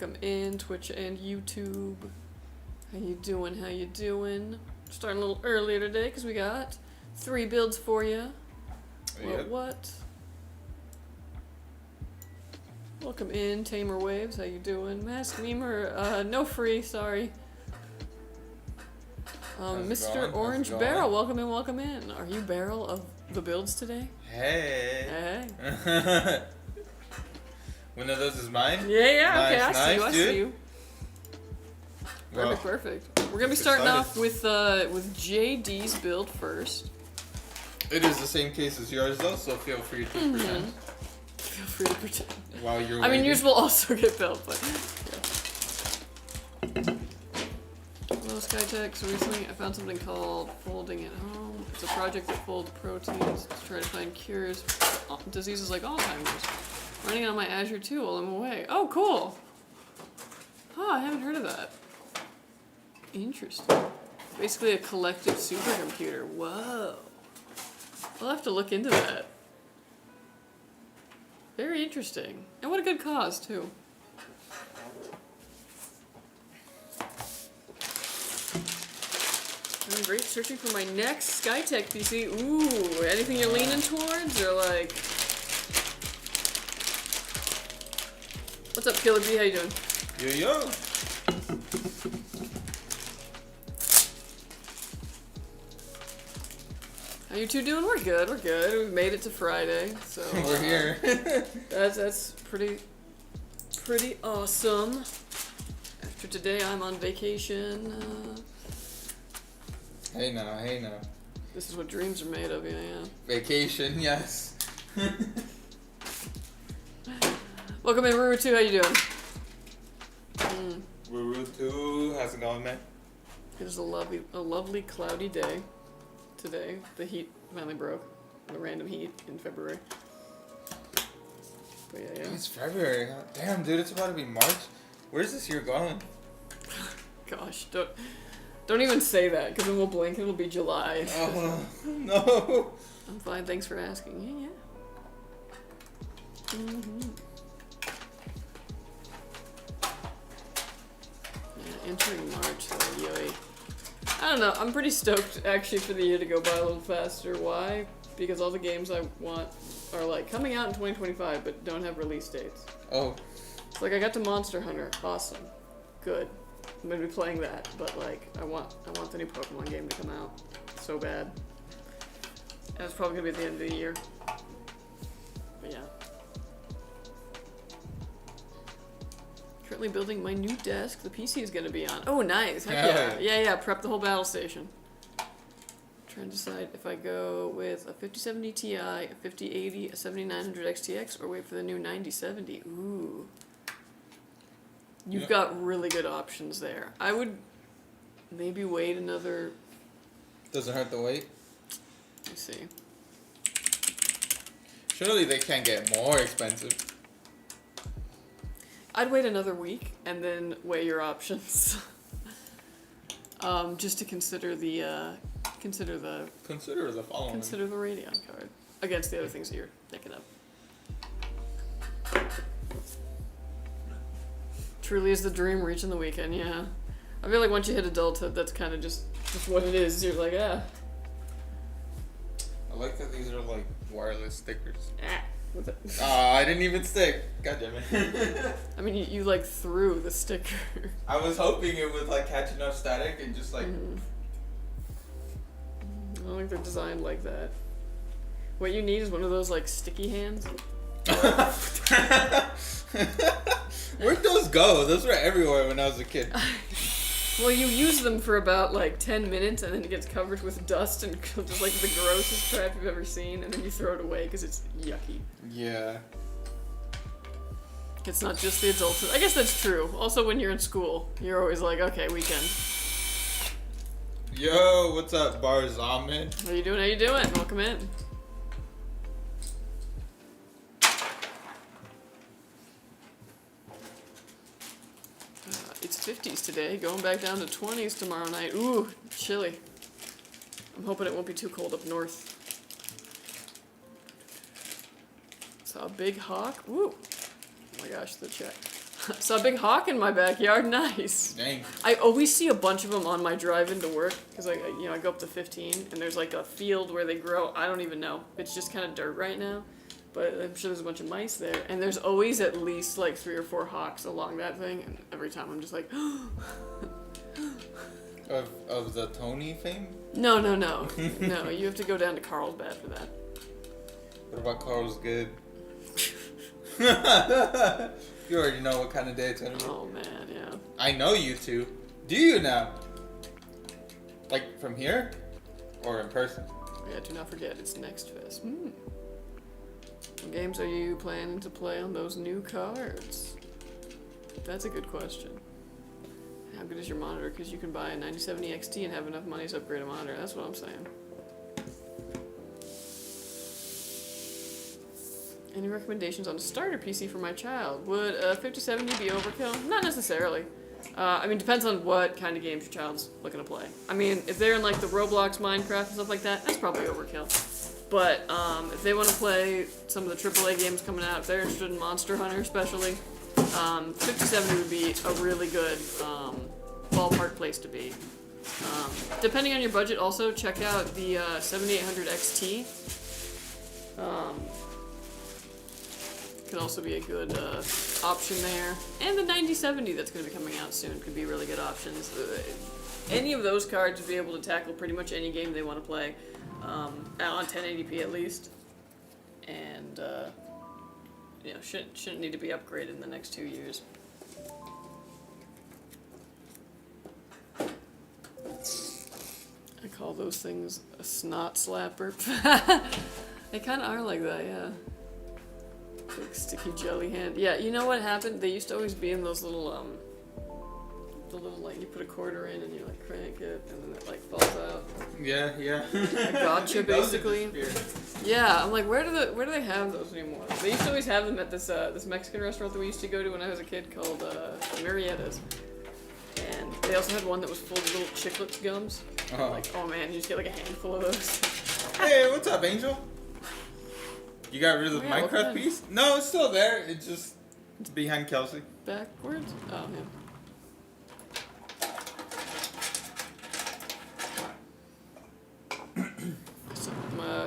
Welcome in Twitch and YouTube. How you doing? How you doing? Starting a little earlier today because we got 3 builds for you. Yep. What? Welcome in Tamer Waves. How you doing? Mask Memer. No free. Sorry. Mr. Orange Beryl. Welcome in. Welcome in. Are you Beryl of the builds today? Hey. Hey. One of those is mine? Yeah. Nice, Okay. I see you. I dude. see you. Well, Perfect. We're gonna be starting off with JD's build first. it is the same case as yours though, so feel free to pretend Feel free to pretend. while you're I mean, waiting. yours will also get built, but yeah. Hello, Skytech. So recently I found something called Folding at Home. It's a project that folds proteins to try to find cures for diseases like Alzheimer's. Running on my Azure too while I'm away. Oh, cool. Huh, I haven't heard of that. Interesting. Basically a collective supercomputer. Whoa. I'll have to look into that. Very interesting. And what a good cause, too. I'm great searching for my next Skytech PC. Ooh, anything you're leaning towards? Or like... What's up, Killer B? How you doing? Yo. How you two doing? We're good. We're good. We've made it to Friday, so We're here. that's pretty awesome. After today, I'm on vacation. Hey now. This is what dreams are made of. Yeah. Vacation, yes. Welcome in, Ruru 2. How you doing? Ruru 2, how's it going, man? It is a lovely cloudy day today. The heat finally broke. The random heat in February. But yeah. It's February. God damn, dude, it's about to be March. Where's this year going? Gosh, don't even say that, because then we'll blink and it'll be July. Oh, no. I'm fine, thanks for asking. Yeah. Yeah, entering March, though, yoy. I don't know, I'm pretty stoked, actually, for the year to go by a little faster. Why? Because all the games I want are, like, coming out in 2025, but don't have release dates. Oh. It's like, I got to Monster Hunter. Awesome. Good. I'm gonna be playing that, but, like, I want the new Pokemon game to come out. So bad. And it's probably gonna be at the end of the year. But yeah. Currently building my new desk. The PC is gonna be on. Oh, nice. Heck yeah. Yeah. Prep the whole battle station. Trying to decide if I go with a 5070 Ti, a 5080, a 7900 XTX, or wait for the new 9070. Ooh. You've got really good options there. I would maybe wait another... Doesn't hurt to wait. Let me see. Surely they can't get more expensive. I'd wait another week and then weigh your options. Just to consider the following. Consider the Radeon card against the other things that you're thinking of. Truly is the dream reaching the weekend, yeah. I feel like once you hit adulthood, that's kind of just what it is. You're like, I like that these are like wireless stickers. With it. I didn't even stick. God damn it. I mean, you like threw the sticker. I was hoping it would like catch enough static and just like... I don't think they're designed like that. What you need is one of those like sticky hands. Where'd those go? Those were everywhere when I was a kid. Well, you use them for about like 10 minutes and then it gets covered with dust and just like the grossest crap you've ever seen, and then you throw it away because it's yucky. Yeah. It's not just the adulthood. I guess that's true. Also, when you're in school, you're always like, okay, weekend. Yo, what's up, Barzamin? How you doing? How you doing? Welcome in. It's 50s today, going back down to 20s tomorrow night. Ooh, chilly. I'm hoping it won't be too cold up north. Saw a big hawk. Woo! Oh my gosh, the chat. Saw a big hawk in my backyard. Nice. Dang. I always see a bunch of them on my drive into work because I go up to 15 and there's like a field where they grow. I don't even know. It's just kind of dirt right now, but I'm sure there's a bunch of mice there. And there's always at least like 3 or 4 hawks along that thing. And every time I'm just like, Of the Tony fame? no. No, you have to go down to Carlsbad for that. What about Carl's Good? You already know what kind of day it's gonna be. Oh man, yeah. I know you two. Do you now? Like from here? Or in person? Yeah, do not forget, it's Next Fest. What games are you planning to play on those new cards? That's a good question. How good is your monitor? Because you can buy a 9070 XT and have enough money to upgrade a monitor. That's what I'm saying. Any recommendations on a starter PC for my child? Would a 5070 be overkill? Not necessarily. I mean, depends on what kind of games your child's looking to play. I mean, if they're in like the Roblox, Minecraft, and stuff like that, that's probably overkill. But if they want to play some of the AAA games coming out, if they're interested in Monster Hunter especially, 5070 would be a really good ballpark place to be. Depending on your budget, also check out the 7800 XT. Could also be a good option there. And the 9070 that's going to be coming out soon could be really good options. Any of those cards would be able to tackle pretty much any game they want to play on 1080p at least. And shouldn't need to be upgraded in the next 2 years. I call those things a snot slapper. They kind of are like that, yeah. Big sticky jelly hand. Yeah, you know what happened? They used to always be in those little, like, you put a quarter in and you, like, crank it and then it, like, falls out. Yeah. A gotcha, basically. Yeah, I'm like, where do they have those anymore? They used to always have them at this Mexican restaurant that we used to go to when I was a kid called, Marietta's. And they also had one that was full of little chiclet gums. Oh. Like, oh man, you just get, like, a handful of those. Hey, what's up, Angel? You got rid of the Minecraft piece? No, it's still there. It's behind Kelsey. Backwards? Oh, yeah. So,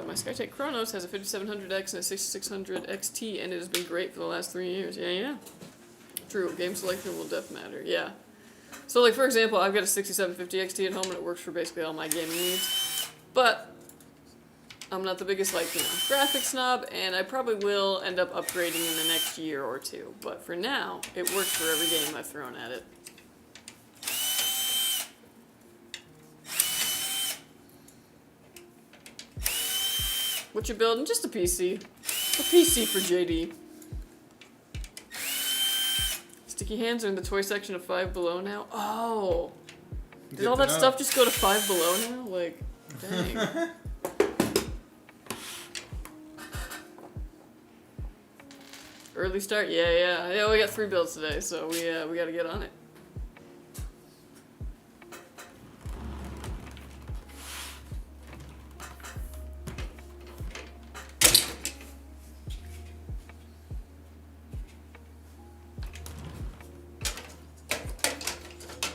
my Skytech Chronos has a 5700X and a 6600 XT, and it has been great for the last 3 years. Yeah. True, game selection will def matter. Yeah. So, like, for example, I've got a 6750 XT at home, and it works for basically all my gaming needs. But I'm not the biggest, like, graphics snob, and I probably will end up upgrading in the next year or two. But for now, it works for every game I've thrown at it. What you building? Just a PC. A PC for JD. Sticky hands are in the toy section of Five Below now. Oh! Did all that stuff just go to Five Below now? Like, dang. Early start? Yeah, we got 3 builds today, so we gotta get on it.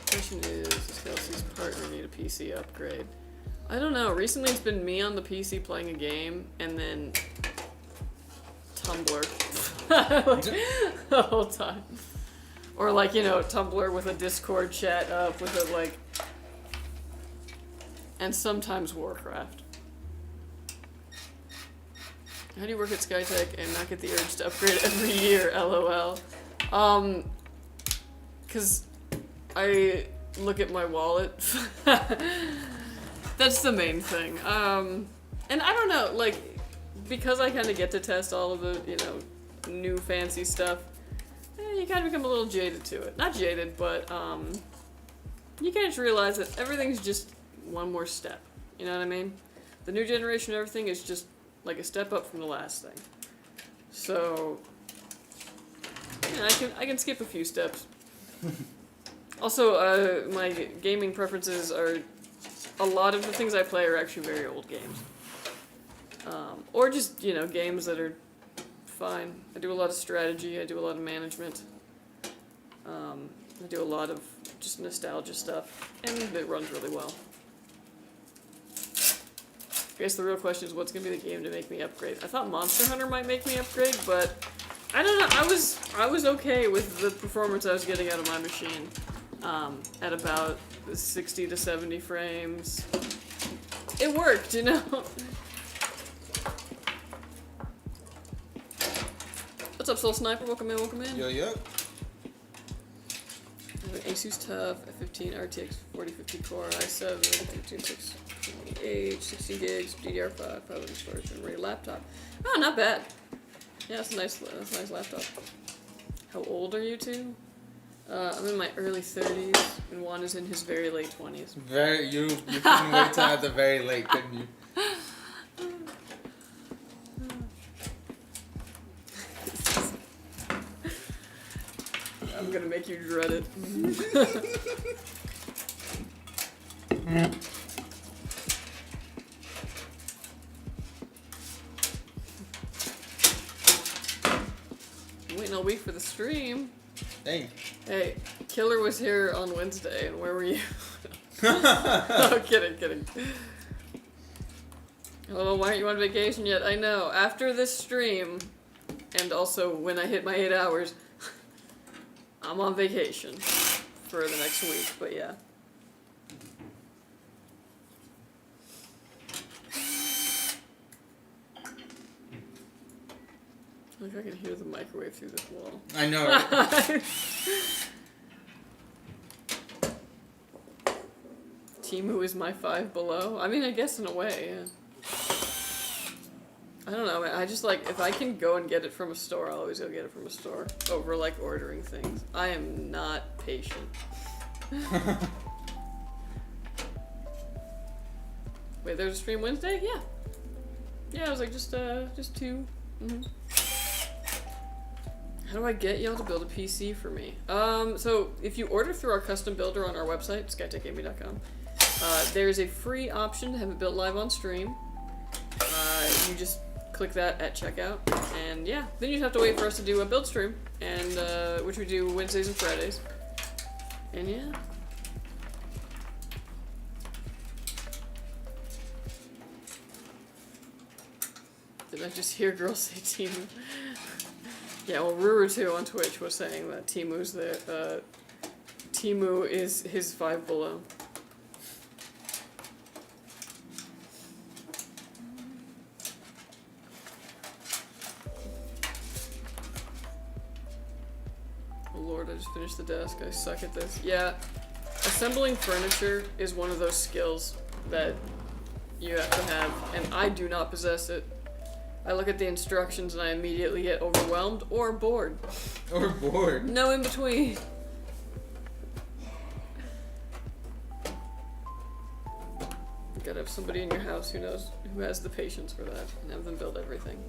Question is, does Kelsey's partner need a PC upgrade? I don't know. Recently it's been me on the PC playing a game, and then Tumblr. Like, the whole time. Or like, Tumblr with a Discord chat up with it, like, and sometimes Warcraft. How do you work at Skytech and not get the urge to upgrade every year? LOL. 'Cause I look at my wallet. That's the main thing. And I don't know, like, because I kind of get to test all of the, new fancy stuff, you kind of become a little jaded to it. Not jaded, but you kind of realize that everything's just one more step. You know what I mean? The new generation of everything is just like a step up from the last thing. So, I can skip a few steps. Also, my gaming preferences are, a lot of the things I play are actually very old games. Or just, games that are fine. I do a lot of strategy, I do a lot of management. I do a lot of just nostalgia stuff, and it runs really well. I guess the real question is what's gonna be the game to make me upgrade. I thought Monster Hunter might make me upgrade, but I don't know. I was okay with the performance I was getting out of my machine at about 60 to 70 frames. It worked, you know. What's up, Soul Sniper? Welcome in, welcome in. Yo, yo. ASUS Tough, F15, RTX 4050 Core, i7, 13628, 16 gigs, DDR5, 500 storage, and ready laptop. Oh, not bad. Yeah, that's a nice laptop. How old are you two? I'm in my early 30s, and Juan is in his very late 20s. You couldn't wait till at the very late, couldn't you? I'm gonna make you dread it. I'm waiting all week for the stream. Hey. Hey, Killer was here on Wednesday, and where were you? Oh, kidding. Oh, why aren't you on vacation yet? I know. After this stream, and also when I hit my 8 hours, I'm on vacation for the next week, but yeah. I think I can hear the microwave through this wall. I know, right? Temu is my Five Below. I mean, I guess in a way, yeah. I don't know, I just like, if I can go and get it from a store, I'll always go get it from a store over like ordering things. I am not patient. Wait, there's a stream Wednesday? Yeah. Yeah, I was like, just two. Mm-hmm. How do I get y'all to build a PC for me? So if you order through our custom builder on our website, skytechgaming.com, there's a free option to have it built live on stream. You just click that at checkout, and yeah, then you just have to wait for us to do a build stream, and which we do Wednesdays and Fridays. And yeah. Did I just hear girls say Temu? Yeah, well, Ruru2 on Twitch was saying that Temu's the Temu is his Five Below. Oh Lord, I just finished the desk. I suck at this. Yeah, assembling furniture is one of those skills that you have to have, and I do not possess it. I look at the instructions and I immediately get overwhelmed or bored. Or bored. No in between. You gotta have somebody in your house who has the patience for that, and have them build everything.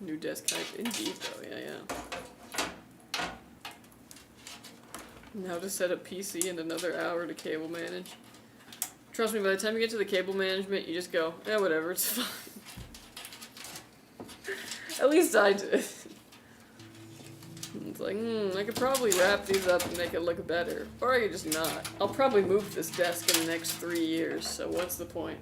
New desk type, indeed though, yeah. Now to set up PC in another hour to cable manage. Trust me, by the time you get to the cable management, you just go, yeah, whatever, it's fine. At least I did. It's like, I could probably wrap these up and make it look better. Or I could just not. I'll probably move this desk in the next 3 years, so what's the point?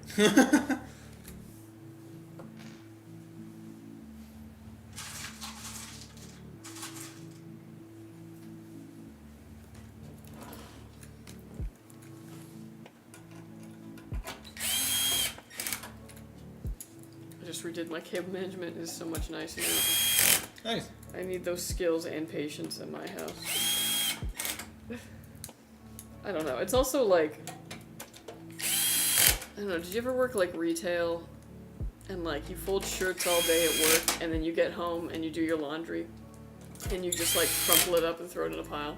Redid my cable management is so much nicer now. Nice. I need those skills and patience in my house. I don't know. It's also like, I don't know, did you ever work like retail and like you fold shirts all day at work and then you get home and you do your laundry and you just like crumple it up and throw it in a pile?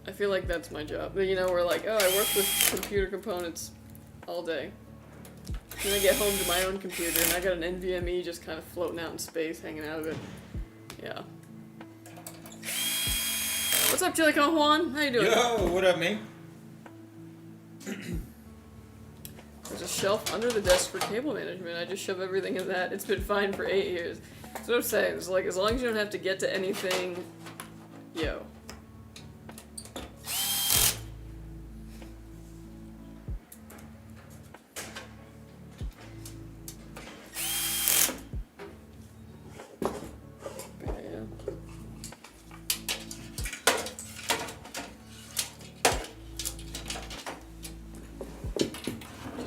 I feel like that's my job. But you know, we're like, oh, I work with computer components all day. Then I get home to my own computer and I got an NVMe just kind of floating out in space, hanging out of it. Yeah. What's up, Chilico Juan? How you doing? Yo, what up, man? There's a shelf under the desk for cable management. I just shove everything in that. It's been fine for 8 years. That's what I'm saying. It's like, as long as you don't have to get to anything, yo.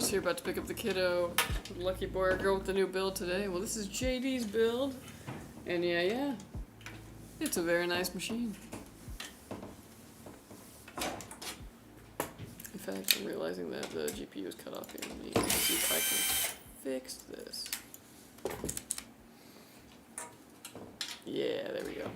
Here about to pick up the kiddo. Lucky boy or girl with the new build today. Well, this is JD's build. And yeah. It's a very nice machine. In fact, I'm realizing that the GPU is cut off here. Let me see if I can fix this. Yeah, there we go.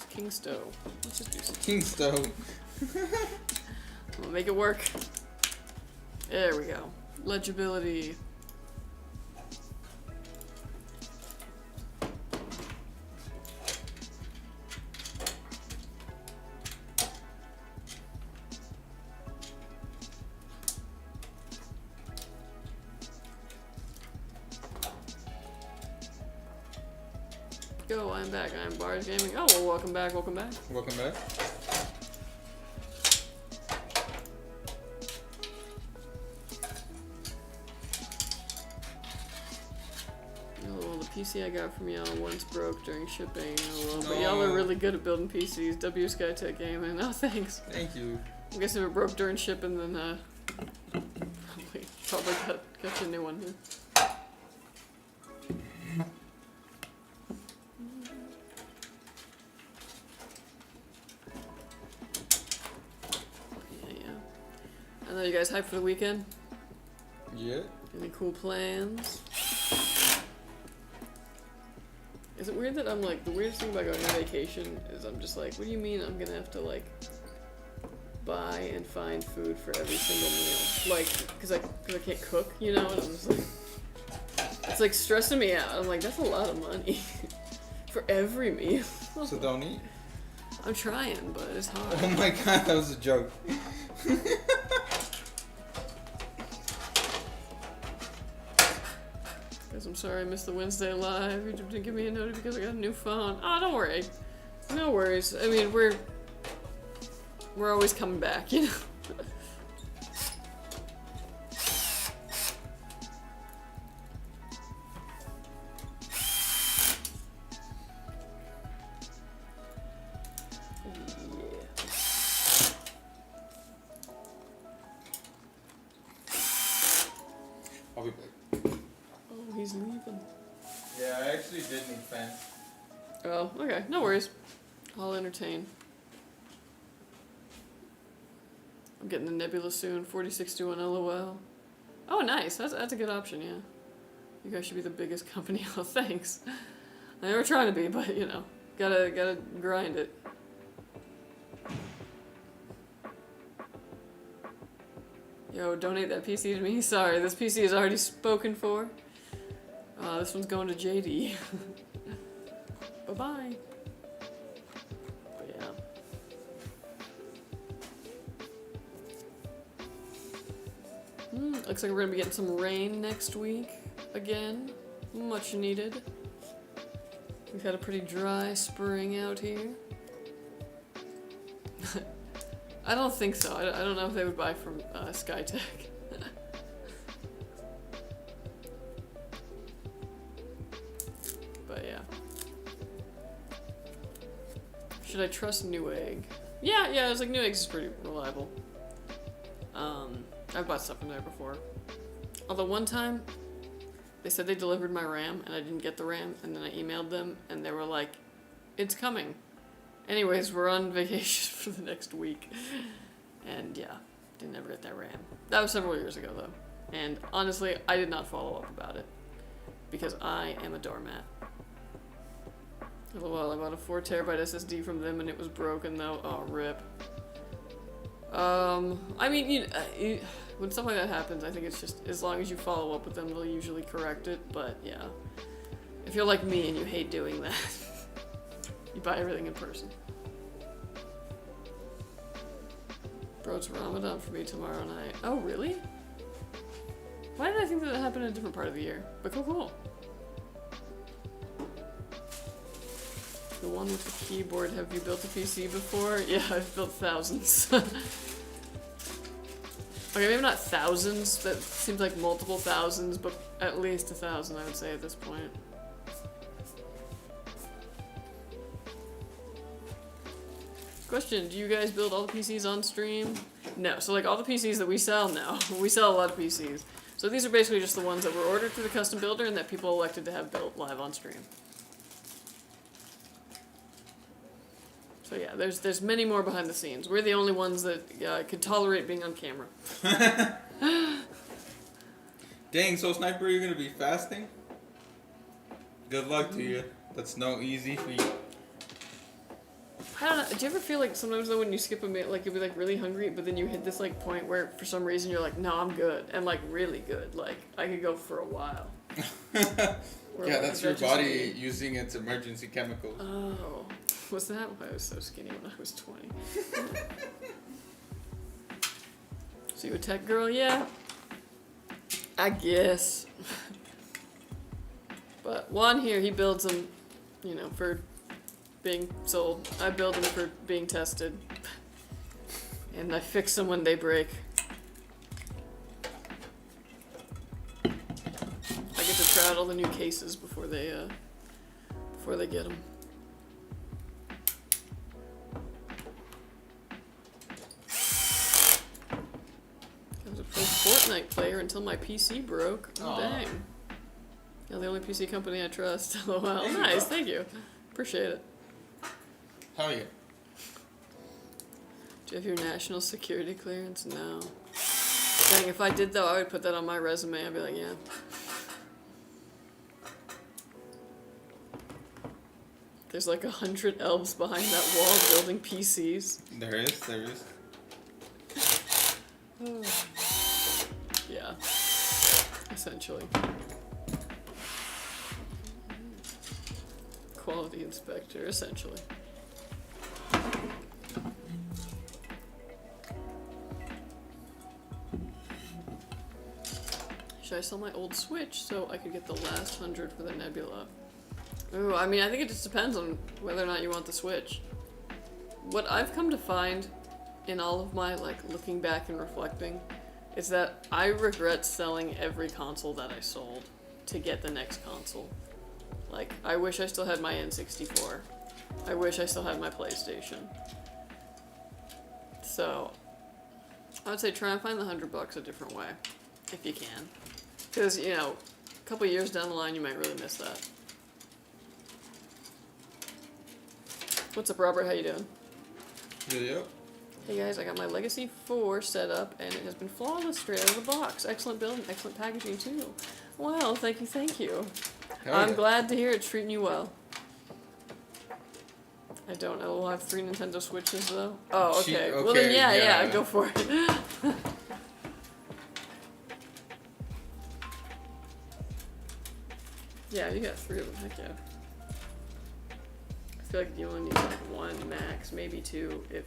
Kingston. Let's just do some Kingston. We'll make it work. There we go. Legibility. Go, I'm back. I'm Bars Gaming. Oh, well, welcome back, welcome back. Welcome back. Oh, the PC I got from y'all once broke during shipping. Oh, well, but y'all are really good at building PCs. W Skytech Gaming. Oh, thanks. Thank you. I guess if it broke during shipping, then probably got you a new one here. I know you guys hyped for the weekend? Yeah. Any cool plans? Is it weird that I'm like, the weirdest thing about going on vacation is I'm just like, what do you mean I'm gonna have to like buy and find food for every single meal? Like, cause I can't cook, you know? And I'm just like, it's like stressing me out. I'm like, that's a lot of money for every meal. So don't eat? I'm trying, but it's hard. Oh my god, that was a joke. Guys, I'm sorry I missed the Wednesday live. YouTube didn't give me a note because I got a new phone. Oh, don't worry. No worries. I mean, we're always coming back, you know? I'll be back. Oh, he's leaving. Yeah, I actually did need fans. Oh, okay. No worries. I'll entertain. I'm getting the Nebula soon. 4061 LOL. Oh, nice. That's a good option, yeah. You guys should be the biggest company. Oh, thanks. I know we're trying to be, but, you know, gotta grind it. Yo, donate that PC to me. Sorry, this PC is already spoken for. This one's going to JD. Bye-bye. But yeah. Looks like we're gonna be getting some rain next week. Again. Much needed. We've had a pretty dry spring out here. I don't think so. I don't know if they would buy from Skytech. But yeah. Should I trust Newegg? Yeah, it was like Newegg is pretty reliable. I've bought stuff from there before. Although one time, they said they delivered my RAM and I didn't get the RAM, and then I emailed them and they were like, it's coming. Anyways, we're on vacation for the next week. And yeah, didn't ever get that RAM. That was several years ago though. And honestly, I did not follow up about it. Because I am a doormat. LOL, I bought a 4TB SSD from them and it was broken though. Oh, rip. I mean, when stuff like that happens, I think it's just, as long as you follow up with them, they'll usually correct it, but yeah. If you're like me and you hate doing that, you buy everything in person. Bro, it's Ramadan for me tomorrow night. Oh, really? Why did I think that happened in a different part of the year? But cool. The one with the keyboard. Have you built a PC before? Yeah, I've built thousands. Okay, maybe not thousands. That seems like multiple thousands, but at least 1,000, I would say, at this point. Question, do you guys build all the PCs on stream? No, so like all the PCs that we sell, no. We sell a lot of PCs. So these are basically just the ones that were ordered through the custom builder and that people elected to have built live on stream. So yeah, there's many more behind the scenes. We're the only ones that could tolerate being on camera. Dang, so Sniper, you're gonna be fasting? Good luck to you. That's no easy feat. I don't know, do you ever feel like sometimes though when you skip a meal, like you'll be like really hungry, but then you hit this like point where for some reason you're like, no, I'm good, and like really good, like I could go for a while. Yeah, like, that's your body using its emergency chemicals. Oh, was that why I was so skinny when I was 20? So you a tech girl? Yeah, I guess. But Juan here, he builds them, you know, for being sold. I build them for being tested. And I fix them when they break. I get to try out all the new cases before they get them. I was a pro Fortnite player until my PC broke. Oh, dang. You're the only PC company I trust. Oh, wow. Nice, thank you. Appreciate it. Hell yeah. Do you have your national security clearance? No. Dang, if I did though, I would put that on my resume. I'd be like, yeah. There's like 100 elves behind that wall building PCs. There is. Yeah. Essentially. Quality inspector, essentially. Should I sell my old Switch so I could get the last 100 for the Nebula? Ooh, I mean, I think it just depends on whether or not you want the Switch. What I've come to find in all of my, like, looking back and reflecting is that I regret selling every console that I sold to get the next console. Like, I wish I still had my N64. I wish I still had my PlayStation. So, I would say try and find the $100 a different way, if you can. Because, you know, a couple years down the line, you might really miss that. What's up, Robert? How you doing? Yep. Hey guys, I got my Legacy 4 set up, and it has been flawless straight out of the box. Excellent building, excellent packaging too. Well, thank you. I'm glad to hear it's treating you well. I don't know. We'll have 3 Nintendo Switches though. Oh, okay. Well then, yeah, go for it. Yeah, you got 3 of them. Heck yeah. I feel like you only need like 1 max, maybe 2 if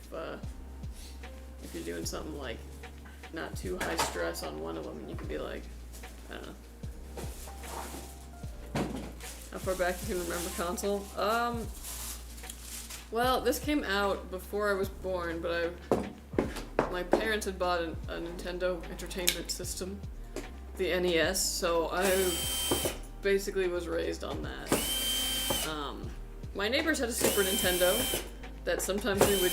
you're doing something like not too high stress on one of them, and you can be like, I don't know. How far back you can remember console? Well, this came out before I was born, but my parents had bought a Nintendo Entertainment System, the NES, so I basically was raised on that. My neighbors had a Super Nintendo that sometimes we would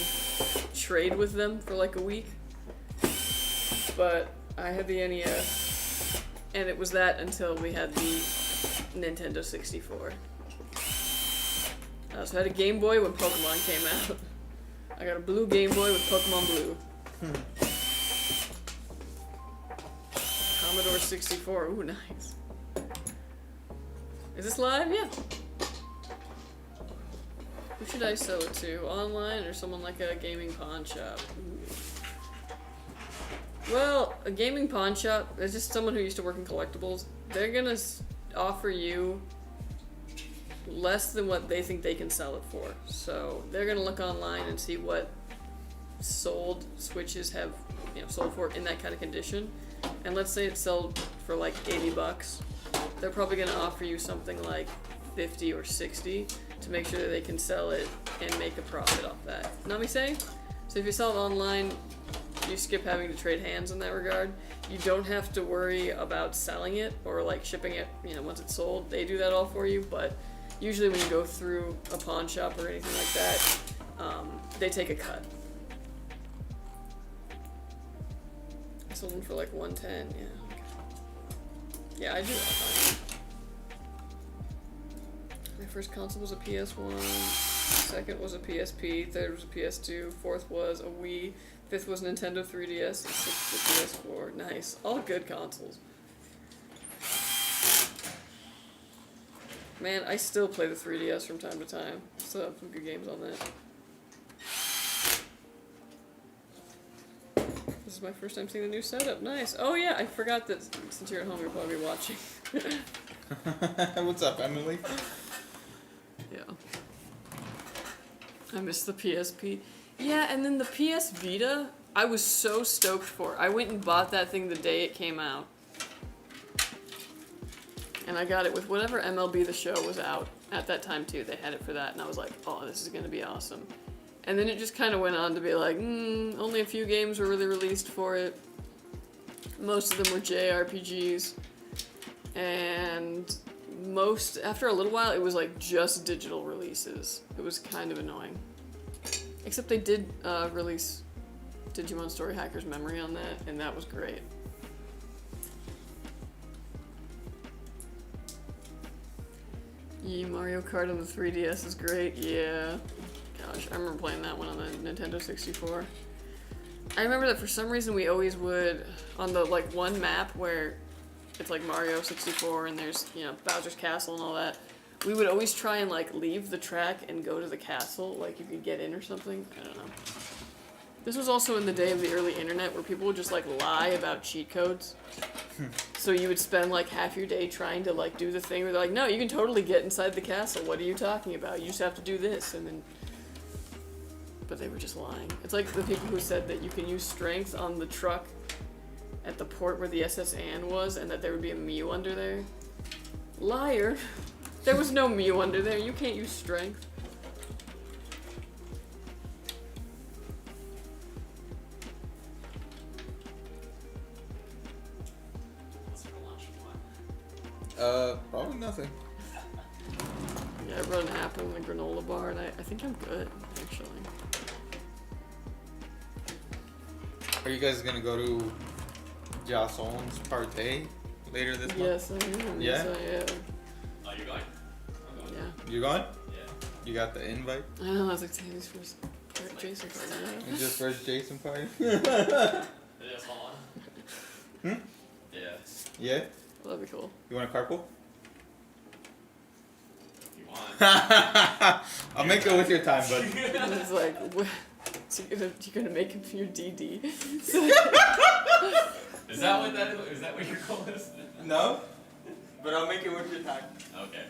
trade with them for like a week, but I had the NES, and it was that until we had the Nintendo 64. So I had a Game Boy when Pokemon came out. I got a blue Game Boy with Pokemon Blue. Commodore 64, ooh, nice. Is this live? Yeah. Who should I sell it to? Online or someone like a gaming pawn shop? Ooh. Well, a gaming pawn shop is just someone who used to work in collectibles. They're gonna offer you less than what they think they can sell it for. So they're gonna look online and see what sold Switches have, sold for in that kind of condition. And let's say it's sold for like $80. They're probably gonna offer you something like 50 or 60 to make sure that they can sell it and make a profit off that. Know what I'm saying? So if you sell it online, you skip having to trade hands in that regard. You don't have to worry about selling it or like shipping it, once it's sold. They do that all for you, but usually when you go through a pawn shop or anything like that, they take a cut. I sold them for like 110, yeah. Okay. Yeah, I do that fine. My first console was a PS1, second was a PSP, third was a PS2, fourth was a Wii, fifth was Nintendo 3DS, and sixth was PS4. Nice. All good consoles. Man, I still play the 3DS from time to time. Still have some good games on that. This is my first time seeing the new setup. Nice. Oh yeah, I forgot that since you're at home, you'll probably be watching. What's up, Emily? Yeah. I missed the PSP. Yeah, and then the PS Vita, I was so stoked for. I went and bought that thing the day it came out. And I got it with whatever MLB The Show was out at that time too. They had it for that, and I was like, oh, this is gonna be awesome. And then it just kind of went on to be like, only a few games were really released for it. Most of them were JRPGs. And after a little while, it was like just digital releases. It was kind of annoying. Except they did release Digimon Story Hacker's Memory on that, and that was great. Yeah, Mario Kart on the 3DS is great, yeah. Gosh, I remember playing that one on the Nintendo 64. I remember that for some reason we always would, on the like one map where it's like Mario 64 and there's, Bowser's Castle and all that, we would always try and like leave the track and go to the castle, like you could get in or something. I don't know. This was also in the day of the early internet where people would just like lie about cheat codes. So you would spend like half your day trying to like do the thing where they're like, no, you can totally get inside the castle. What are you talking about? You just have to do this. And then, but they were just lying. It's like the people who said that you can use strength on the truck at the port where the SS Anne was and that there would be a Mew under there. Liar. There was no Mew under there. You can't use strength. Probably nothing. Yeah, I brought an apple and a granola bar, and I think I'm good, actually. Are you guys gonna go to Jason's party later this month? Yes, I am. Yeah? Yes, I am. Oh, you're going? I'm going. Yeah. You going? Yeah. You got the invite? I know, I was like, Tammy's first Jason party. It's your first Jason party? It is on. Hmm? Yeah. Yeah? Well, that'd be cool. You want a carpool? If you want. I'll make it with your time, bud. And it's like, so you're gonna make him your DD. Is that what your goal is? No, but I'll make it with your time. Okay.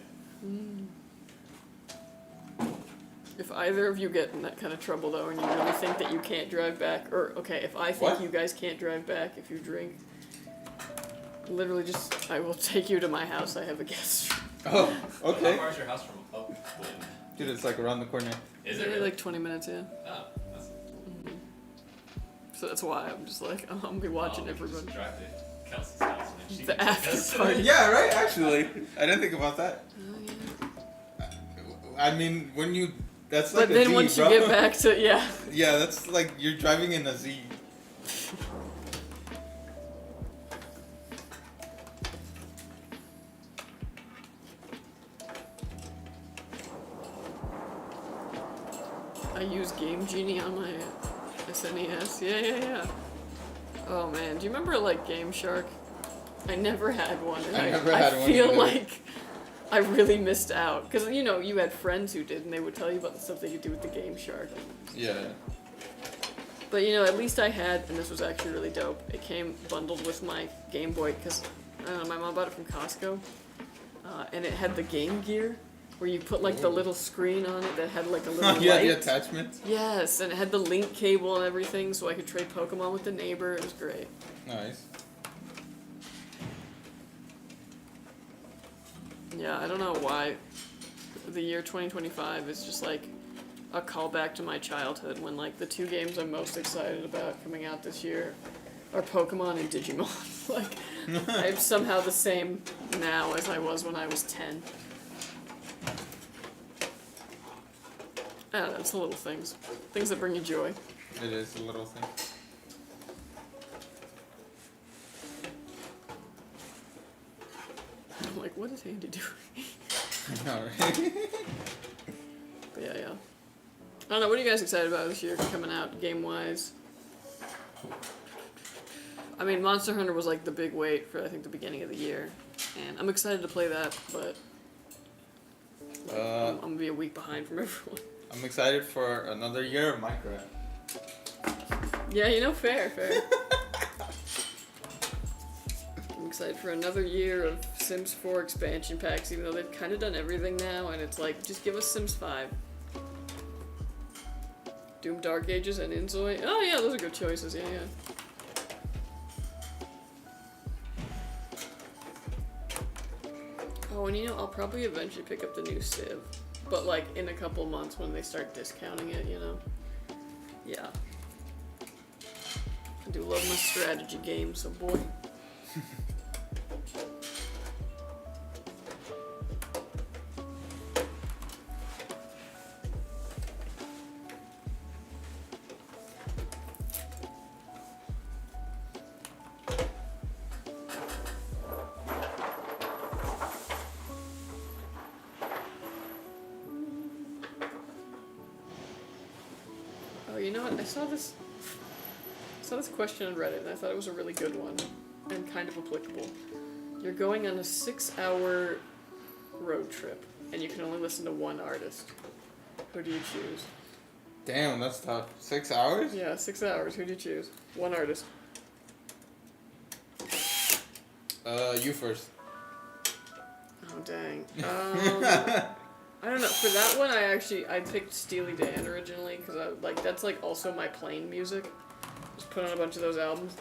If either of you get in that kind of trouble though, and you really think that you can't drive back, or okay, if I think What? you guys can't drive back if you drink, literally just, I will take you to my house. I have a guest room. Oh, okay. How far is your house from Oakland? Dude, it's like around the corner. Is it Maybe really? like 20 minutes, yeah. Oh, that's... So that's why I'm just like, I'm gonna be watching we can everyone. just drive to Kelsey's house and then she The can take after us. party. Yeah, right, actually. I didn't think about that. Oh, yeah. I mean, when you... That's like But a then Z, once bro. you get back to, yeah. Yeah, that's like you're driving in a Z. I use Game Genie on my SNES. Yeah. Oh man, do you remember like Game Shark? I never had one, and I never had one feel either. like I really missed out. Because, you know, you had friends who did, and they would tell you about the stuff they could do with the Game Shark. Yeah. But, you know, at least I had, and this was actually really dope, it came bundled with my Game Boy, because, I don't know, my mom bought it from Costco, and it had the Game Gear, where you put, like, the little screen on it that had, like, a little light. Yeah, the attachments? Yes, and it had the link cable and everything, so I could trade Pokemon with the neighbor. It was great. Nice. Yeah, I don't know why the year 2025 is just like a callback to my childhood when like the two games I'm most excited about coming out this year are Pokemon and Digimon. Like, I'm somehow the same now as I was when I was 10. I don't know, it's the little things. Things that bring you joy. It is a little thing. I'm like, what is Andy doing? I know, right? But yeah. I don't know, what are you guys excited about this year coming out, game-wise? I mean, Monster Hunter was like the big wait for, I think, the beginning of the year. And I'm excited to play that, but like, I'm gonna be a week behind from everyone. I'm excited for another year of Minecraft. Yeah, you know, fair. I'm excited for another year of Sims 4 expansion packs, even though they've kind of done everything now, and it's like, just give us Sims 5. Doom Dark Ages and Inzoi. Oh yeah, those are good choices, yeah. Oh, and you know, I'll probably eventually pick up the new Civ. But like, in a couple months when they start discounting it, you know? Yeah. I do love my strategy games, so boy. Oh, you know what? I saw this question on Reddit, and I thought it was a really good one, and kind of applicable. You're going on a 6-hour road trip, and you can only listen to one artist. Who do you choose? Damn, that's tough. 6 hours? Yeah, 6 hours. Who do you choose? One artist. You first. Oh, dang. I don't know. For that one, I picked Steely Dan originally, because that's like also my playing music. Just put on a bunch of those albums.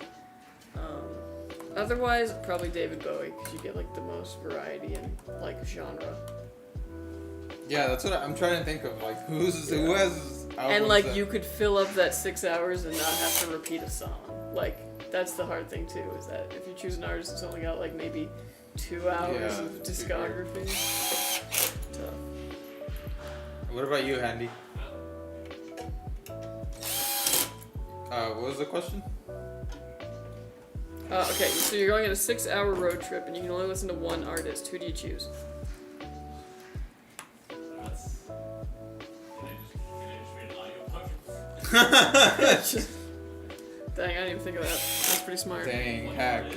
Otherwise, probably David Bowie, because you get like the most variety in like genre. Yeah, that's what I'm trying to think of. Like, who has albums And like that... you could fill up that 6 hours and not have to repeat a song. Like, that's the hard thing too, is that if you choose an artist that's only got like maybe 2 hours of discography. Tough. What about you, Handy? What was the question? Okay, so you're going on a 6-hour road trip and you can only listen to one artist. Who do you choose? Dang, I didn't even think of that. That's pretty smart. Dang, hack.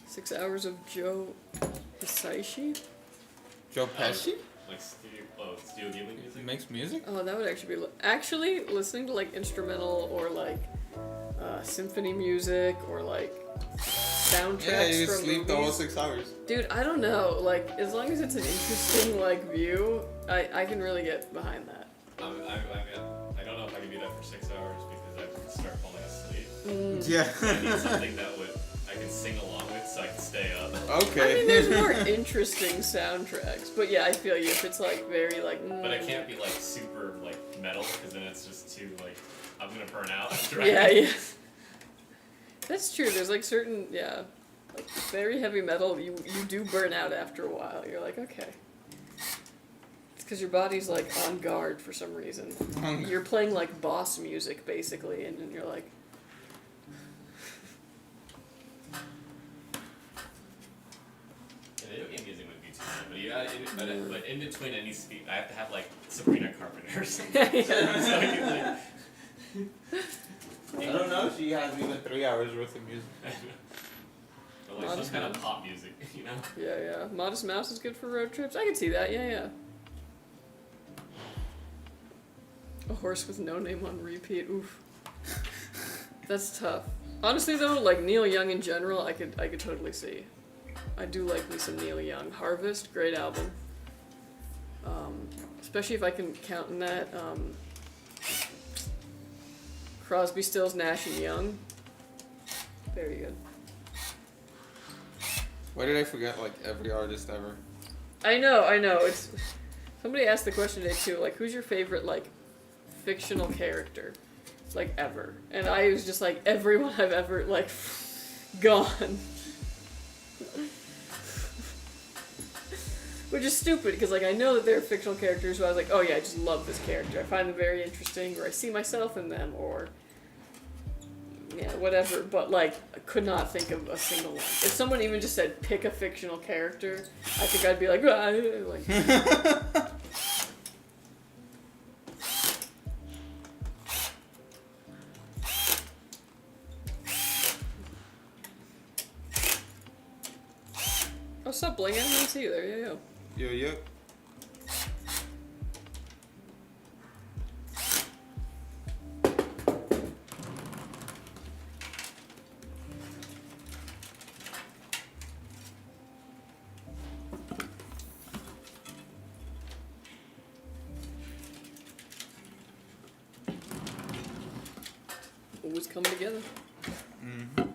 6 hours of Joe Hisaishi? Joe Pesci? Like Studio Ghibli music? Makes music? Oh, that would actually be... Actually, listening to, like, instrumental or, like, symphony music or, like, soundtracks Yeah, you from sleep the movies. whole 6 hours. Dude, I don't know. Like, as long as it's an interesting, like, view, I can really get behind that. I don't know if I can do that for 6 hours because I would start falling asleep. Yeah. I need something that I can sing along with so I can stay up. Okay. I mean, there's more interesting soundtracks, but yeah, I feel you. If it's like very like. But it can't be like super like metal because then it's just too like I'm gonna burn out. Yeah. That's true. There's like certain like very heavy metal. You do burn out after a while. You're like, okay. It's because your body's like on guard for some reason. You're playing like boss music basically, and then you're like. Video game music would be too bad, but in between it needs to be. I have to have like Sabrina Carpenter or something. So I can, like, I don't know. She has even 3 hours worth of music. Or like Modest some kind of Mouse. pop music, you know? Yeah. Modest Mouse is good for road trips. I can see that. Yeah. A horse with no name on repeat. Oof. That's tough. Honestly though, like Neil Young in general, I could totally see. I do like me some Neil Young. Harvest, great album. Especially if I can count in that Crosby, Stills, Nash and Young. Very good. Why did I forget like every artist ever? I know. It's somebody asked the question today too, like who's your favorite like fictional character? Like ever. And I was just like everyone I've ever like gone. Which is stupid because like I know that they're fictional characters who I was like, oh yeah, I just love this character. I find them very interesting, or I see myself in them, or yeah, whatever. But like I could not think of a single one. If someone even just said pick a fictional character, I think I'd be like, ah, like oh, stop Bling, I didn't even see you there. Yeah. Yo. Always coming together. Mm-hmm.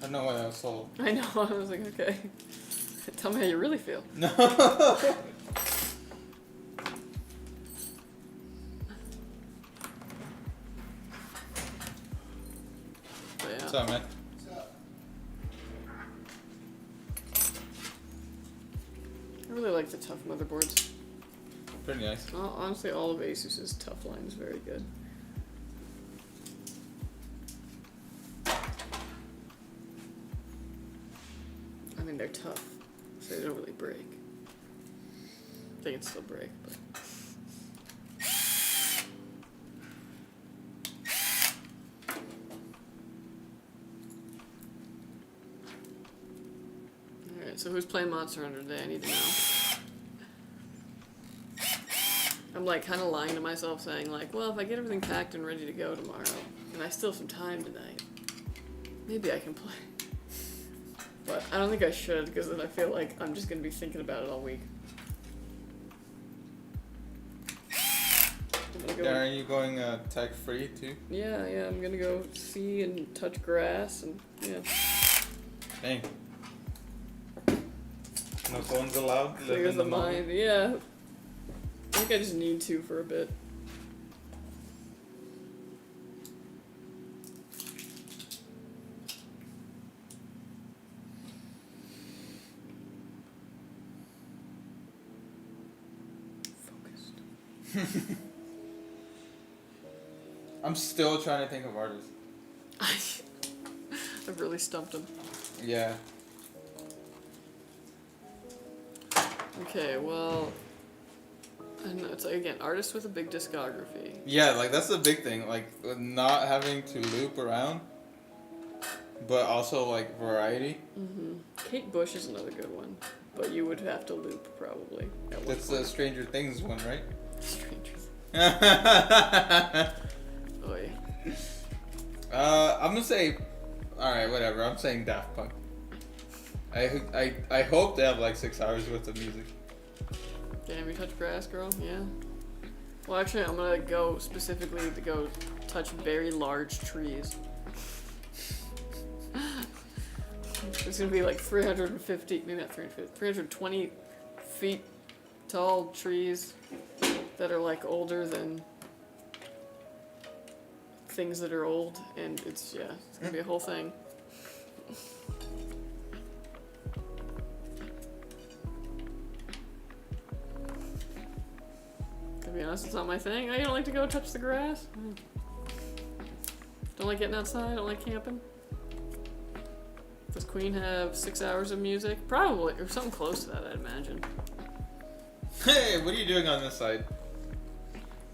I know what I was sold. I know, I was like, okay. Tell me how you really feel. No. But yeah. What's up, man? I really like the tough motherboards. Pretty nice. Honestly, all of ASUS's tough line is very good. I mean, they're tough, so they don't really break. They can still break, but... Alright, so who's playing Monster Hunter today? I need to know. I'm like kind of lying to myself saying like, well, if I get everything packed and ready to go tomorrow, and I still have some time tonight, maybe I can play. But I don't think I should, because then I feel like I'm just going to be thinking about it all week. Are you going tech free too? Yeah, I'm going to go see and touch grass, and yeah. Dang. No phones allowed? Live Clear in the the mind, moment. yeah. I think I just need to for a bit. Focused. I'm still trying to think of artists. I've really stumped him. Yeah. Okay, well, I don't know, it's like, again, artists with a big discography. Yeah, like that's the big thing. Like not having to loop around, but also like variety. Kate Bush is another good one, but you would have to loop probably. At one That's the point. Stranger Things one, right? Strangers. I'm Oy. gonna say, all right, whatever. I'm saying Daft Punk. I hope they have like 6 hours worth of music. Damn, you touch grass, girl? Yeah. Well, actually, I'm gonna go specifically to go touch very large trees. It's gonna be like 350, maybe not 350, 320 feet tall trees that are like older than things that are old, and it's gonna be a whole thing. Gonna be honest, it's not my thing. Oh, you don't like to go touch the grass? Don't like getting outside? Don't like camping? Does Queen have 6 hours of music? Probably, or something close to that, I'd imagine. Hey, what are you doing on this side?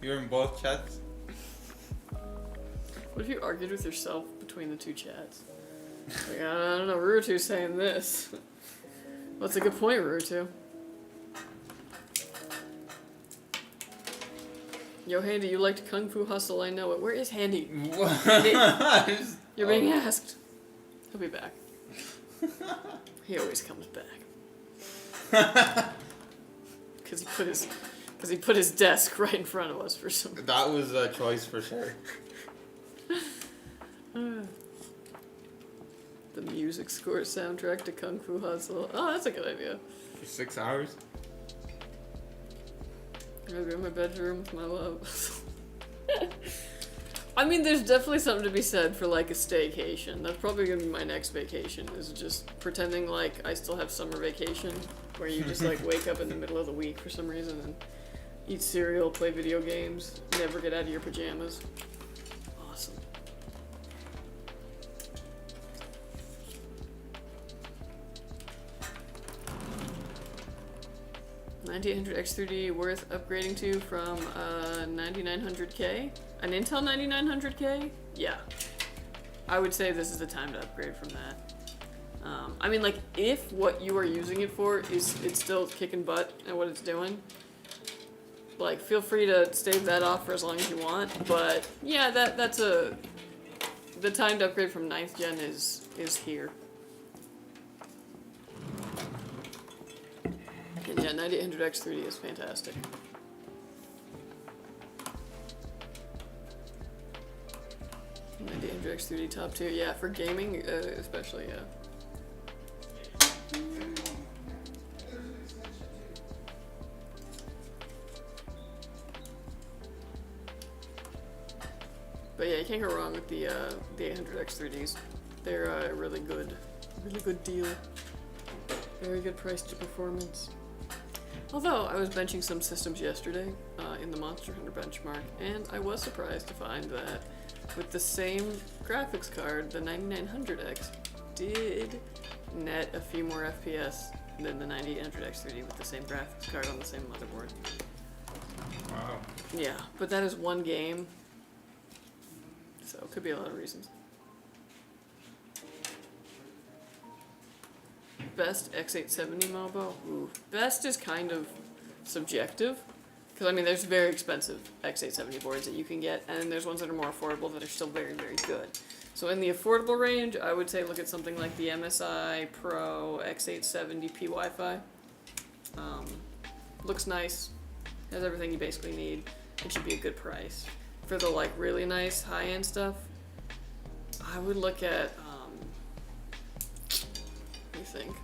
You're in both chats? What if you argued with yourself between the two chats? Like, I don't know, Rurutu's saying this. What's a good point, Rurutu? Yo, Handy, you liked Kung Fu Hustle, I know it. Where is Handy? Handy? You're being asked. He'll be back. He always comes back. Because he put his desk right in front of us for some reason. That was a choice for sure. The music score soundtrack to Kung Fu Hustle. Oh, that's a good idea. For 6 hours? I'll go in my bedroom with my love. I mean, there's definitely something to be said for like a staycation. That's probably gonna be my next vacation, is just pretending like I still have summer vacation, where you just like wake up in the middle of the week for some reason and eat cereal, play video games, never get out of your pajamas. Awesome. $9,800X3D worth upgrading to from 9900K? An Intel 9900K? Yeah. I would say this is the time to upgrade from that. I mean, like, if what you are using it for is it's still kicking butt at what it's doing, like, feel free to stave that off for as long as you want. But yeah, that's the time to upgrade from 9th gen is here. And yeah, 9800X3D is fantastic. 9800X3D top tier, yeah, for gaming especially, yeah. But yeah, you can't go wrong with the 800X3Ds. They're a really good deal. Very good price to performance. Although, I was benching some systems yesterday in the Monster Hunter benchmark, and I was surprised to find that with the same graphics card, the 9900X did net a few more FPS than the 9800X3D with the same graphics card on the same motherboard. Wow. Yeah, but that is one game, so it could be a lot of reasons. Best X870 MOBO? Ooh. Best is kind of subjective. Because, I mean, there's very expensive X870 boards that you can get, and there's ones that are more affordable that are still very, very good. So in the affordable range, I would say look at something like the MSI Pro X870P Wi-Fi. Looks nice. Has everything you basically need. It should be a good price. For the, like, really nice high-end stuff, I would look at, let me think.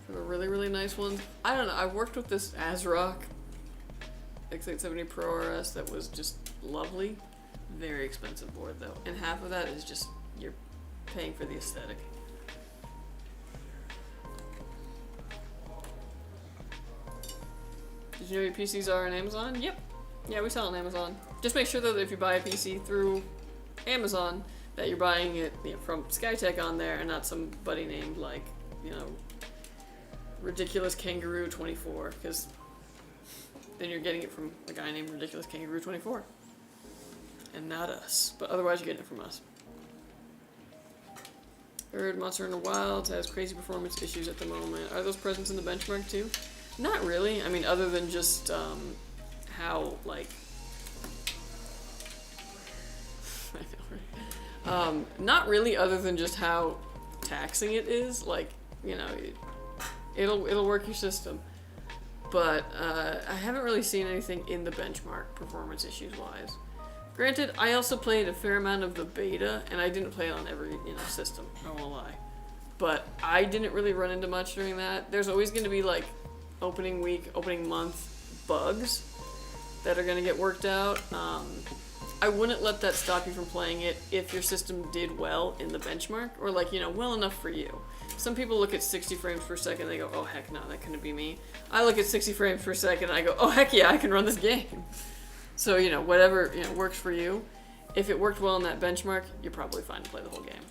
For the really, really nice ones, I don't know, I've worked with this ASRock X870 Pro RS that was just lovely. Very expensive board though. And half of that is just, you're paying for the aesthetic. Did you know your PCs are on Amazon? Yep. Yeah, we sell on Amazon. Just make sure that if you buy a PC through Amazon, that you're buying it, you know, from Skytech on there and not somebody named like, you know, Ridiculous Kangaroo 24, because then you're getting it from a guy named Ridiculous Kangaroo 24 and not us, but otherwise you're getting it from us. Heard Monster Hunter Wilds has crazy performance issues at the moment. Are those present in the benchmark too? Not really. I mean, other than just how, like, I know, right? Not really, other than just how taxing it is. Like, you know, it'll work your system. But I haven't really seen anything in the benchmark performance issues wise. Granted, I also played a fair amount of the beta, and I didn't play it on every, you know, system. I won't lie. But I didn't really run into much during that. There's always going to be like opening week, opening month bugs that are going to get worked out. I wouldn't let that stop you from playing it if your system did well in the benchmark, or like, you know, well enough for you. Some people look at 60 frames per second, they go, oh heck no, that couldn't be me. I look at 60 frames per second and I go, oh heck yeah, I can run this game. So, you know, whatever, you know, works for you. If it worked well in that benchmark, you're probably fine to play the whole game.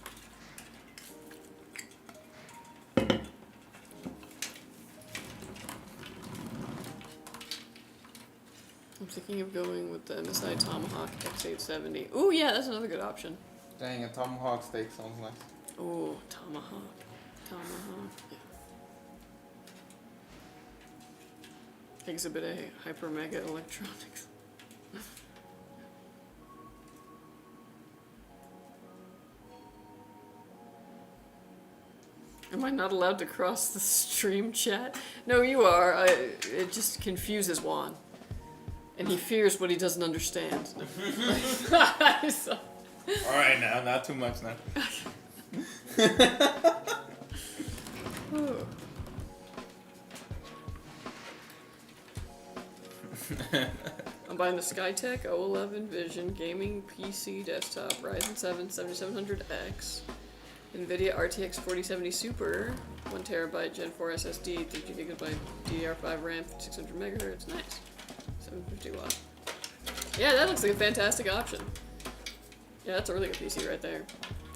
I'm thinking of going with the MSI Tomahawk X870. Ooh, yeah, that's another good option. Dang, a tomahawk steak sounds nice. Ooh, Tomahawk. Tomahawk, yeah. Exhibit A, Hyper Mega Electronics. Am I not allowed to cross the stream chat? No, you are. It just confuses Juan. And he fears what he doesn't understand. So. Alright now, not too much now. I'm buying the Skytech 011 Vision Gaming PC Desktop Ryzen 7 7700X NVIDIA RTX 4070 Super 1TB Gen 4 SSD 32GB DDR5 RAM 600 MHz. Nice. 750 watt. Yeah, that looks like a fantastic option. Yeah, that's a really good PC right there.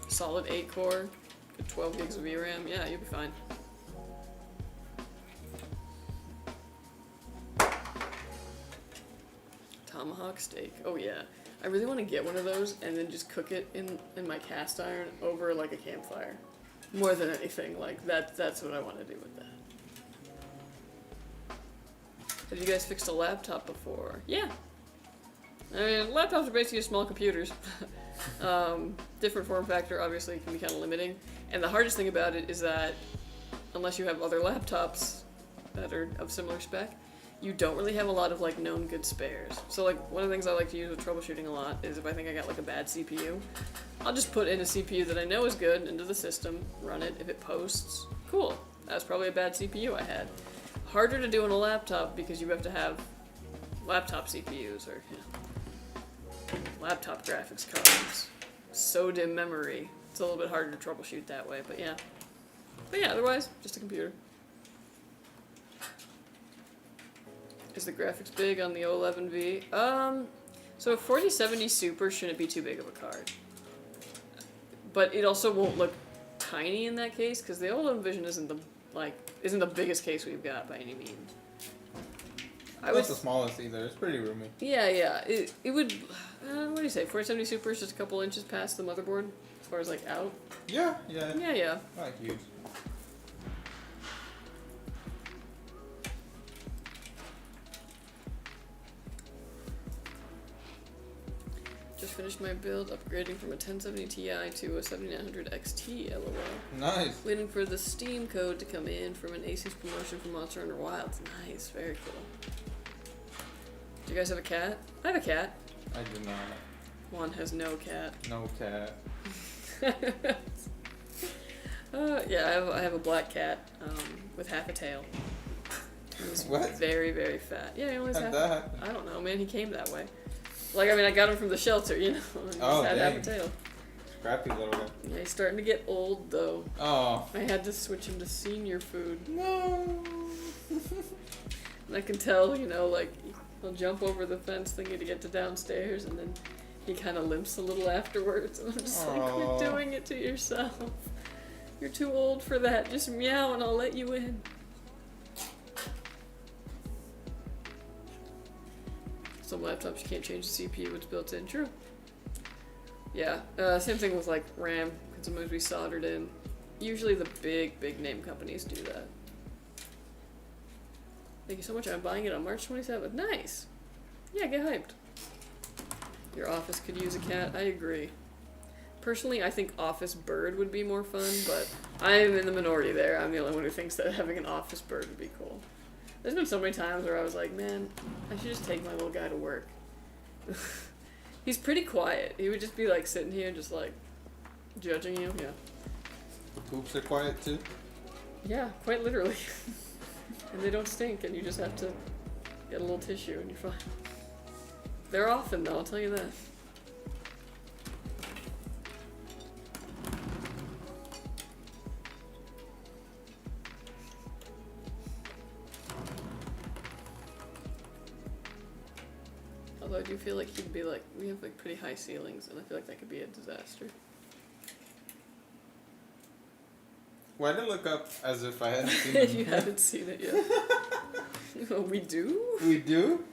Solid 8 core, good 12 gigs of VRAM. Yeah, you'll be fine. Tomahawk steak. Oh yeah. I really want to get one of those and then just cook it in my cast iron over like a campfire. More than anything, like that's what I want to do with that. Have you guys fixed a laptop before? Yeah. I mean, laptops are basically small computers. Different form factor obviously can be kind of limiting. And the hardest thing about it is that unless you have other laptops that are of similar spec, you don't really have a lot of like known good spares. So like one of the things I like to use with troubleshooting a lot is if I think I got like a bad CPU, I'll just put in a CPU that I know is good into the system, run it. If it posts, cool. That's probably a bad CPU I had. Harder to do on a laptop because you have to have laptop CPUs or laptop graphics cards, SODIMM memory. It's a little bit harder to troubleshoot that way, but yeah. But yeah, otherwise, just a computer. Is the graphics big on the 011V? So a 4070 Super shouldn't be too big of a card. But it also won't look tiny in that case, because the 011 Vision isn't the biggest case we've got by any means. Not the smallest either. It's pretty roomy. Yeah, yeah. It would. What do you say? 4070 Super is just a couple inches past the motherboard, as far as like out. Yeah, yeah. Yeah, yeah. Not huge. Just finished my build, upgrading from a 1070 Ti to a 7900 XT. LOL. Nice. Waiting for the Steam code to come in from an ASUS promotion from Monster Hunter Wilds. Nice, very cool. Do you guys have a cat? I have a cat. I do not. Juan has no cat. No cat. Yeah, I have a black cat with half a tail. He's What? very, very fat. Yeah, he only has How'd half. that happen? I don't know, man. He came that way. Like, I mean, I got him from the shelter, you know. He just Oh, had half a dang. tail. Scrappy little guy. Yeah, he's starting to get old, though. Oh. I had to switch him to senior food. No. And I can tell, you know, like, he'll jump over the fence thinking to get to downstairs, and then he kind of limps a little afterwards. And I'm just like, Aw. quit doing it to yourself. You're too old for that. Just meow and I'll let you in. Some laptops you can't change the CPU, it's built in. True. Yeah, same thing with like RAM, can sometimes be soldered in. Usually the big name companies do that. Thank you so much, I'm buying it on March 27th. Nice! Yeah, get hyped. Your office could use a cat, I agree. Personally, I think office bird would be more fun, but I'm in the minority there. I'm the only one who thinks that having an office bird would be cool. There's been so many times where I was like, man, I should just take my little guy to work. He's pretty quiet. He would just be like sitting here just like judging you, yeah. The poops are quiet too? Yeah, quite literally. And they don't stink and you just have to get a little tissue and you're fine. They're often though, I'll tell you that. I do feel like he'd be like, we have like pretty high ceilings, and I feel like that could be a disaster. Why did I look up as if I hadn't seen You it? haven't seen it yet. Oh, we do? We do?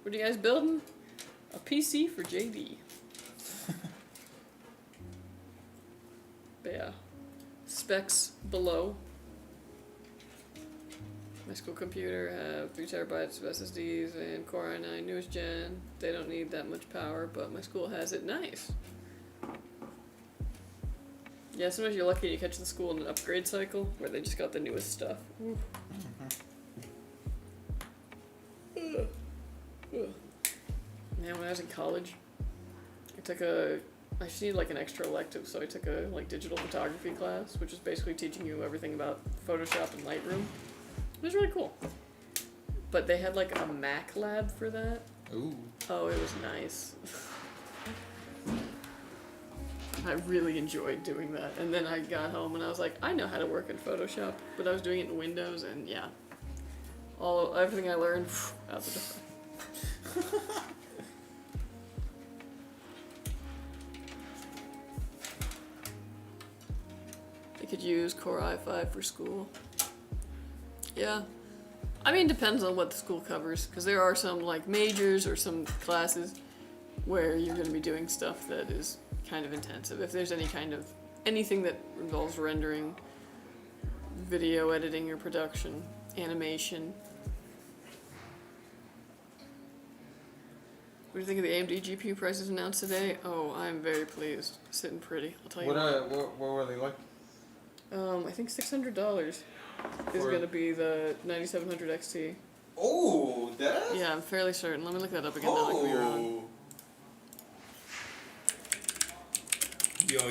What are you guys building? A PC for JD. But yeah. Specs below. My school computer have 3 terabytes of SSDs and Core i9 newest gen. They don't need that much power, but my school has it. Nice. Yeah, sometimes you're lucky you catch the school in an upgrade cycle where they just got the newest stuff. Ooh. Man, when I was in college, I just needed like an extra elective, so I took a like digital photography class, which is basically teaching you everything about Photoshop and Lightroom. It was really cool. But they had like a Mac lab for that. Ooh. Oh, it was nice. I really enjoyed doing that. And then I got home and I was like, I know how to work in Photoshop, but I was doing it in Windows, and yeah. Everything I learned, out the door. I could use Core i5 for school. Yeah. I mean, depends on what the school covers, because there are some like majors or some classes where you're going to be doing stuff that is kind of intensive. If there's anything that involves rendering, video editing or production, animation. What do you think of the AMD GPU prices announced today? Oh, I'm very pleased. Sitting pretty, I'll tell you What were they like? I think $600 is going to be the 9700 XT. Oh, that? Yeah, I'm fairly certain. Let me look that up again. Now I could be wrong. Yo.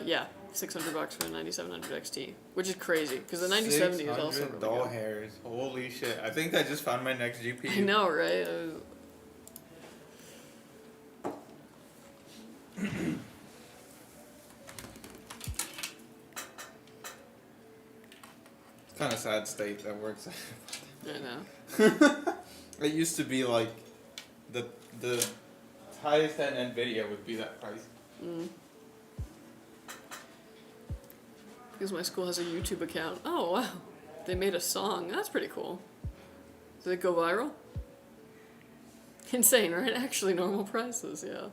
Yeah, $600 for the 9700 XT, which is crazy because the 9070 is also really doll good. hairs. Holy shit! I think I just found my next GPU. I know, right? Kind of sad state that works. I know. It used to be like the highest end NVIDIA would be that price. Because my school has a YouTube account. Oh wow, they made a song. That's pretty cool. Did it go viral? Insane, right? Actually, normal prices. Yeah.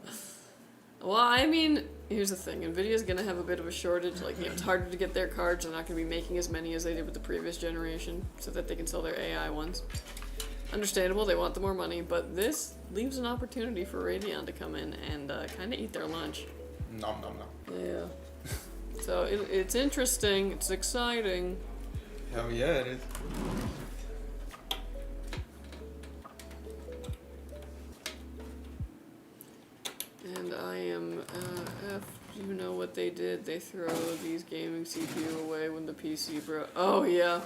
Well, I mean, here's the thing. NVIDIA's going to have a bit of a shortage. Like, it's harder to get their cards. They're not going to be making as many as they did with the previous generation so that they can sell their AI ones. Understandable. They want the more money. But this leaves an opportunity for Radeon to come in and kind of eat their lunch. Nom nom nom. Yeah. So, it's interesting. It's exciting. Hell yeah, it is. And I am, you know what they did? They throw these gaming CPU away when the PC broke. Oh, yeah.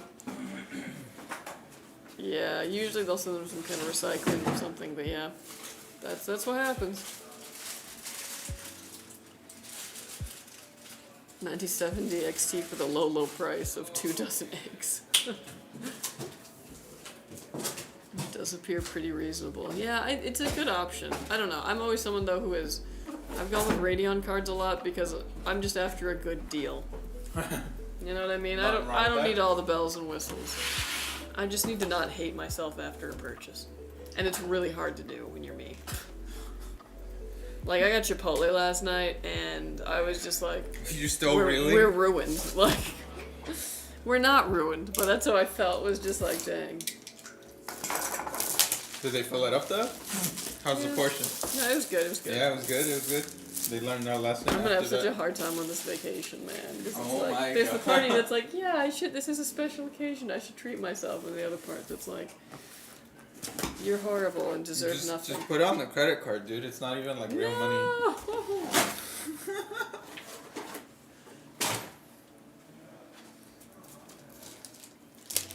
Yeah, usually they'll send them some kind of recycling or something, but yeah. That's what happens. 9070 XT for the low price of 2 dozen eggs. Does appear pretty reasonable. Yeah, it's a good option. I don't know. I'm always someone though who is. I've gone with Radeon cards a lot because I'm just after a good deal. You know what I mean? I don't need all the bells and whistles. I just need to not hate myself after a purchase, and it's really hard to do when you're me. Like I got Chipotle last night, and I was just like, "You still reeling? We're ruined." Like, we're not ruined, but that's how I felt. Was just like, dang. Did they fill it up though? How's the portion? No, it was good. It was good. Yeah, it was good. It was good. They learned their lesson. I'm gonna have such that. a hard time on this vacation, man. This Oh is like, my there's God. the party that's like, yeah, I should. This is a special occasion. I should treat myself, and the other part that's like, you're horrible and deserve nothing. Just put it on the credit card, dude. It's not even like real money.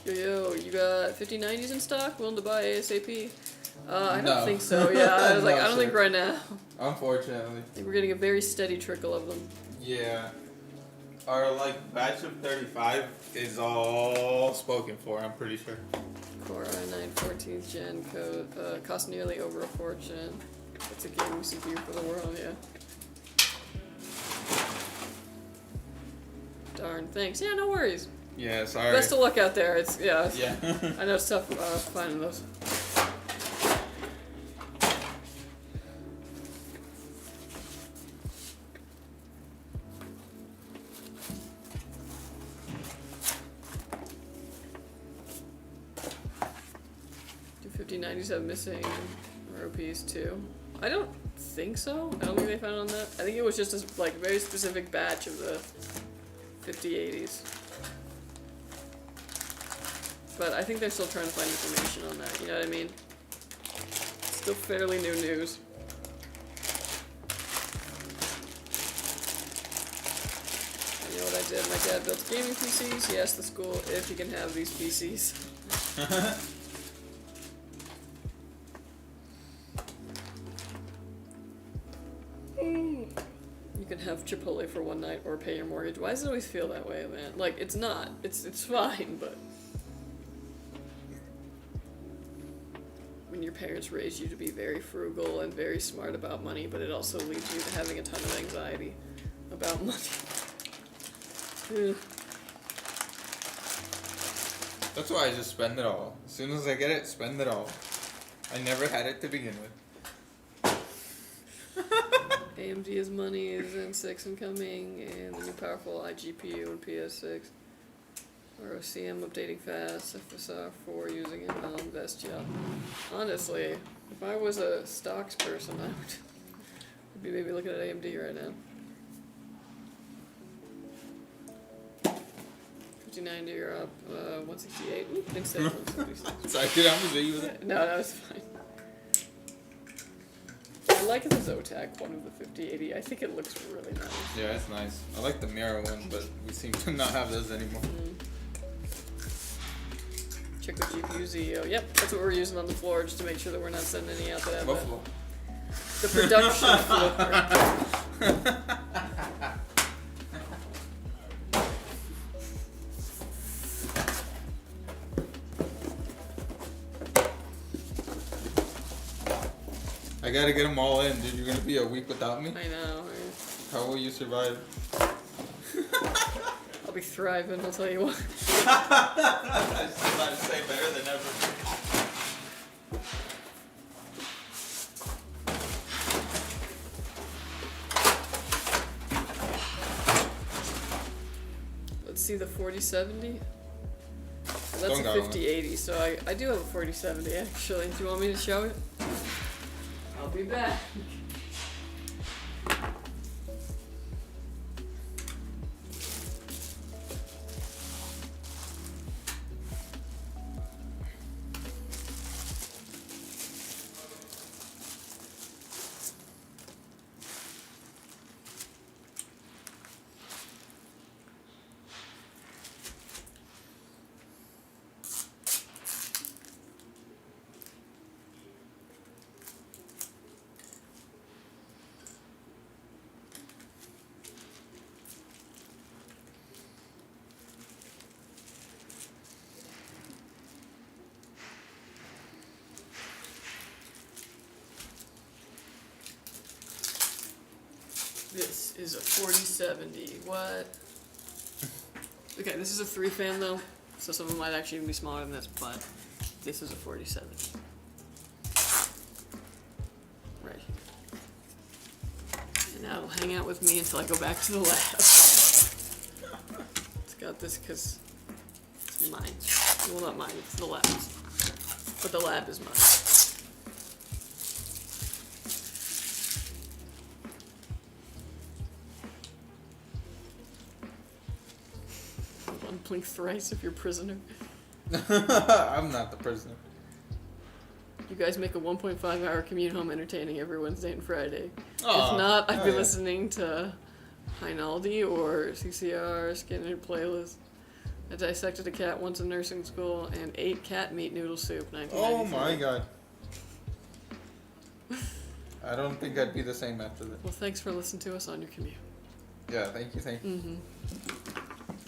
Yo, you got 5090s in stock? Willing to buy ASAP? I don't No. think so. Yeah, I was like, No, I don't think sir. right now. Unfortunately. I think we're getting a very steady trickle of them. Yeah. our like batch of 35 is all spoken for. I'm pretty sure. Core i9 14th gen code costs nearly over a fortune. It's a gaming CPU for the world, yeah. Darn, thanks. Yeah, no worries. Yeah, sorry. Best of luck out there. It's yeah. Yeah. I know it's tough finding those. Do 5097 missing ROPs too? I don't think so. I don't think they found it on that. I think it was just a like very specific batch of the 5080s. But I think they're still trying to find information on that, you know what I mean? Still fairly new news. You know what I did? My dad built gaming PCs. He asked the school if he can have these PCs. You can have Chipotle for one night or pay your mortgage. Why does it always feel that way, man? Like, it's not. It's fine, but... when your parents raised you to be very frugal and very smart about money, but it also leads you to having a ton of anxiety about money. That's why I just spend it all. As soon as I get it, spend it all. I never had it to begin with. AMD's money is in 6 incoming, and the new powerful iGPU and PS6. ROCM updating fast, FSR 4 using it, I'll invest, yeah. Honestly, if I was a stocks person, I would be maybe looking at AMD right now. 5090, you're up, 168. Ooh, didn't say 166. Sorry, did I almost you with it? No, that was fine. I like the Zotac one of the 5080. I think it looks really nice. Yeah, it's nice. I like the mirror one, but we seem to not have those anymore. Check the GPU ZEO. Yep, that's what we're using on the floor just to make sure that we're not sending any out that have Buffalo. the production floor. I gotta get them all in, dude. You're gonna be a week without me? I know. Right? How will you survive? I'll be thriving, I'll tell you what. I was about to say better than ever. Let's see the 4070. That's Don't a go 5080, so I do have a 4070 actually. Do you want me to show it? I'll be back. This is a 4070. What? Okay, this is a 3-fan though, so some of them might actually even be smaller than this, but this is a 4070. Right here. And now it'll hang out with me until I go back to the lab. It's got this because it's mine. Well, not mine, it's the lab's. But the lab is mine. Blink thrice if you're prisoner. I'm not the prisoner. You guys make a 1.5-hour commute home entertaining every Wednesday and Friday. Aw, If not, I'd be yeah. listening to Heinaldi or CCR, Skinner playlist. I dissected a cat once in nursing school and ate cat meat noodle soup. Oh 1993. my god. I don't think I'd be the same after that. Well, thanks for listening to us on your commute. Yeah, thank you. Mm-hmm.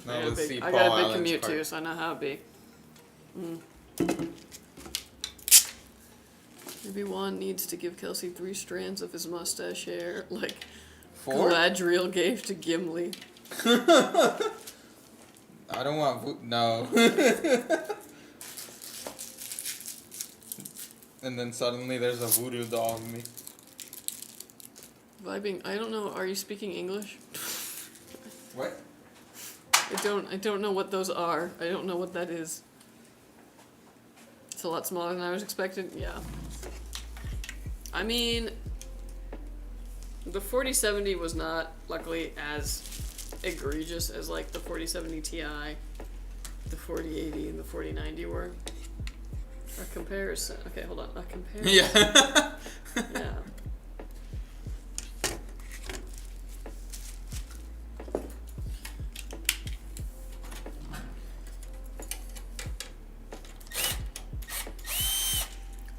Now let's see I Paul got a big Allen's commute card. too, so I know how it be. Maybe Juan needs to give Kelsey 3 strands of his mustache hair, like 4? Galadriel gave to Gimli. I don't want no. And then suddenly there's a voodoo doll of me. Vibing. I don't know. Are you speaking English? What? I don't know what those are. I don't know what that is. It's a lot smaller than I was expecting. Yeah. I mean, the 4070 was not, luckily, as egregious as, like, the 4070 Ti, the 4080, and the 4090 were. A comparison. Okay, hold on. A comparison. Yeah. Yeah.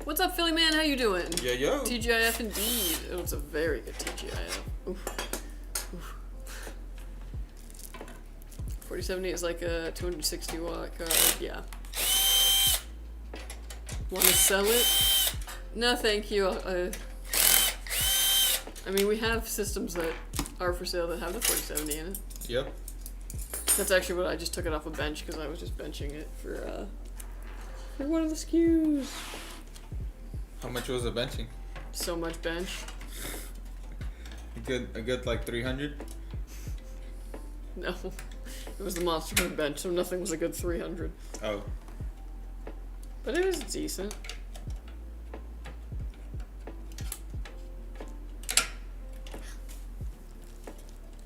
What's up, Philly man? How you doing? Yeah, yo. TGIF indeed. Oh, it's a very good TGIF. Oof. Oof. 4070 is like a 260 watt card. Yeah. Want to sell it? No, thank you. I mean, we have systems that are for sale that have the 4070 in it. Yep. That's actually what I just took it off a bench because I was just benching it for one of the SKUs. How much was the benching? So much bench. A good like 300? No. It was the Monster Herd bench, so nothing was a good 300. Oh. But it was decent.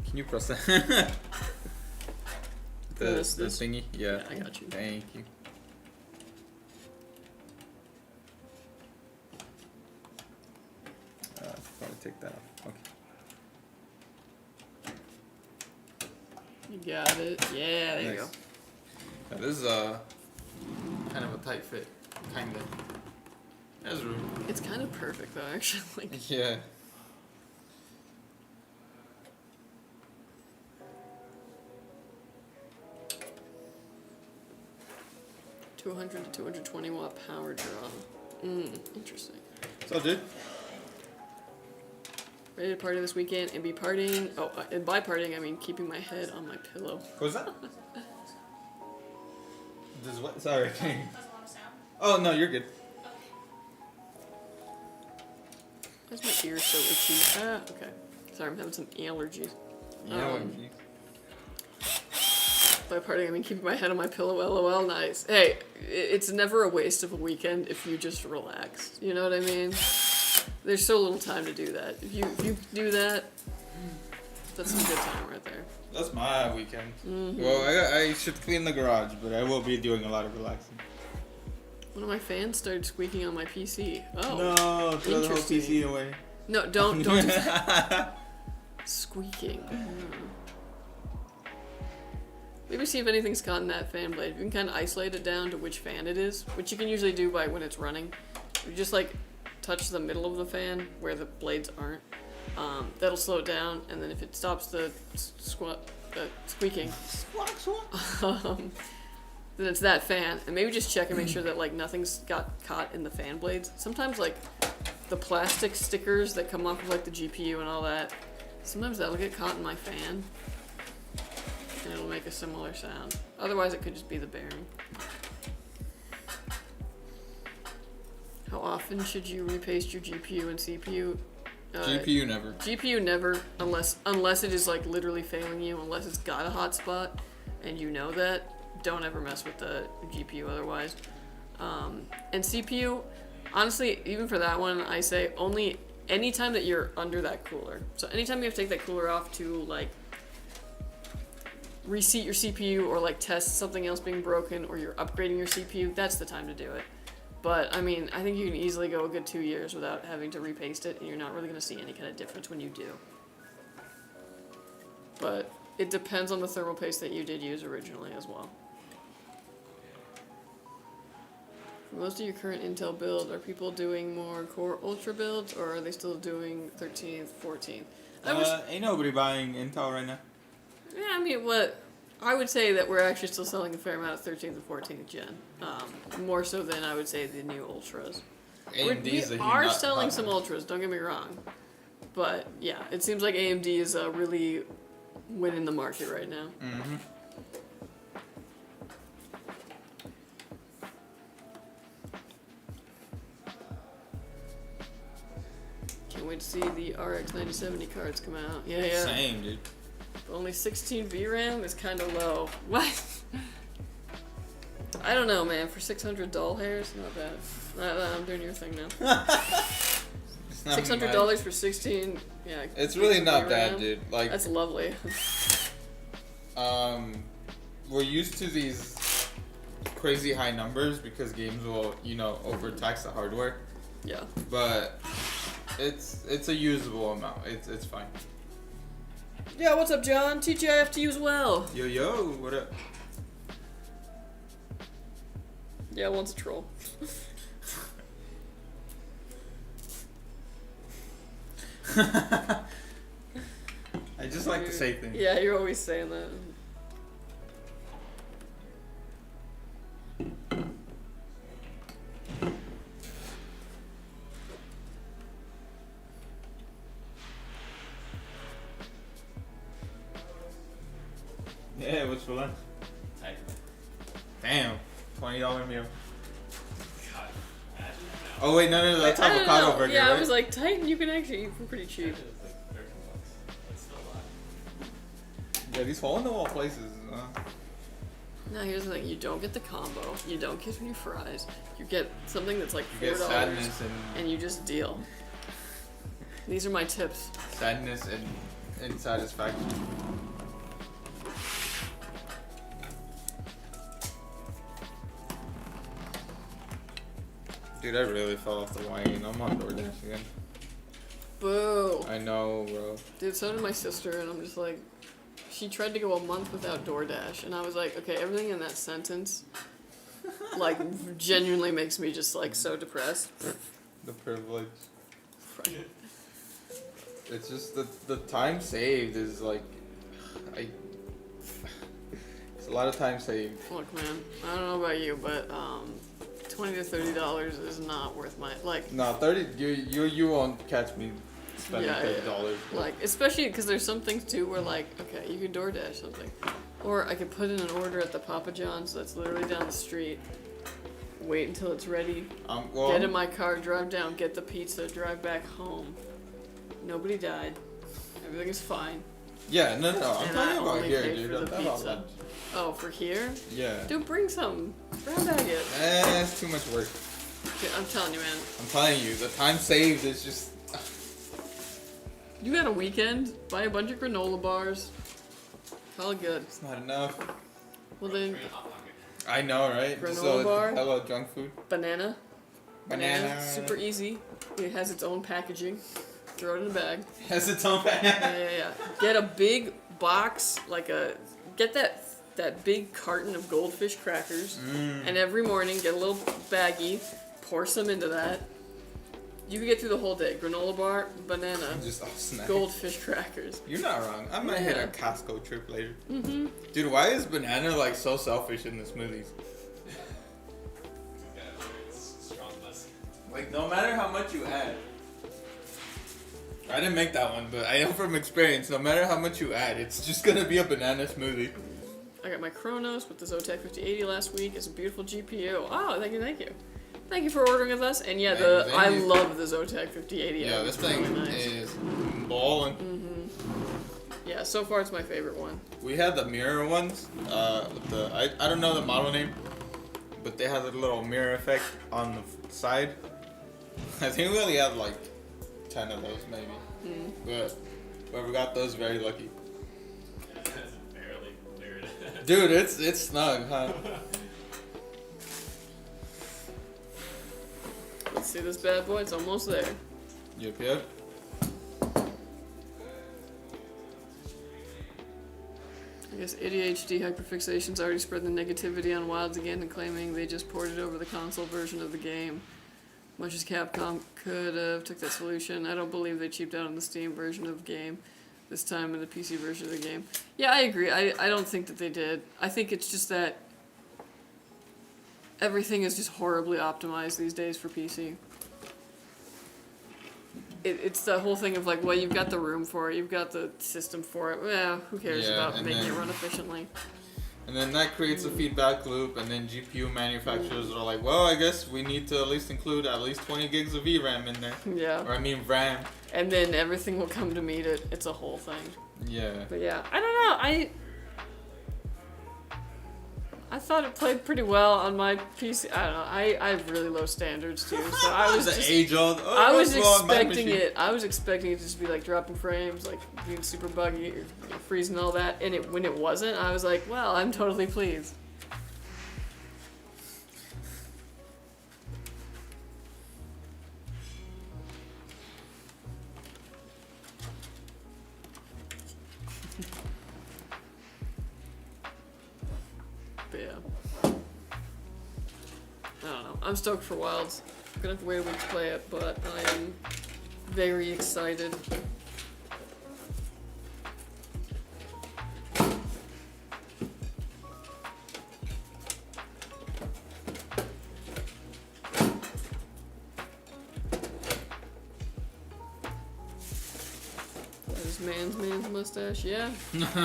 Can you press that? the This? thingy? Yeah. Yeah, I got you. Thank you. Probably take that off. Okay. You got it. Yeah, there you Nice. go. Yeah, this is kind of a tight fit. Kinda. There's room. It's kind of perfect though, actually. Yeah. $200 to 220 watt power draw. Interesting. So, dude. Ready to party this weekend and be partying. Oh, and by partying I mean keeping my head on my pillow. What was that? This what? Sorry. Oh no, you're good. Why is my ear so itchy? Ah, okay. Sorry, I'm having some allergies. Yeah. By partying I mean keeping my head on my pillow. LOL. Nice. Hey, it's never a waste of a weekend if you just relax. You know what I mean? There's so little time to do that. If you do that, that's some good time right there. That's my weekend. Mm-hmm. Well, I should clean the garage, but I will be doing a lot of relaxing. One of my fans started squeaking on my PC. Oh. No, throw the whole interesting. PC away. No, don't do that. Squeaking. Maybe see if anything's caught in that fan blade. You can kind of isolate it down to which fan it is, which you can usually do by when it's running. You just like touch the middle of the fan where the blades aren't. That'll slow it down, and then if it stops the squeaking, then it's that fan. And maybe just check and make sure that like nothing's got caught in the fan blades. Sometimes like the plastic stickers that come off of like the GPU and all that, sometimes that'll get caught in my fan, and it'll make a similar sound. Otherwise, it could just be the bearing. How often should you repaste your GPU and CPU? GPU never. GPU never, unless it is like literally failing you, unless it's got a hotspot, and you know that. Don't ever mess with the GPU otherwise. And CPU, honestly, even for that one, I say only anytime that you're under that cooler. So anytime you have to take that cooler off to like reseat your CPU or like test something else being broken or you're upgrading your CPU, that's the time to do it. But I mean, I think you can easily go a good 2 years without having to repaste it, and you're not really going to see any kind of difference when you do. But it depends on the thermal paste that you did use originally as well. For most of your current Intel build, are people doing more Core Ultra builds, or are they still doing 13th, 14th? I wish. Ain't nobody buying Intel right now. Yeah, I mean, what I would say that we're actually still selling a fair amount of 13th and 14th gen. More so than I would say the new Ultras. AMD's We a are huge selling nut. some Ultras, don't get me wrong. But yeah, it seems like AMD is really winning the market right now. Mm-hmm. Can't wait to see the RX 9070 cards come out. Yeah, yeah. Same, dude. But only 16 VRAM is kind of low. What? I don't know, man. For 600 doll hairs, not bad. I'm doing your thing now. It's not $600 mine. for 16. Yeah. It's really not VRAM. bad, dude. Like, That's lovely. we're used to these crazy high numbers because games will, you know, overtax the hardware. Yeah. But it's a usable amount. It's fine. Yeah, what's up, John? TGIF to you as well. Yo, what up? Yeah, one's a troll. I just like to say things. Yeah, you're always saying that. Yeah, what's for lunch? Tight. Damn, $20 meal. God, imagine now. Oh wait, no, that's I don't avocado know. burger, Yeah, right? I was like, Titan, you can actually eat for pretty cheap. Imagine it's like $13. That's still a lot. Yeah, these hole-in-the-wall places. Now here's the thing: you don't get the combo, you don't get your fries, you get something that's like You $4, get sadness and you just deal. These are my tips. and satisfaction. Dude, I really fell off the wagon. I'm on DoorDash again. Boo. I know, bro. Dude, so did my sister, and I'm just like, she tried to go a month without DoorDash, and I was like, okay, everything in that sentence, like, genuinely makes me just like so depressed. The privilege. Right. It's just the time saved is like, it's a lot of time saved. Look, man, I don't know about you, but $20 to $30 is not worth my like. No, 30. You won't catch me spending $30. Like, especially because there's some things too where like, okay, you can DoorDash something, or I could put in an order at the Papa John's that's literally down the street. Wait until it's ready. Well, Get in my car, drive down, get the pizza, drive back home. Nobody died. Everything is fine. yeah, no. I'm And I talking about only here, paid dude. for I'm the talking about pizza. lunch. Oh, for here? Yeah. Dude, bring some. Brown bag it. It's too much work. Okay, I'm telling you, man. I'm telling you, the time saved is just. You got a weekend, buy a bunch of granola bars. Call it good. It's not enough. Well then, Free Hot Pocket. I know, right? Granola So bar? hello, junk food. banana. Banana. Super easy. It has its own packaging. Throw it in a bag. Has its own Yeah, banana. yeah, yeah. Get a big box, get that big carton of goldfish crackers, and every morning get a little baggie, pour some into that. You can get through the whole day. Granola bar, banana, Just a snack. goldfish crackers. You're not wrong. I might hit Yeah. a Costco trip later. Mm-hmm. Dude, why is banana like so selfish in the smoothies? Yeah, it's strong musk. Like, no matter how much you add. I didn't make that one, but I know from experience, no matter how much you add, it's just gonna be a banana smoothie. I got my Chronos with the Zotac 5080 last week. It's a beautiful GPU. Oh, thank you, thank you. Thank you for ordering with us. And yeah, Thank I you. love the Zotac 5080. Yeah, It's this thing really nice. is balling. Yeah, so far it's my favorite one. We had the mirror ones. I don't know the model name, but they had a little mirror effect on the side. I think we only had like 10 of those maybe. But whoever got those, very lucky. It's barely cleared. Dude, it's snug, huh? Let's see this bad boy. It's almost there. Yep. I guess ADHD hyperfixation's already spread the negativity on Wilds again and claiming they just ported over the console version of the game. Much as Capcom could have took that solution, I don't believe they cheaped out on the Steam version of the game this time in the PC version of the game. Yeah, I agree. I don't think that they did. I think it's just that everything is just horribly optimized these days for PC. It's the whole thing of like, well, you've got the room for it, you've got the system for it. Well, who cares about making it run efficiently? And then that creates a feedback loop, and then GPU manufacturers are like, well, I guess we need to at least include at least 20 gigs of VRAM in there. Yeah. Or I mean RAM. And then everything will come to meet it. It's a whole thing. Yeah. But yeah, I don't know. I thought it played pretty well on my PC. I don't know. I have really low standards too, so I was just, age-old. Oh, I was what's wrong with my expecting machine? it. I was expecting it to just be like dropping frames, like being super buggy, or freezing all that. And when it wasn't, I was like, well, I'm totally pleased. But yeah. I don't know. I'm stoked for Wilds. I'm gonna have to wait a week to play it, but I am very excited. That is man's mustache, yeah.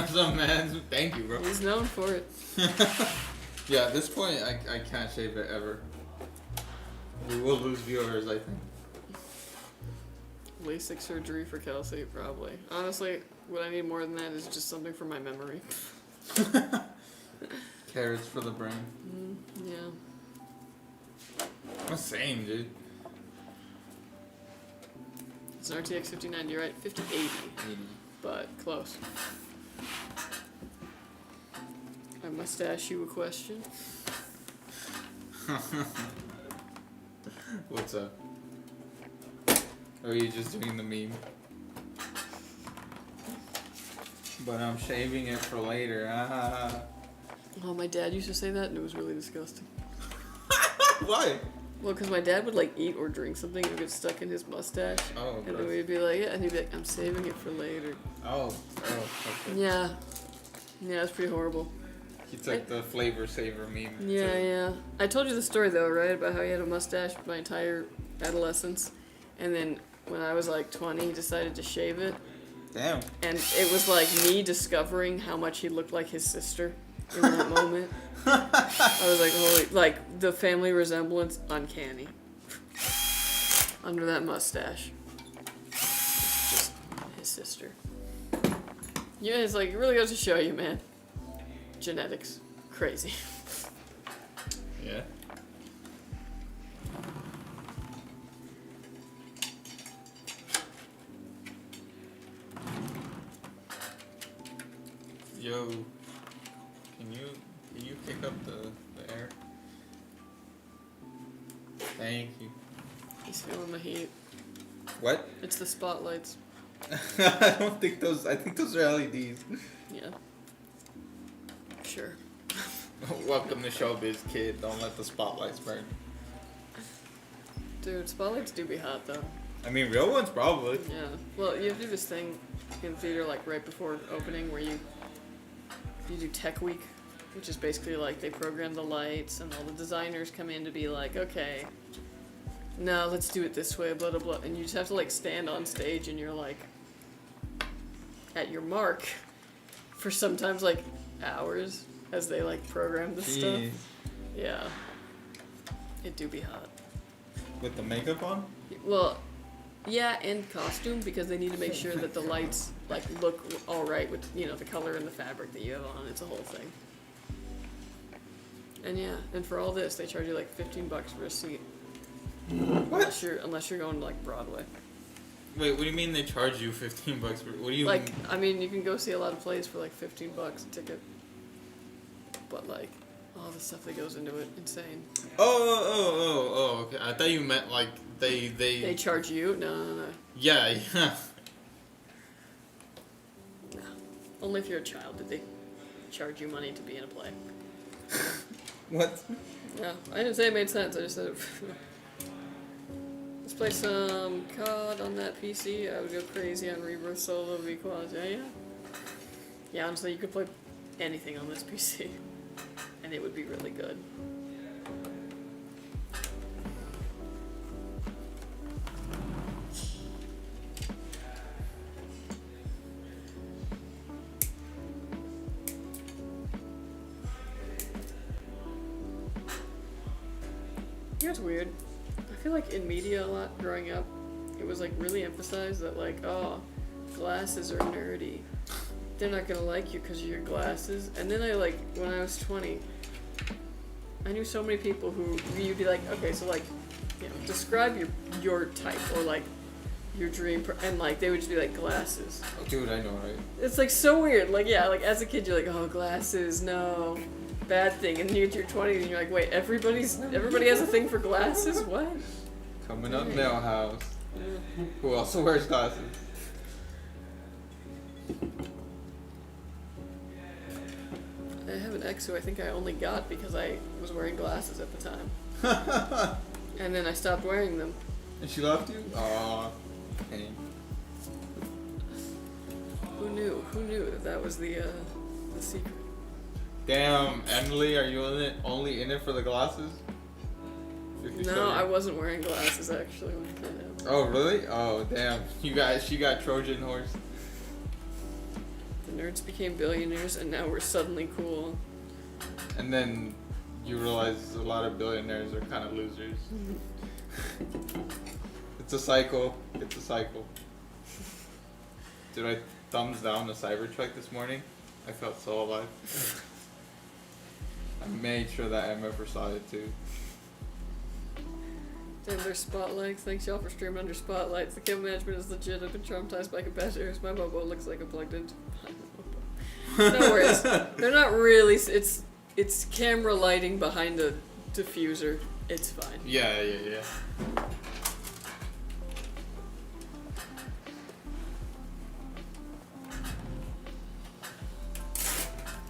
So man, thank you, bro. He's known for it. Yeah, at this point, I can't shave it ever. We will lose viewers, I think. LASIK surgery for Kelsey, probably. Honestly, what I need more than that is just something for my memory. Carrots for the brain. Yeah. I'm the same, dude. It's an RTX 5090, you're right, 5080, but close. I must ask you a question. What's up? Or are you just doing the meme? But I'm shaving it for later. Ah. Oh, my dad used to say that, and it was really disgusting. Why? Well, because my dad would like eat or drink something and it would get stuck in his mustache. Oh, and then gross. we'd be like, yeah, and he'd be like, I'm saving it for later. Oh, okay. Yeah. Yeah, it's pretty horrible. He took the flavor saver meme. Yeah, yeah. I told you the story though, right? About how he had a mustache my entire adolescence. And then when I was like 20, he decided to shave it. Damn. And it was like me discovering how much he looked like his sister in that moment. I was like, holy, like the family resemblance, uncanny. Under that mustache. It's just his sister. Yeah, it's like, it really goes to show you, man. Genetics. Crazy. Yeah. Yo, can you pick up the air? Thank you. He's feeling the heat. What? It's the spotlights. I don't think those. I think those are LEDs. Yeah. Sure. Welcome to showbiz, kid. Don't let the spotlights burn. Dude, spotlights do be hot though. I mean, real ones probably. Yeah. Well, you have to do this thing in theater like right before opening where you do Tech Week, which is basically like they program the lights and all the designers come in to be like, okay, no, let's do it this way, blah, blah, blah. And you just have to like stand on stage and you're like at your mark for sometimes like hours as they like program the stuff. Yeah. It do be hot. With the makeup on? Well, yeah, and costume because they need to make sure that the lights like look all right with, you know, the color and the fabric that you have on. It's a whole thing. And yeah, and for all this, they charge you like $15 for a seat. What? Unless you're going to like Broadway. Wait, what do you mean they charge you $15 for? What do you Like, I mean, you can go see a lot of plays for like $15 a ticket. But like, all the stuff that goes into it, insane. Oh, okay. I thought you meant like they. They charge you? No. Yeah. No. Only if you're a child did they charge you money to be in a play. What? Yeah, I didn't say it made sense. I just said it. Let's play some COD on that PC. I would go crazy on Rebirth Solo V-Quads. Yeah, yeah. Yeah, honestly, you could play anything on this PC. And it would be really good. Here's weird. I feel like in media a lot growing up, it was like really emphasized that like, oh, glasses are nerdy. They're not gonna like you because of your glasses. And then when I was 20, I knew so many people who you'd be like, okay, so like, you know, describe your type or like your dream, and like they would just be like glasses. Oh, dude, I know, right? It's like so weird. Like yeah, like as a kid you're like, oh, glasses, no. Bad thing, and you get to your 20s and you're like, wait, everybody has a thing for glasses? What? Coming up now, house. Yeah. Who also wears glasses? I have an ex who I think I only got because I was wearing glasses at the time. And then I stopped wearing them. And she left you? Aw. Hey. Who knew? Who knew that was the secret? Damn, Emily, are you only in it for the glasses? No, I wasn't wearing glasses actually. Oh, really? Oh, damn. She got Trojan horse. The nerds became billionaires and now we're suddenly cool. And then you realize a lot of billionaires are kind of losers. It's a cycle. It's a cycle. Did I thumbs down the Cybertruck this morning? I felt so alive. I made sure that MF saw it too. Damn, there's spotlights. Thanks y'all for streaming under spotlights. The cable management is legit. I've been traumatized by competitors. My Mobo looks like a plugged in. No worries. They're not really. It's camera lighting behind a diffuser. It's fine. Yeah.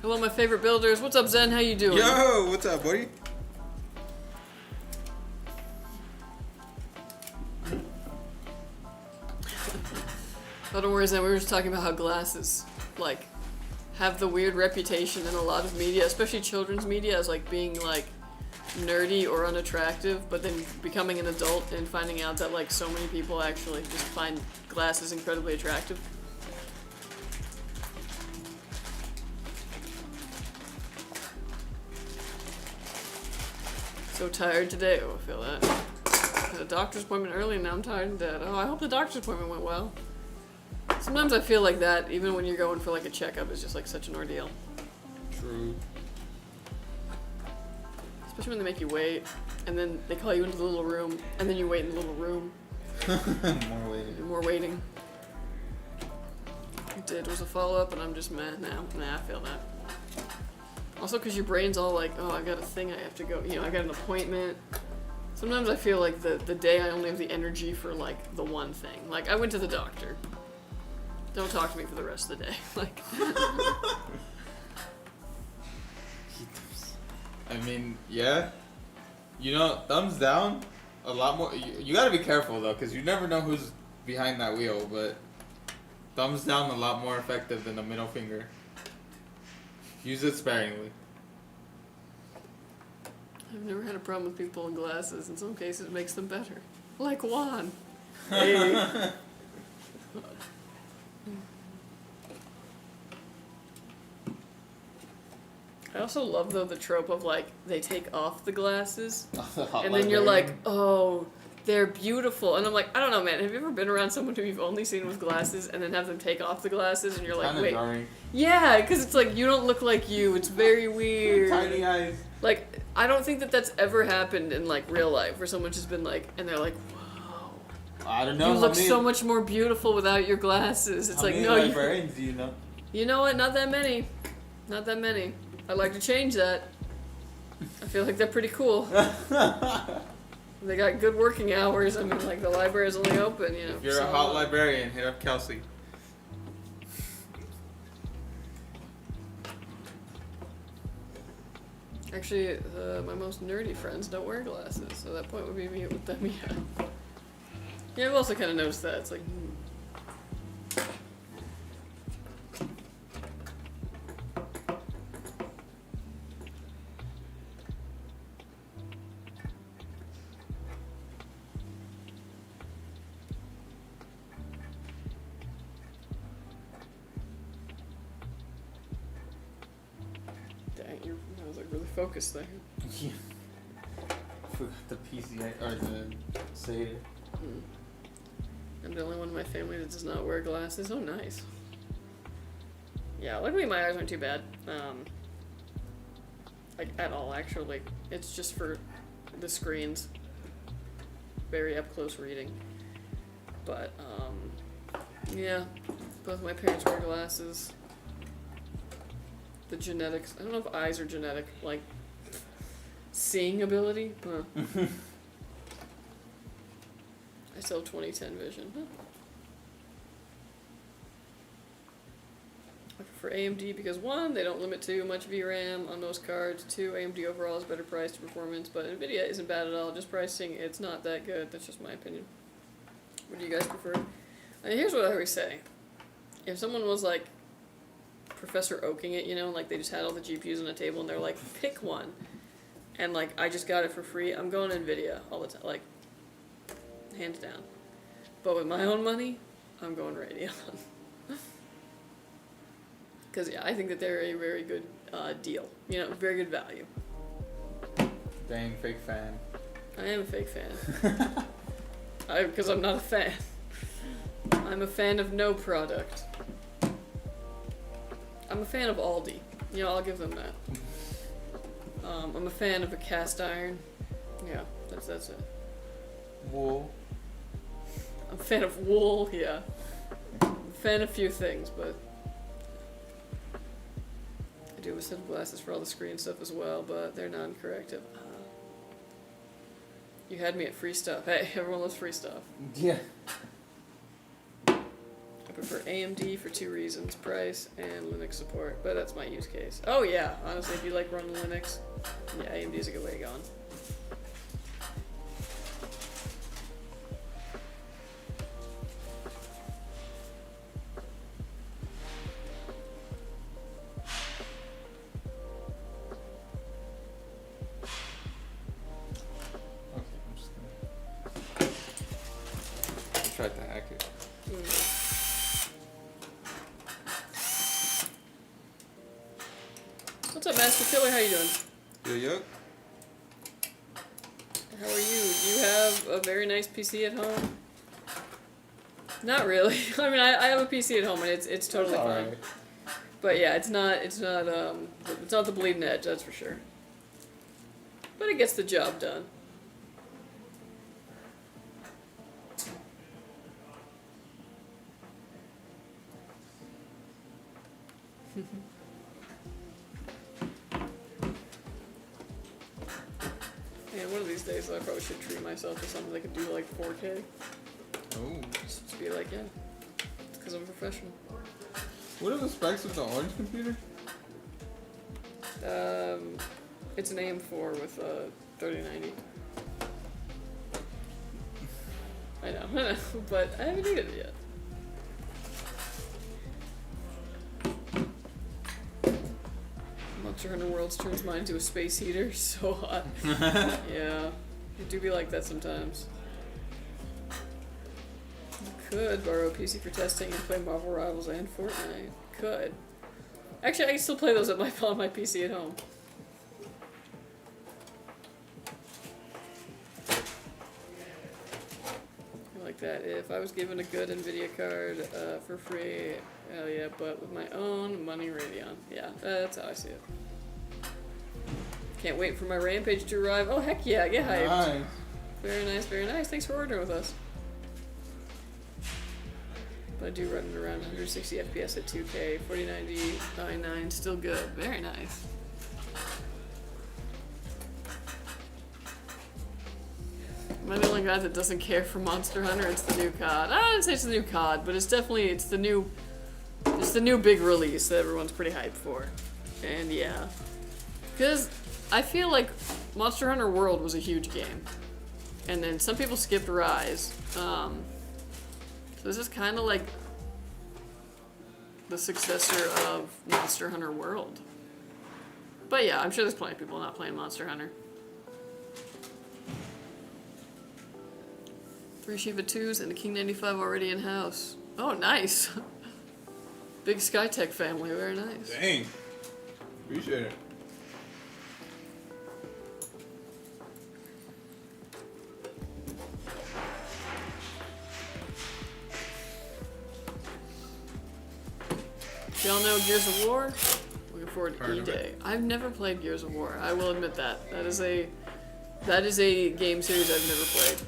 Hello, my favorite builders. What's up, Zen? How you doing? Yo, what's up, buddy? Oh, don't worry, Zen. We were just talking about how glasses, like, have the weird reputation in a lot of media, especially children's media, as like being like nerdy or unattractive, but then becoming an adult and finding out that like so many people actually just find glasses incredibly attractive. So tired today. Oh, I feel that. Had a doctor's appointment early and now I'm tired and dead. Oh, I hope the doctor's appointment went well. Sometimes I feel like that, even when you're going for like a checkup, is just like such an ordeal. True. Especially when they make you wait, and then they call you into the little room, and then you wait in the little room. More waiting. More waiting. It was a follow-up, and I'm just mad now. Nah, I feel that. Also, because your brain's all like, oh, I got a thing I have to go, you know, I got an appointment. Sometimes I feel like the day I only have the energy for like the one thing. Like, I went to the doctor. Don't talk to me for the rest of the day. Like. I mean, yeah. You know, thumbs down, a lot more. You gotta be careful though, because you never know who's behind that wheel, but thumbs down a lot more effective than the middle finger. Use it sparingly. I've never had a problem with people in glasses. In some cases, it makes them better. Like Juan. Hey. I also love, though, the trope of, like, they take off the glasses, and then you're like, oh, they're beautiful. And I'm like, I don't know, man, have you ever been around someone who you've only seen with glasses, and then have them take off the glasses, and you're like, kinda wait. Jarring. Yeah, because it's like, you don't look like you. It's very weird. Tiny eyes. Like, I don't think that that's ever happened in, like, real life, where someone's just been like, and they're like, whoa. I don't know. You look so much more beautiful without your glasses. It's like, no, you... brains do you know? You know what? Not that many. Not that many. I'd like to change that. I feel like they're pretty cool. They got good working hours. I mean, like, the library's only open, you know. If you're a hot librarian, hit up Kelsey. Actually, my most nerdy friends don't wear glasses, so that point would be me with them, yeah. Yeah, I've also kind of noticed that. It's like, dang, I was like really focused there. Yeah. Forgot the PCI or the SATA. I'm the only one in my family that does not wear glasses. Oh, nice. Yeah, luckily my eyes aren't too bad. Like, at all, actually. It's just for the screens. Very up-close reading. But, yeah. Both my parents wear glasses. The genetics. I don't know if eyes are genetic. Like, seeing ability? Huh. I still have 2010 vision. Huh. I prefer AMD because 1, they don't limit too much VRAM on most cards. 2, AMD overall is better price to performance, but NVIDIA isn't bad at all. Just pricing, it's not that good. That's just my opinion. What do you guys prefer? And here's what I always say. If someone was like Professor Oaking it, you know, like they just had all the GPUs on a table and they're like, pick one. And like, I just got it for free, I'm going NVIDIA all the time. Like, hands down. But with my own money, I'm going Radeon. Because, yeah, I think that they're a very good deal. You know, very good value. Dang, fake fan. I am a fake fan. Because I'm not a fan. I'm a fan of no product. I'm a fan of Aldi. You know, I'll give them that. I'm a fan of a cast iron. Yeah, that's it. Wool. I'm a fan of wool, yeah. I'm a fan of a few things, but I do have a set of glasses for all the screen stuff as well, but they're non-corrective. You had me at free stuff. Hey, everyone loves free stuff. Yeah. I prefer AMD for 2 reasons, price and Linux support, but that's my use case. Oh yeah, honestly, if you like running Linux, yeah, AMD is a good way to go on. Tried to hack it. What's up, Master Killer? How you doing? Yo. How are you? You have a very nice PC at home? Not really. I mean, I have a PC at home and it's totally fine. Right. But yeah, it's not the bleeding edge, that's for sure. But it gets the job done. Man, one of these days I probably should treat myself to something that could do like 4K. Oh. Just to be like, yeah, it's because I'm a professional. What are the specs of the orange computer? It's an AM4 with a 3090. I know, but I haven't needed it yet. Monster Hunter Worlds turns mine into a space heater, so hot. Yeah, it do be like that sometimes. Could borrow a PC for testing and play Marvel Rivals and Fortnite. Could. Actually, I can still play those on my PC at home. I like that. If I was given a good NVIDIA card for free, hell yeah, but with my own money, Radeon. Yeah, that's how I see it. Can't wait for my Rampage to arrive. Oh, heck yeah, get hyped. Nice. Very nice, very nice. Thanks for ordering with us. But I do run it around 160 FPS at 2K, 4090, 99, still good. Very nice. Am I the only guy that doesn't care for Monster Hunter? It's the new COD. I wouldn't say it's the new COD, but it's definitely, it's the new big release that everyone's pretty hyped for. And yeah. Because I feel like Monster Hunter World was a huge game. And then some people skipped Rise. So this is kind of like the successor of Monster Hunter World. But yeah, I'm sure there's plenty of people not playing Monster Hunter. 3 Shiva 2s and a King 95 already in-house. Oh, nice. Big Skytech family, very nice. Dang. Appreciate it. Y'all know Gears of War? Looking forward to Heard of E-Day. I've never played Gears of War. I will admit that. That is a game series I've never played.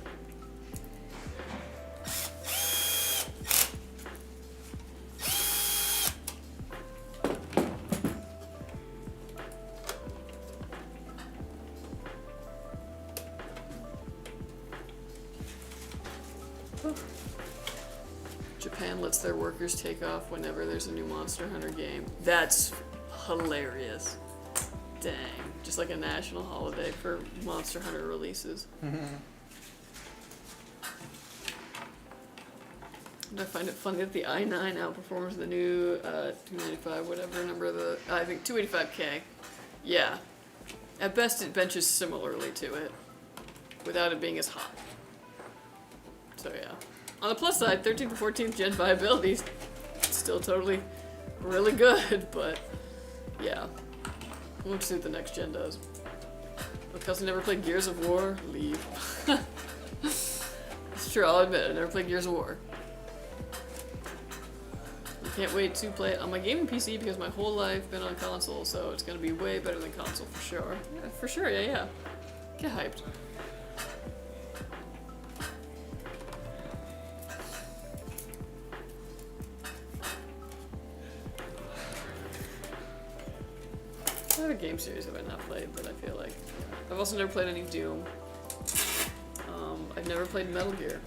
Japan lets their workers take off whenever there's a new Monster Hunter game. That's hilarious. Dang. Just like a national holiday for Monster Hunter releases. And I find it funny that the i9 outperforms the new 295, whatever number of the... I think 285K. Yeah. At best it benches similarly to it, without it being as hot. So yeah. On the plus side, 13th to 14th gen viability is still totally really good, but yeah. We'll see what the next gen does. Because I never played Gears of War, leave. It's true, I'll admit, I never played Gears of War. I can't wait to play it on my gaming PC because my whole life been on console, so it's gonna be way better than console for sure. Yeah, for sure, yeah. Get hyped. I have a game series that I've not played, but I feel like I've also never played any Doom. I've never played Metal Gear.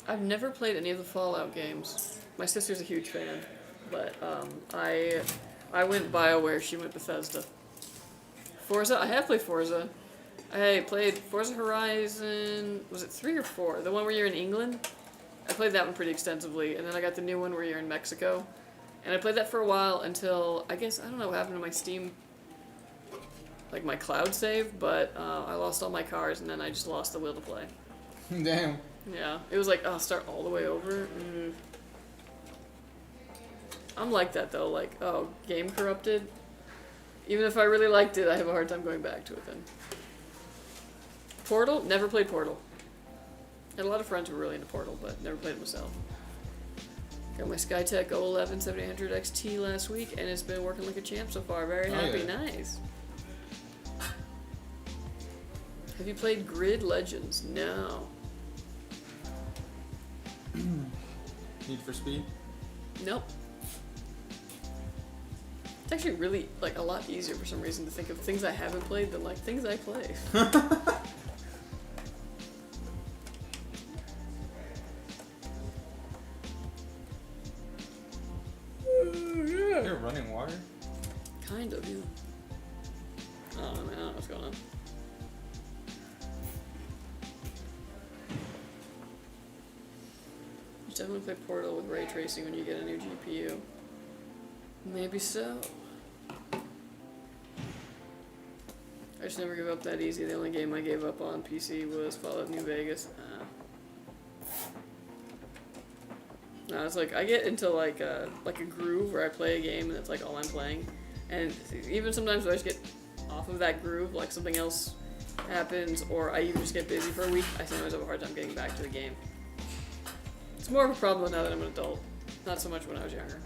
I've never played any of the Fallout games. My sister's a huge fan, but I went BioWare, she went Bethesda. Forza, I have played Forza. I played Forza Horizon, was it 3 or 4? The one where you're in England? I played that one pretty extensively, and then I got the new one where you're in Mexico. And I played that for a while until, I guess, I don't know what happened to my Steam, like my cloud save, but I lost all my cars, and then I just lost the will to play. Damn. Yeah, it was like, oh, start all the way over? I'm like that, though, like, oh, game corrupted? Even if I really liked it, I have a hard time going back to it then. Portal? Never played Portal. I had a lot of friends who were really into Portal, but never played it myself. Got my Skytech 011 7800 XT last week, and it's been working like a champ so far. Very happy. Yeah. Nice. Have you played Grid Legends? No. Need for Speed? Nope. It's actually really, like, a lot easier for some reason to think of things I haven't played than, like, things I play. You're running water? Kind of, yeah. I don't know, man. I don't know what's going on. You definitely play Portal with ray tracing when you get a new GPU. Maybe so. I just never give up that easy. The only game I gave up on PC was Fallout New Vegas. No, it's like I get into like a groove where I play a game and it's like all I'm playing, and even sometimes when I just get off of that groove, like something else happens, or I even just get busy for a week, I sometimes have a hard time getting back to the game. It's more of a problem now that I'm an adult, not so much when I was younger.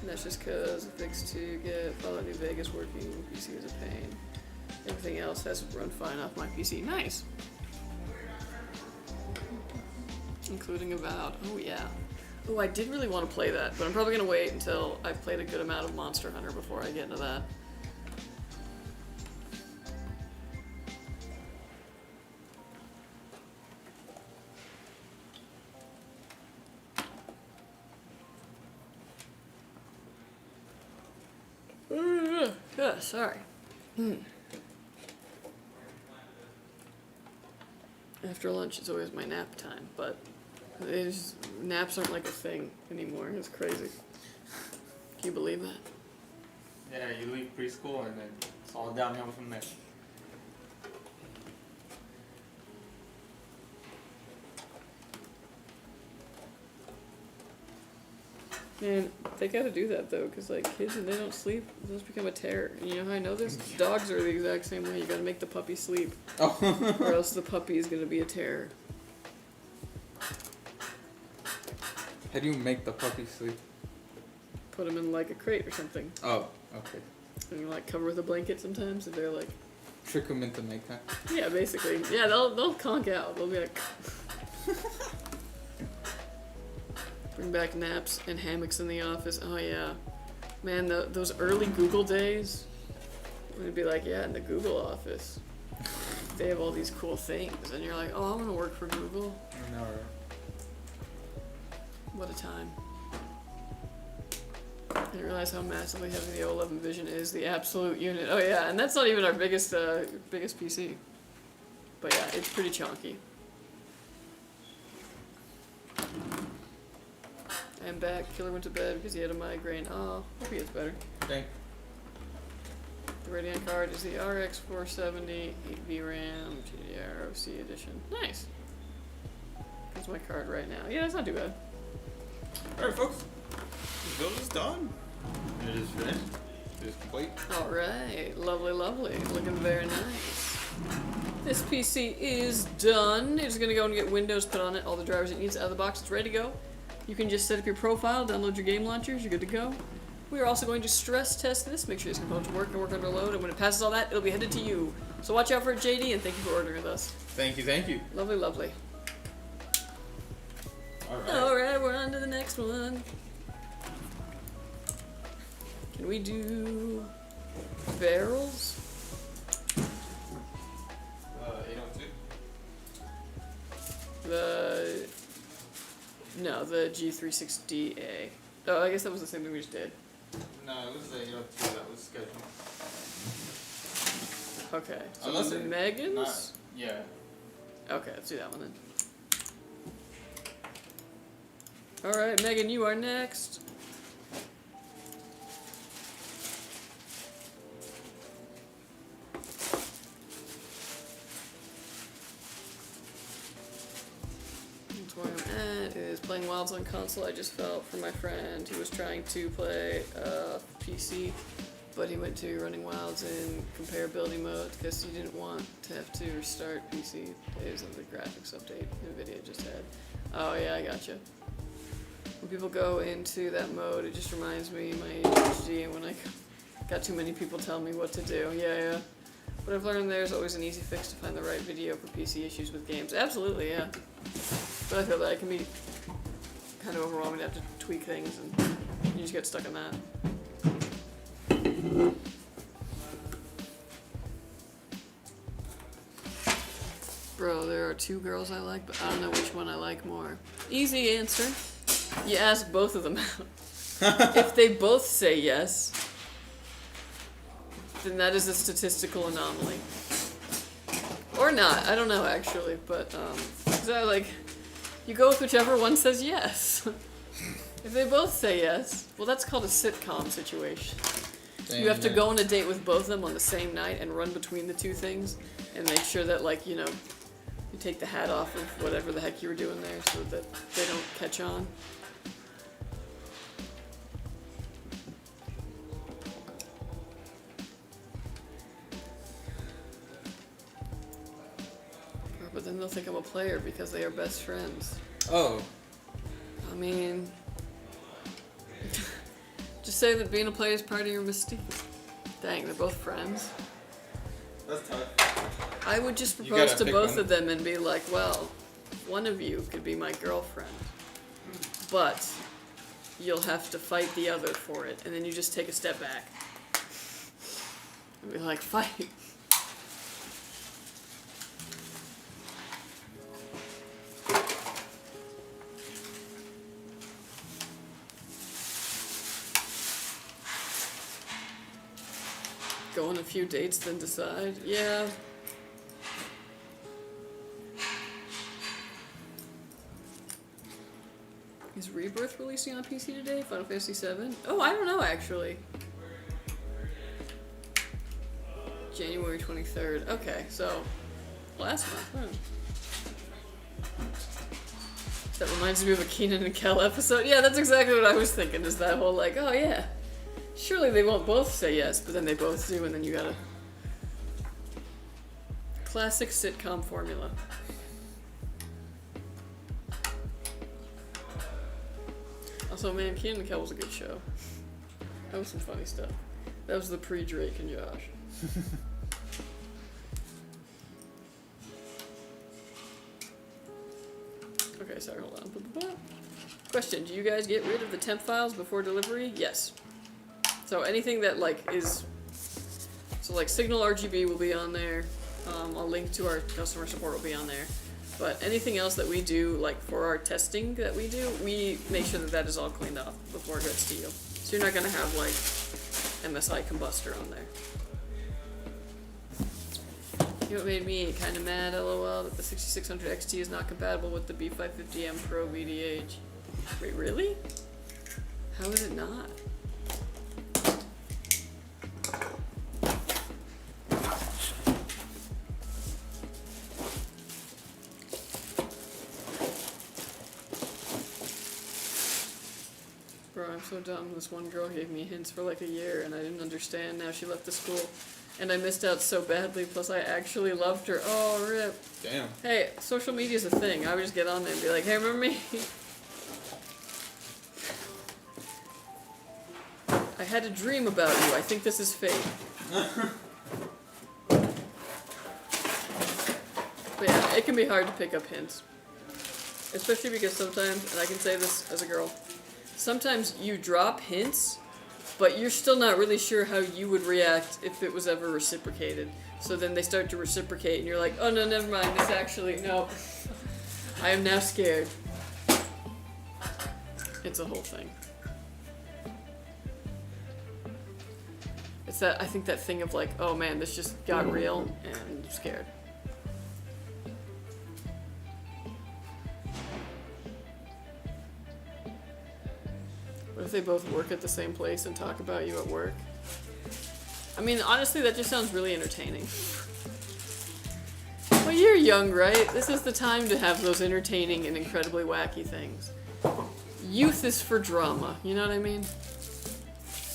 And that's just because it takes to get Fallout New Vegas working on PC is a pain. Everything else has run fine off my PC. Nice! Including Avowed. Oh yeah. Oh, I did really want to play that, but I'm probably going to wait until I've played a good amount of Monster Hunter before I get into that. Sorry. After lunch, it's always my nap time, but naps aren't like a thing anymore. It's crazy. Can you believe that? Yeah, you leave preschool and then it's all downhill from there. Man, they gotta do that though, because like kids, and they don't sleep, those become a terror. And you know how I know this? Dogs are the exact same way. You gotta make the puppy sleep, Oh. or else the puppy is gonna be a terror. How do you make the puppy sleep? Put them in like a crate or something, Oh, okay. and you like cover with a blanket sometimes, if they're like, Trick them into nighttime. yeah, basically, yeah, they'll conk out. They'll be like. Bring back naps and hammocks in the office. Oh yeah, man, those early Google days. It'd be like, yeah, in the Google office, they have all these cool things, and you're like, oh, I want to work for Google. No. What a time. I didn't realize how massively heavy the O11 Vision is, the absolute unit. Oh yeah, and that's not even our biggest PC. But yeah, it's pretty chunky. I'm back. Killer went to bed because he had a migraine. Oh, hope he gets better. Okay. The Radeon card is the RX 470, 8 VRAM, GDDR OC edition. Nice. That's my card right now. Yeah, that's not too bad. Alright, folks. The build is done. It is finished. It is complete. Alright, lovely, lovely. Looking very nice. This PC is done. It's gonna go and get Windows put on it, all the drivers it needs out of the box. It's ready to go. You can just set up your profile, download your game launchers, you're good to go. We are also going to stress test this, make sure these components work and work under load, and when it passes all that, it'll be headed to you. So watch out for it, JD, and thank you for ordering with us. Thank you, thank you. Lovely, lovely. Alright. Alright, we're on to the next one. Can we do barrels? 802? No, the G360A. Oh, I guess that was the same thing we just did. No, it was the 802 that was scheduled. Okay. So Unless was it it- Megan's? Not, yeah. Okay, let's do that one then. Alright, Megan, you are next. That's where I'm at, is playing Wilds on console. I just felt for my friend who was trying to play PC, but he went to running Wilds in comparability mode because he didn't want to have to restart PC days of the graphics update NVIDIA just had. Oh yeah, I gotcha. When people go into that mode, it just reminds me of my ADHD and when I got too many people telling me what to do. Yeah. What I've learned there's always an easy fix to find the right video for PC issues with games. Absolutely, yeah. But I feel that it can be kind of overwhelming to have to tweak things and you just get stuck in that. Bro, there are two girls I like, but I don't know which one I like more. Easy answer. You ask both of them out. If they both say yes, then that is a statistical anomaly. Or not, I don't know actually, but, 'cause I like, you go with whichever one says yes. If they both say yes, well that's called a sitcom situation. You have to go on a date with both of them on the same night and run between the two things and make sure that, like, you know, you take the hat off of whatever the heck you were doing there so that they don't catch on. But then they'll think I'm a player because they are best friends. Oh. I mean, just say that being a player is part of your mystique. Dang, they're both friends. That's tough. I would just You propose gotta to pick both one. of them and be like, well, one of you could be my girlfriend, but you'll have to fight the other for it. And then you just take a step back and be like, fight. Go on a few dates, then decide. Yeah. Is Rebirth releasing on PC today? Final Fantasy VII? Oh, I don't know actually. January 23rd. Okay, so last month. That reminds me of a Keenan and Kel episode. Yeah, that's exactly what I was thinking. Is that whole like, oh yeah, surely they won't both say yes, but then they both do, and then you gotta. Classic sitcom formula. Also, man, Keenan and Kel was a good show. That was some funny stuff. That was the pre-Drake and Josh. Okay, sorry, hold on. Question, do you guys get rid of the temp files before delivery? Yes. So anything that like is... So like Signal RGB will be on there. A link to our customer support will be on there. But anything else that we do, like for our testing that we do, we make sure that that is all cleaned off before it gets to you. So you're not going to have like MSI combustor on there. You know what made me kind of mad, lol, that the 6600 XT is not compatible with the B550M Pro VDH. Wait, really? How is it not? Bro, I'm so dumb. This one girl gave me hints for like a year and I didn't understand. Now she left the school. And I missed out so badly, plus I actually loved her. Oh, rip. Damn. Hey, social media's a thing. I would just get on there and be like, hey, remember me? I had a dream about you. I think this is fate. But yeah, it can be hard to pick up hints. Especially because sometimes, and I can say this as a girl, sometimes you drop hints, but you're still not really sure how you would react if it was ever reciprocated. So then they start to reciprocate and you're like, oh no, never mind, this actually, no. I am now scared. It's a whole thing. It's that, I think that thing of like, oh man, this just got real and I'm scared. What if they both work at the same place and talk about you at work? I mean, honestly, that just sounds really entertaining. Well, you're young, right? This is the time to have those entertaining and incredibly wacky things. Youth is for drama, you know what I mean?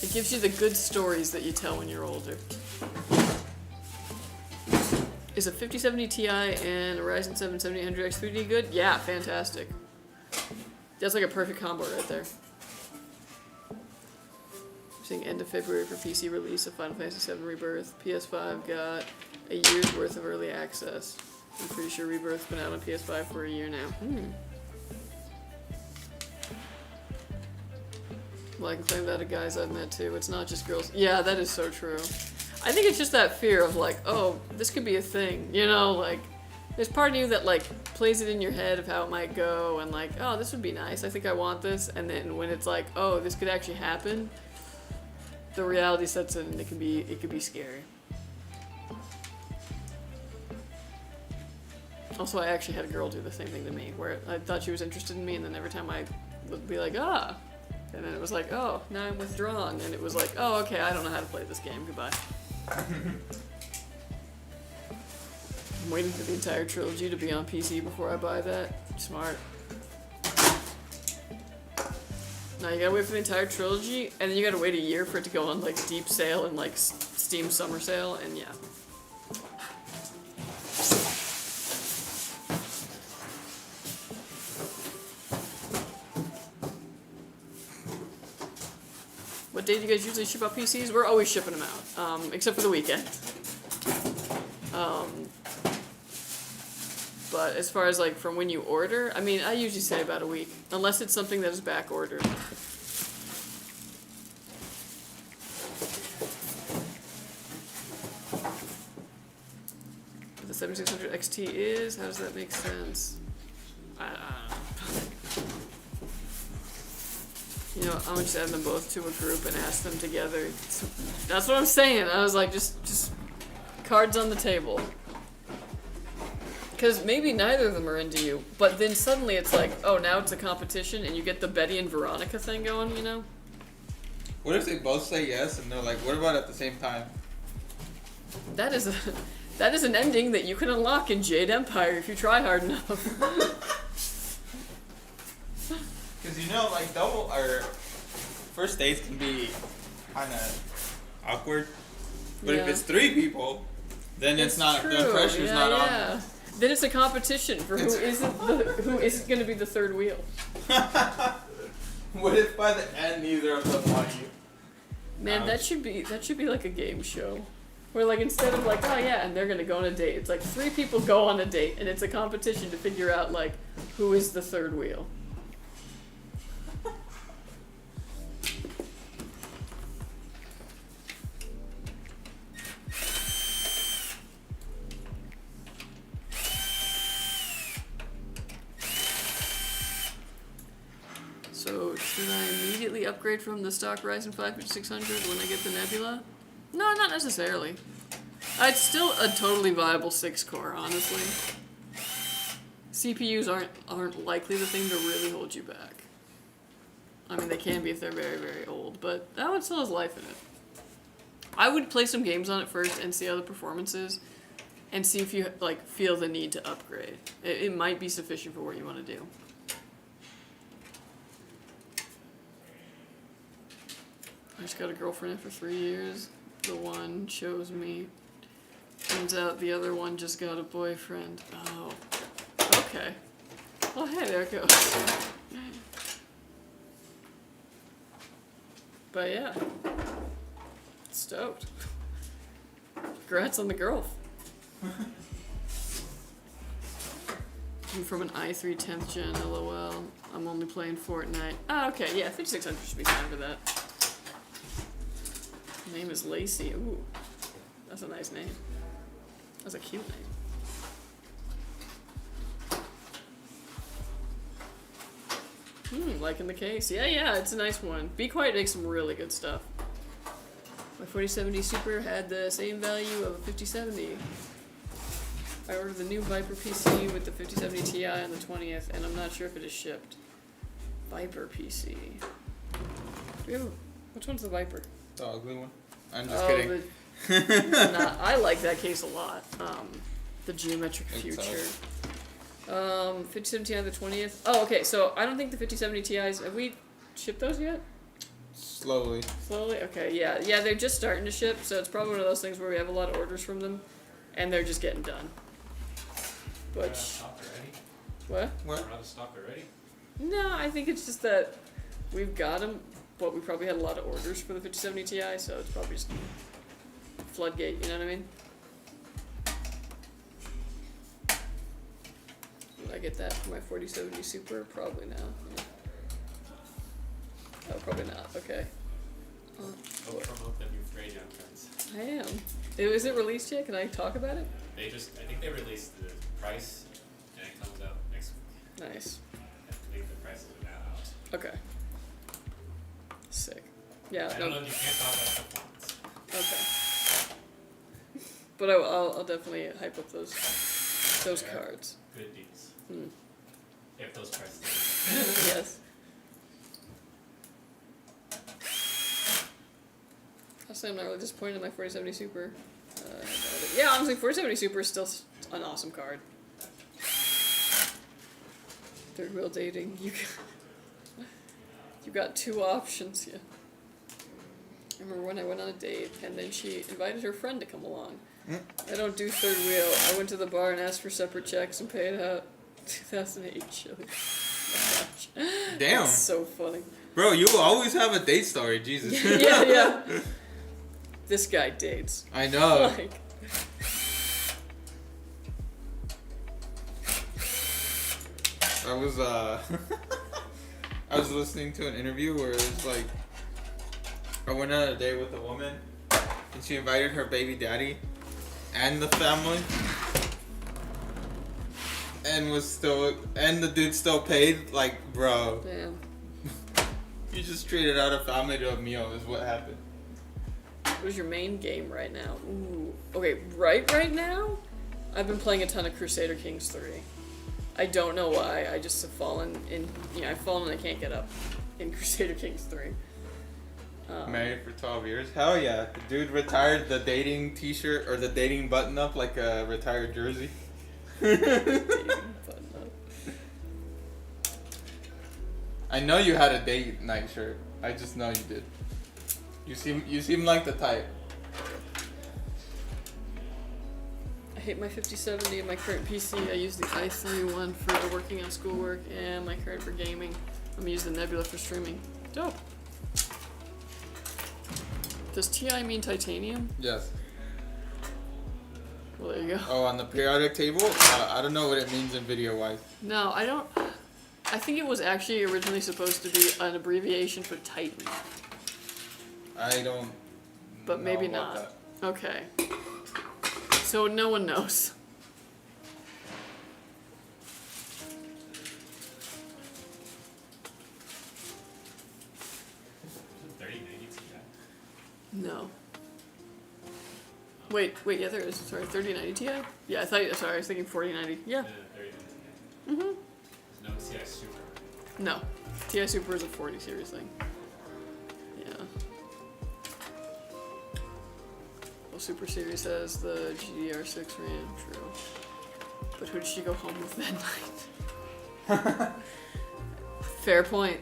It gives you the good stories that you tell when you're older. Is a 5070 Ti and a Ryzen 7 7800X 3D good? Yeah, fantastic. That's like a perfect combo right there. Saying end of February for PC release of Final Fantasy VII Rebirth. PS5 got a year's worth of early access. I'm pretty sure Rebirth's been out on PS5 for a year now. Well, I can claim that to guys I've met too. It's not just girls. Yeah, that is so true. I think it's just that fear of like, oh, this could be a thing. You know, like, there's part of you that like plays it in your head of how it might go and like, oh, this would be nice. I think I want this. And then when it's like, oh, this could actually happen, the reality sets in and it can be scary. Also, I actually had a girl do the same thing to me, where I thought she was interested in me, and then every time I would be like, ah, and then it was like, oh, now I'm withdrawn, and it was like, oh, okay, I don't know how to play this game, goodbye. I'm waiting for the entire trilogy to be on PC before I buy that. Smart. Now you gotta wait for the entire trilogy, and then you gotta wait a year for it to go on like deep sale and like Steam summer sale, and yeah. What day do you guys usually ship out PCs? We're always shipping them out, except for the weekend. But as far as like from when you order, I mean, I usually say about a week, unless it's something that is back ordered. What the 7600 XT is, how does that make sense? I don't know. You know, I'm just add them both to a group and ask them together. That's what I'm saying. I was like, just cards on the table. Because maybe neither of them are into you, but then suddenly it's like, oh, now it's a competition, and you get the Betty and Veronica thing going, you know? What if they both say yes and they're like, what about at the same time? That is an ending that you can unlock in Jade Empire if you try hard enough. Because you know, like double or first dates can be kind of awkward, but if Yeah. it's 3 people, then it's not true. the pressure's Yeah, not yeah. Then it's a competition for who isn't going to be the third wheel. on. What if by the end neither of them want you? Man, that should be like a game show. Where like instead of like, oh yeah, and they're gonna go on a date, it's like 3 people go on a date and it's a competition to figure out like who is the third wheel. So should I immediately upgrade from the stock Ryzen 5 5600 when I get the Nebula? No, not necessarily. It's still a totally viable 6-core, honestly. CPUs aren't likely the thing to really hold you back. I mean, they can be if they're very, very old, but that one still has life in it. I would play some games on it first and see how the performance is, and see if you like feel the need to upgrade. It might be sufficient for what you want to do. I just got a girlfriend for 3 years. The one chose me. Turns out the other one just got a boyfriend. Oh. Okay. Well, hey, there it goes. But yeah. Stoked. Congrats on the girl. I'm from an i3 10th gen, lol. I'm only playing Fortnite. Ah, okay, yeah, 5600 should be fine for that. Name is Lacey. Ooh, that's a nice name. That's a cute name. Liking the case. Yeah, it's a nice one. Bequiet makes some really good stuff. My 4070 Super had the same value of a 5070. I ordered the new Viper PC with the 5070 Ti on the 20th, and I'm not sure if it is shipped. Viper PC. Which one's the Viper? The ugly one. I'm just kidding. I like that case a lot. The Geometric Future. 5070 Ti on the 20th. Oh, okay, so I don't think the 5070 Ti's, have we shipped those yet? Slowly. Slowly? Okay, yeah, they're just starting to ship, so it's probably one of those things where we have a lot of orders from them, and they're just getting done. We're out of stock already? What? We're out of stock already? No, I think it's just that we've got them, but we probably had a lot of orders for the 5070 Ti, so it's probably just floodgate, you know what I mean? Would I get that for my 4070 Super? Probably now. Yeah. Oh, probably not. Okay. Go promote the new Radeon cards. I am. Is it released yet? Can I talk about it? I think they released the price, and it comes out next week. Nice. I think the prices are now out. Okay. Sick. Yeah. I don't know if you can't talk about performance. Okay. But I'll definitely hype up those cards. Good deals. Hmm. If those prices. Yes. Honestly, I'm not really disappointed in my 4070 Super. Yeah, honestly, 4070 Super is still an awesome card. Third wheel dating. You got 2 options, yeah. I remember when I went on a date, and then she invited her friend to come along. I don't do third wheel. I went to the bar and asked for separate checks and paid out 2008 chili. Damn. That's so funny. Bro, you will always have a date story, Jesus. yeah. This guy dates. I know. Like, I was I was listening to an interview where it was like I went on a date with a woman and she invited her baby daddy and the family and the dude still paid, like, bro. damn. You just traded out a family to a meal is what happened. What is your main game right now? Ooh. Okay, right now? I've been playing a ton of Crusader Kings 3. I don't know why, I just have fallen in, I've fallen and I can't get up in Crusader Kings 3. Married for 12 years? Hell yeah. The dude retired the dating t-shirt or the dating button up like a retired jersey. Dating button up. I know you had a date night shirt. I just know you did. You seem like the type. I hate my 5070 and my current PC. I use the i3 one for working on schoolwork and my card for gaming. I'm gonna use the Nebula for streaming. Dope. Does TI mean titanium? Yes. Well, there you go. Oh, on the periodic table? I don't know what it means in video-wise. No, I don't. I think it was actually originally supposed to be an abbreviation for Titan. I don't. But maybe know about not. Okay. So no one knows. No. Wait, yeah, there is. Sorry, 3090 Ti? Yeah, sorry, I was thinking 4090. Yeah. 3090 Ti. No TI Super. No. Ti Super is a 40 series thing. Yeah. Well, Super Series has the GDR6 RAM, true. But who did she go home with that night? Fair point.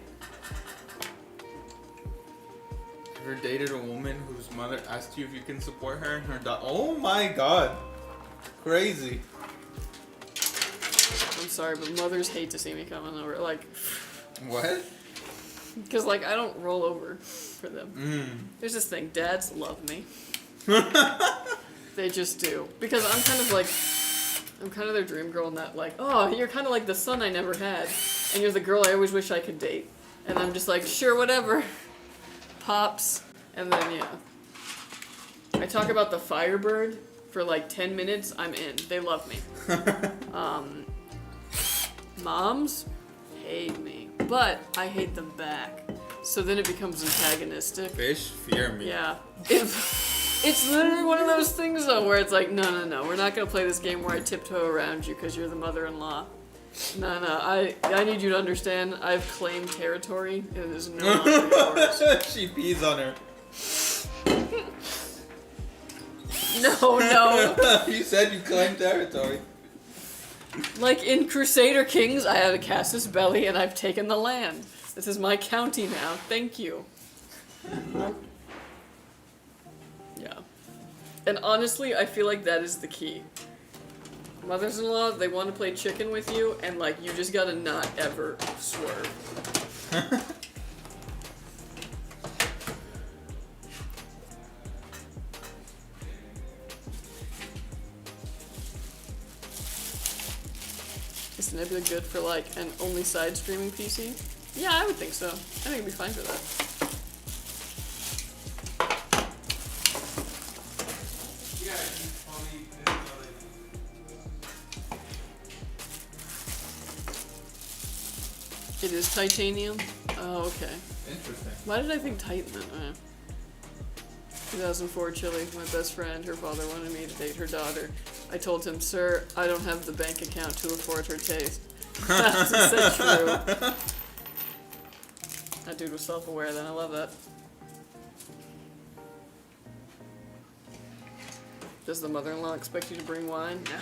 Ever dated a woman whose mother asked you if you can support her and her daughter? Oh my god. Crazy. I'm sorry, but mothers hate to see me coming over. Like, What? because, like, I don't roll over for them. There's this thing, dads love me. They just do. Because I'm kind of their dream girl in that, like, oh, you're kind of like the son I never had. And you're the girl I always wish I could date. And I'm just like, sure, whatever. Pops. And then, yeah. I talk about the Firebird for like 10 minutes, I'm in. They love me. Moms hate me. But I hate them back. So then it becomes antagonistic. Fish fear me. Yeah. It's literally one of those things, though, where it's like, no, we're not going to play this game where I tiptoe around you because you're the mother-in-law. No, I need you to understand, I've claimed territory, and it is no longer yours. She pees on her. No. You said you claimed territory. Like in Crusader Kings, I have a Casus Belli, and I've taken the land. This is my county now. Thank you. Yeah. And honestly, I feel like that is the key. Mothers-in-law, they want to play chicken with you, and like, you just gotta not ever swerve. Is Nebula good for like an only side streaming PC? Yeah, I would think so. I think it'd be fine for that. It is titanium? Oh, okay. Interesting. Why did I think Titan then? 2004 Chile, my best friend, her father wanted me to date her daughter. I told him, sir, I don't have the bank account to afford her taste. That's true. That dude was self-aware then, I love that. Does the mother-in-law expect you to bring wine? No.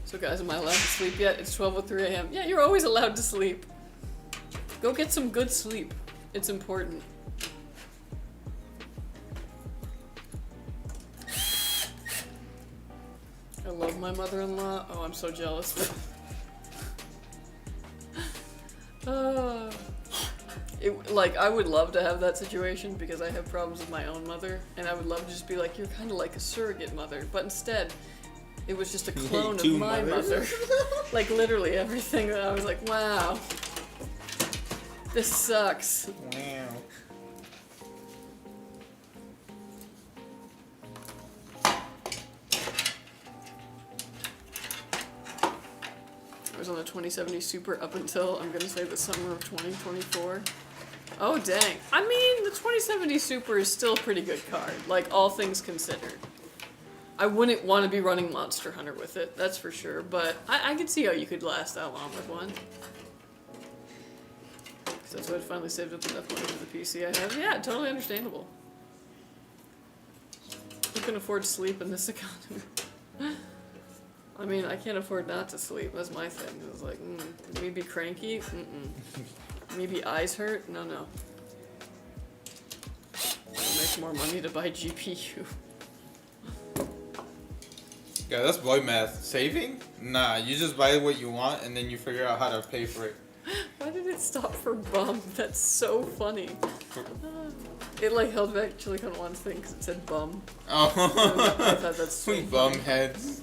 So guys, am I allowed to sleep yet? It's 12:03 a.m. Yeah, you're always allowed to sleep. Go get some good sleep. It's important. I love my mother-in-law. Oh, I'm so jealous. Like, I would love to have that situation because I have problems with my own mother, and I would love to just be like, you're kind of like a surrogate mother, but instead, it was just a clone of my mother. Like, literally everything that I was like, wow. This sucks. Wow. I was on the 2070 Super up until, I'm gonna say, the summer of 2024. Oh, dang. I mean, the 2070 Super is still a pretty good card, like, all things considered. I wouldn't want to be running Monster Hunter with it, that's for sure, but I could see how you could last that long with one. So that's why I finally saved up enough money for the PC I have. Yeah, totally understandable. Who can afford sleep in this economy? I mean, I can't afford not to sleep, that's my thing. It's like, me be cranky? Me be eyes hurt? No, no. It'll make more money to buy GPU. Yeah, that's boy math. Saving? Nah, you just buy what you want and then you figure out how to pay for it. Why did it stop for bum? That's so funny. It like held back Chili Con One's thing because it said bum. Oh. I thought that's so we funny. bum heads.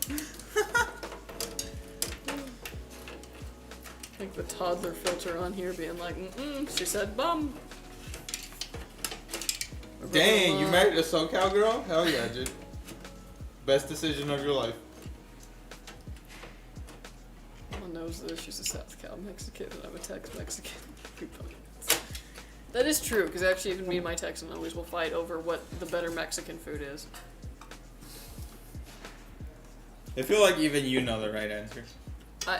Like the toddler filter on here being like, she said bum. Dang, you married a SoCal girl? Hell yeah, dude. Best decision of your life. Everyone knows this. She's a South Cal Mexican and I'm a Tex Mexican. That is true, because actually even me and my Texan always will fight over what the better Mexican food is. I feel like even you know the right answer.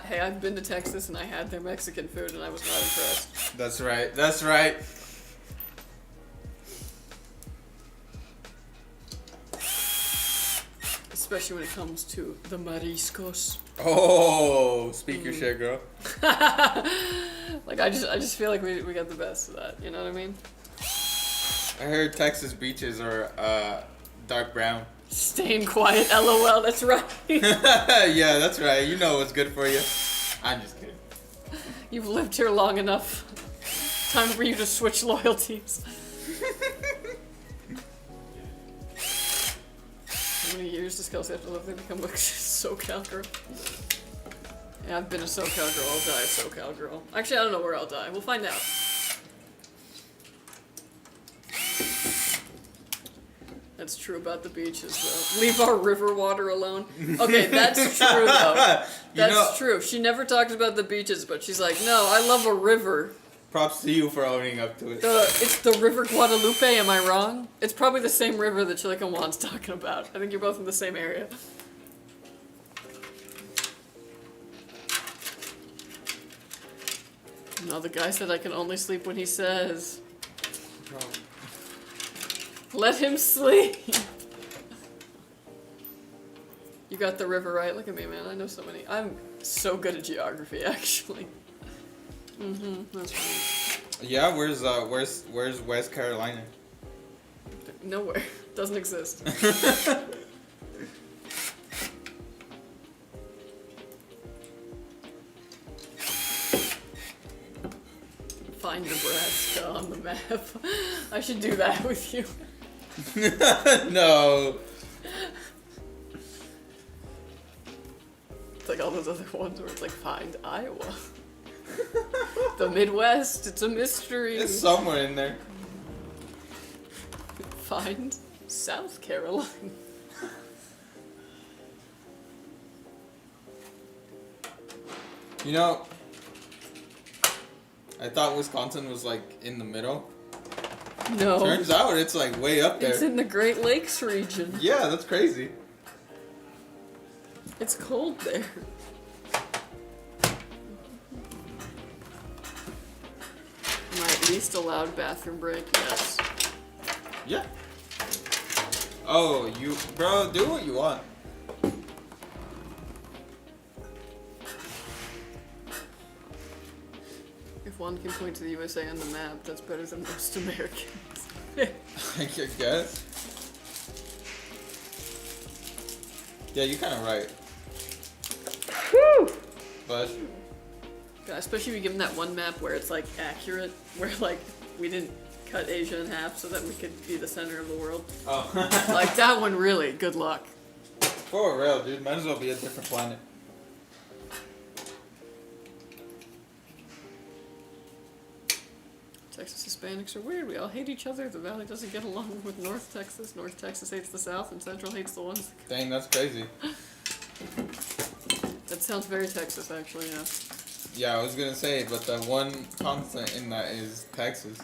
Hey, I've been to Texas and I had their Mexican food and I was not impressed. That's right, that's right. Especially when it comes to the mariscos. Oh, speak your shit, girl. Like I just feel like we got the best of that. You know what I mean? I heard Texas beaches are dark brown. Staying quiet, LOL. That's right. Yeah, that's right. You know what's good for you. I'm just kidding. You've lived here long enough. Time for you to switch loyalties. How many years does Kelsey have to live there to become a SoCal girl? Yeah, I've been a SoCal girl. I'll die a SoCal girl. Actually, I don't know where I'll die. We'll find out. That's true about the beaches, though. Leave our river water alone. Okay, that's true, though. That's true. She never talks about the beaches, but she's like, no, I love a river. Props to you for owning up to it. It's the River Guadalupe, am I wrong? It's probably the same river that Chilica Juan's talking about. I think you're both in the same area. No, the guy said I can only sleep when he says. Bro. Let him sleep. You got the river right. Look at me, man. I know so many. I'm so good at geography, actually. That's right. Yeah, where's West Carolina? Nowhere. Doesn't exist. Find Nebraska on the map. I should do that with you. No. It's like all those other ones where it's like, find Iowa. The Midwest, it's a mystery. It's somewhere in there. Find South Carolina. You know, I thought Wisconsin was like in the middle. No. Turns out it's like way up there. It's in the Great Lakes region. Yeah, that's crazy. It's cold there. Am I at least allowed bathroom break? Yes. Yeah. Oh, bro, do what you want. If one can point to the USA on the map, that's better than most Americans. I guess. Yeah, you're kind of right. Woo! But God, especially if you give them that one map where it's like accurate, where like we didn't cut Asia in half so that we could be the center of the world. oh, Like that one, really. Good luck. for real, dude. Might as well be a different planet. Texas Hispanics are weird. We all hate each other. The Valley doesn't get along with North Texas. North Texas hates the South, and Central hates the ones. Dang, that's crazy. That's It sounds very Texas, actually, yeah. Yeah, I was gonna say, but the one constant in that is Texas.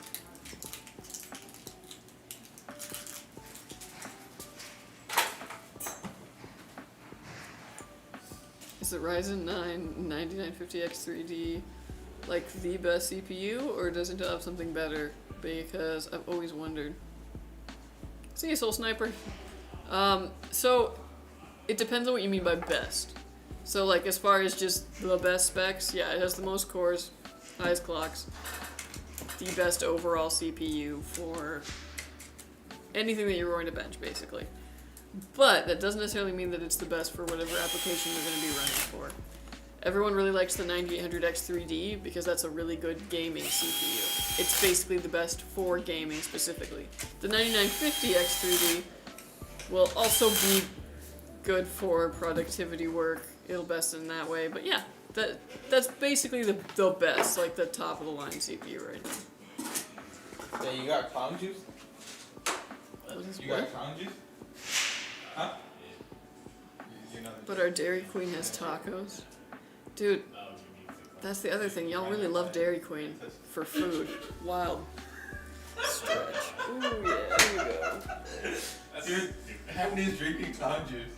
Is the Ryzen 9 9950X3D like the best CPU, or does it have something better? Because I've always wondered. See you, Soul Sniper. So it depends on what you mean by best. So like as far as just the best specs, yeah, it has the most cores, highest clocks, the best overall CPU for anything that you're going to bench, basically. But that doesn't necessarily mean that it's the best for whatever application you're going to be running for. Everyone really likes the 9800X3D because that's a really good gaming CPU. It's basically the best for gaming specifically. The 9950X3D will also be good for productivity work. It'll best in that way. But yeah, that's basically the best, like the top of the line CPU right now. Yeah, you got clown juice? You What? got clown juice? Huh? But our Dairy Queen has tacos. Dude, that's the other thing. Y'all really love Dairy Queen for food. Wild. Stretch. Ooh, yeah, there you go. Dude, Hamdi's drinking clown juice.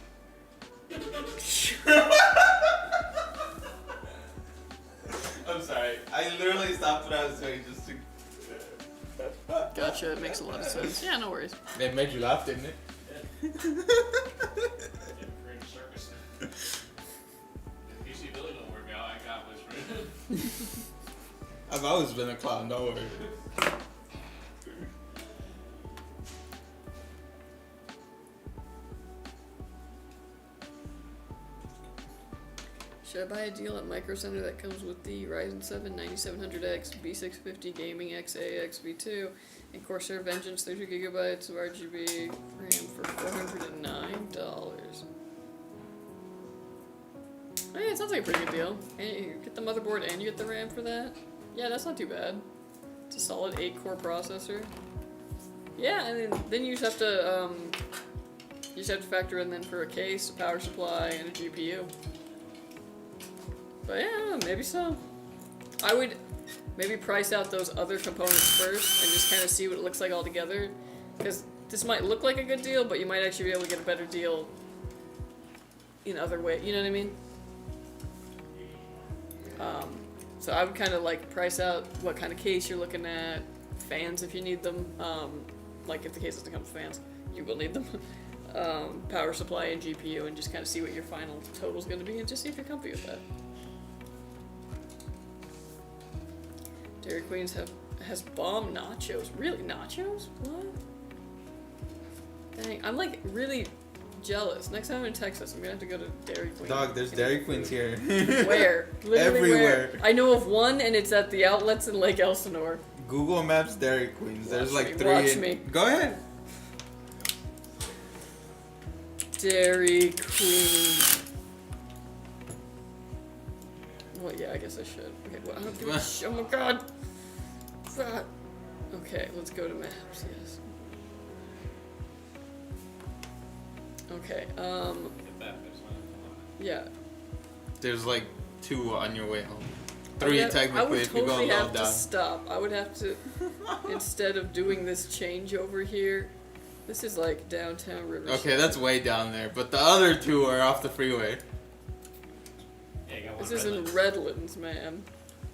I'm sorry. I literally stopped what I was doing just to... Gotcha, it makes a lot of sense. Yeah, no worries. It made you laugh, didn't it? I've always been a clown, don't worry. Should I buy a deal at Micro Center that comes with the Ryzen 7 9700X, B650 Gaming XAX V2, and Corsair Vengeance 32GB of RGB RAM for $409? Oh yeah, it sounds like a pretty good deal. And you get the motherboard and you get the RAM for that? Yeah, that's not too bad. It's a solid 8-core processor. Yeah, and then you just have to factor in then for a case, a power supply, and a GPU. But yeah, maybe so. I would maybe price out those other components first and just kind of see what it looks like all together. Because this might look like a good deal, but you might actually be able to get a better deal in other ways. You know what I mean? So I would kind of like price out what kind of case you're looking at, fans if you need them. Like if the case doesn't come with fans, you will need them. Power supply and GPU, and just kind of see what your final total's going to be, and just see if you're comfy with that. Dairy Queen's has bomb nachos. Really, nachos? What? Dang, I'm like really jealous. Next time I'm in Texas, I'm gonna have to go to Dairy Queen. Dog, there's Dairy Queens here. Where? Literally Everywhere. where? I know of one, and it's at the outlets in Lake Elsinore. Google Maps Dairy Queens. There's like 3. Watch me. Go ahead. Dairy Queen. Well, yeah, I guess I should. Okay, well, I don't give a sh- oh my god! That. Okay, let's go to maps, yes. Okay, yeah. There's like 2 on your way home. 3 technically if you go totally low have to down. stop. I would have to, instead of doing this change over here, this is like downtown Riverside. Okay, that's way down there, but the other 2 are off the freeway. Yeah, you got one This is in Redlands, man.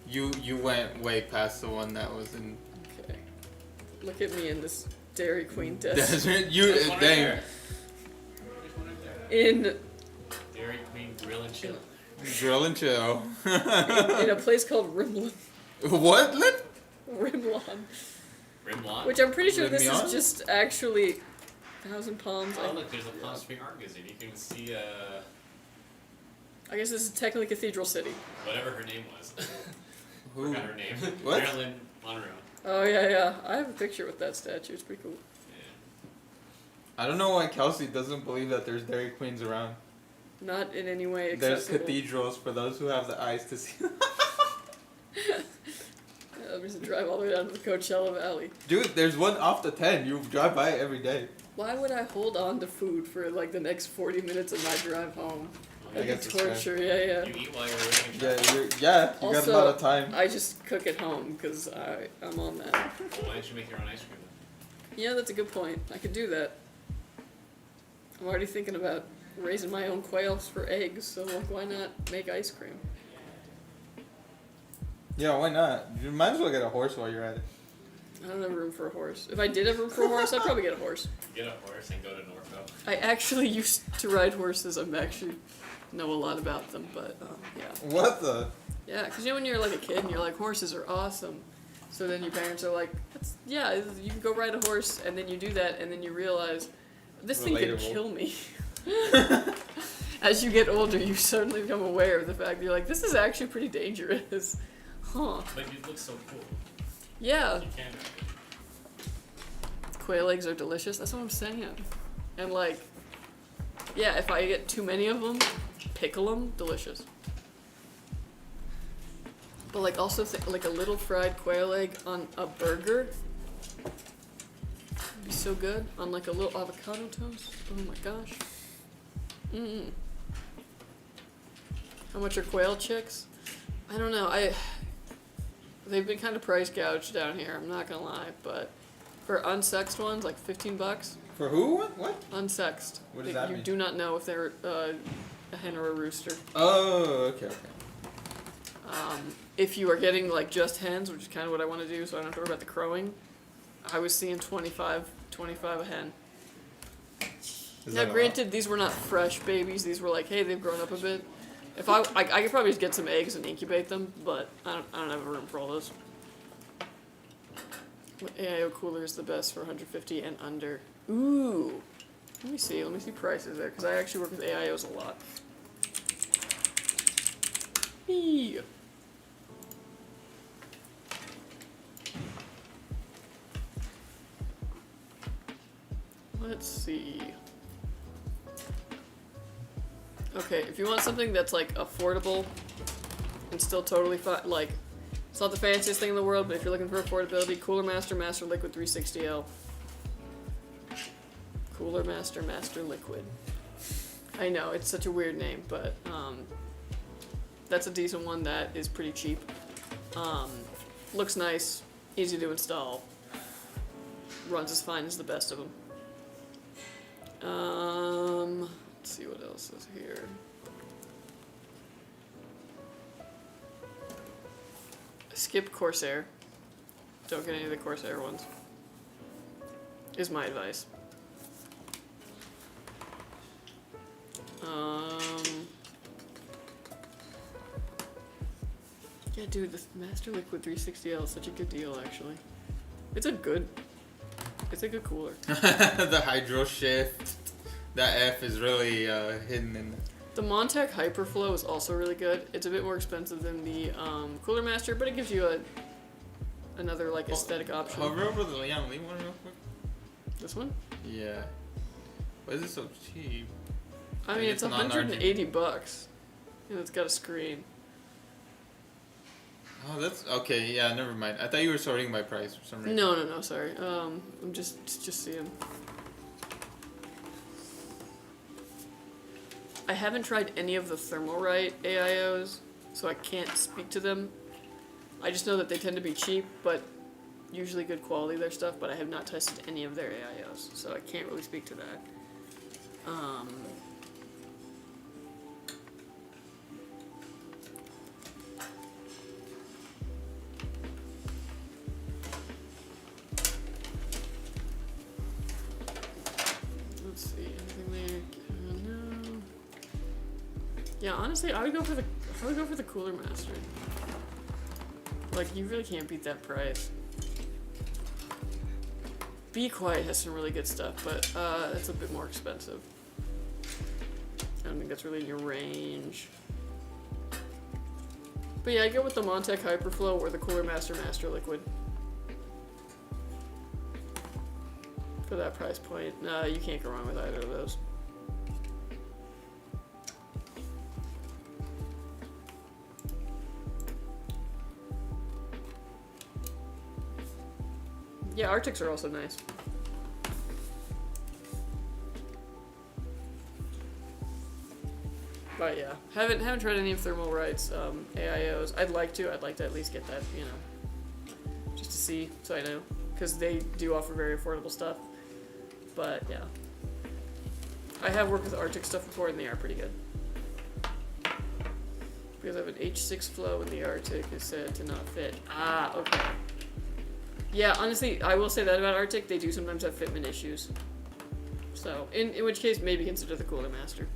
You went way past the one that was in Okay. Look at me in this Dairy Queen desert. desert. You There's one right dang. there. There's one right there. In Dairy Queen Grill and Chill. Grill and chill. in a place called Rimlon. What? Rimlon. Rimlon. Which I'm pretty sure this Rimlon? is just actually Thousand Palms. Oh look, there's a Palm Spring Art Museum. You can see I guess this is technically Cathedral City. whatever her name was. Who? Forgot her name. What? Marilyn Monroe. Oh yeah. I have a picture with that statue. It's pretty cool. Yeah. I don't know why Kelsey doesn't believe that there's Dairy Queens around. Not in any way There's accessible. cathedrals for those who have the eyes to see. I'm just gonna drive all the way down to the Coachella Valley. Dude, there's one off the 10. You drive by it every day. Why would I hold on to food for like the next 40 minutes of my drive home? Oh I guess it's fair. torture. Yeah. You eat while you're waiting. You got Also, a lot of time. I just cook at home because I'm on that. Well, why don't you make your own ice cream then? Yeah, that's a good point. I could do that. I'm already thinking about raising my own quails for eggs, so like, why not make ice cream? Yeah, why not? You might as well get a horse while you're at it. I don't have room for a horse. If I did have room for a horse, I'd probably get a horse. Get a horse and go to Norfolk. I actually used to ride horses. I'm actually know a lot about them, but yeah. What the? Yeah, because you know when you're like a kid and you're like, horses are awesome. So then your parents are like, yeah, you can go ride a horse, and then you do that, and then you realize, this thing could Relatable. kill me. As you get older, you suddenly become aware of the fact that you're like, this is actually pretty dangerous. Huh. But you look so cool. Yeah. You can. Quail eggs are delicious. That's what I'm saying. And like, yeah, if I get too many of them, pickle them, delicious. But like also like a little fried quail egg on a burger would be so good. On like a little avocado toast. Oh my gosh. How much are quail chicks? I don't know. They've been kind of price gouged down here. I'm not gonna lie, but for unsexed ones, like $15. For who? What? Unsexed. What does that you mean? do not know if they're a hen or a rooster. Oh, okay. If you are getting like just hens, which is kind of what I want to do, so I don't have to worry about the crowing, I was seeing 25 a hen. Now, granted, these were not fresh babies. These were like, hey, they've grown up a bit. If I could probably just get some eggs and incubate them, but I don't have room for all those. What AIO cooler is the best for 150 and under? Ooh. Let me see prices there, because I actually work with AIOs a lot. Eee. Let's see. Okay, if you want something that's like affordable and still totally fine, like it's not the fanciest thing in the world, but if you're looking for affordability, Cooler Master Master Liquid 360L. Cooler Master Master Liquid. I know it's such a weird name, but that's a decent one that is pretty cheap. Looks nice, easy to install, runs as fine as the best of them. Let's see what else is here. Skip Corsair. Don't get any of the Corsair ones. Is my advice. Yeah, dude, the Master Liquid 360L is such a good deal, actually. It's a good cooler. The hydro shift. That F is really hidden in there. The Montech Hyperflow is also really good. It's a bit more expensive than the Cooler Master, but it gives you another like aesthetic option. Hover over the Leon Lee one real quick. This one? Yeah. Why is it so cheap? I mean, it's $180. And it's got a screen. Oh, that's okay. Yeah, never mind. I thought you were sorting by price for some reason. No, sorry. I'm just seeing. I haven't tried any of the Thermaltake AIOs, so I can't speak to them. I just know that they tend to be cheap, but usually good quality, their stuff, but I have not tested any of their AIOs, so I can't really speak to that. Let's see, anything there? No. Yeah, honestly, I would go for the Cooler Master. Like, you really can't beat that price. Bequiet has some really good stuff, but it's a bit more expensive. I don't think that's really in your range. But yeah, I go with the Montech Hyperflow or the Cooler Master Master Liquid. For that price point, you can't go wrong with either of those. Yeah, Arctics are also nice. yeah. Haven't tried any of Thermalright's AIOs. I'd like to at least get that, you know, just to see, so I know, because they do offer very affordable stuff. But yeah, I have worked with Arctic stuff before, and they are pretty good. Because I have an H6 flow, and the Arctic is said to not fit. Ah, okay. Yeah, honestly, I will say that about Arctic. They do sometimes have fitment issues. So, in which case, maybe consider the Cooler Master.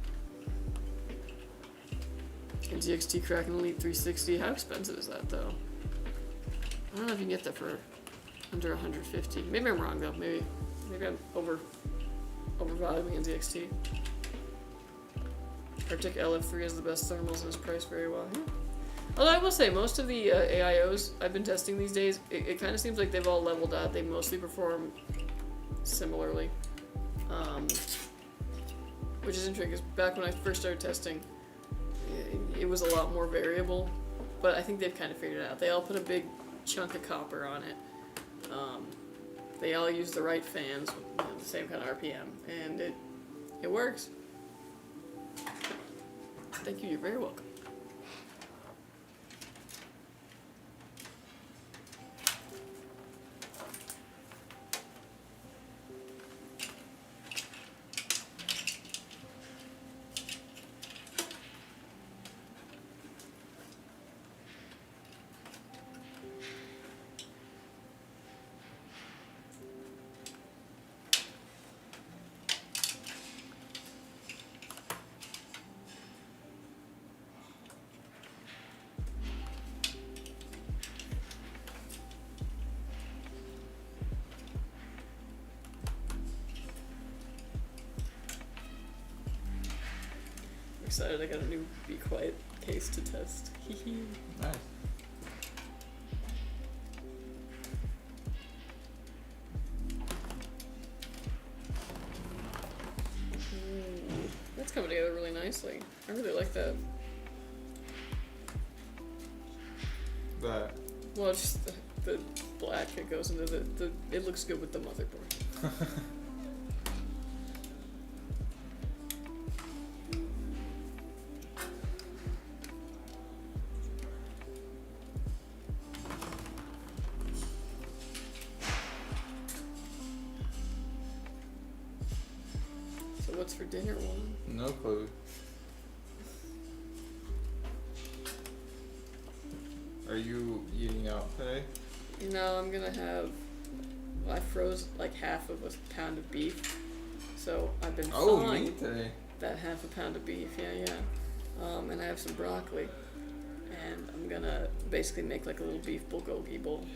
And GXT Kraken Elite 360. How expensive is that, though? I don't know if you can get that for under 150. Maybe I'm wrong, though. Maybe I'm overvaluing in GXT. Arctic LF3 has the best thermals and is priced very well. Yeah. Although I will say, most of the AIOs I've been testing these days, it kind of seems like they've all leveled out. They mostly perform similarly. Which is interesting, because back when I first started testing, it was a lot more variable. But I think they've kind of figured it out. They all put a big chunk of copper on it. They all use the right fans with, you know, the same kind of RPM. And it works. Thank you, you're very welcome. Excited, I got a new Bequiet case to test. Nice. That's coming together really nicely. I really like that. That. Well, it's just the black that goes into the it looks good with the motherboard. What's for dinner, Juan? No clue. Are you eating out today? No, I'm gonna have. Well, I froze like half of a pound of beef, so I've been thawing meat today. that half a pound of beef. Yeah. And I have some broccoli, and I'm gonna basically make like a little beef bulgogi bowl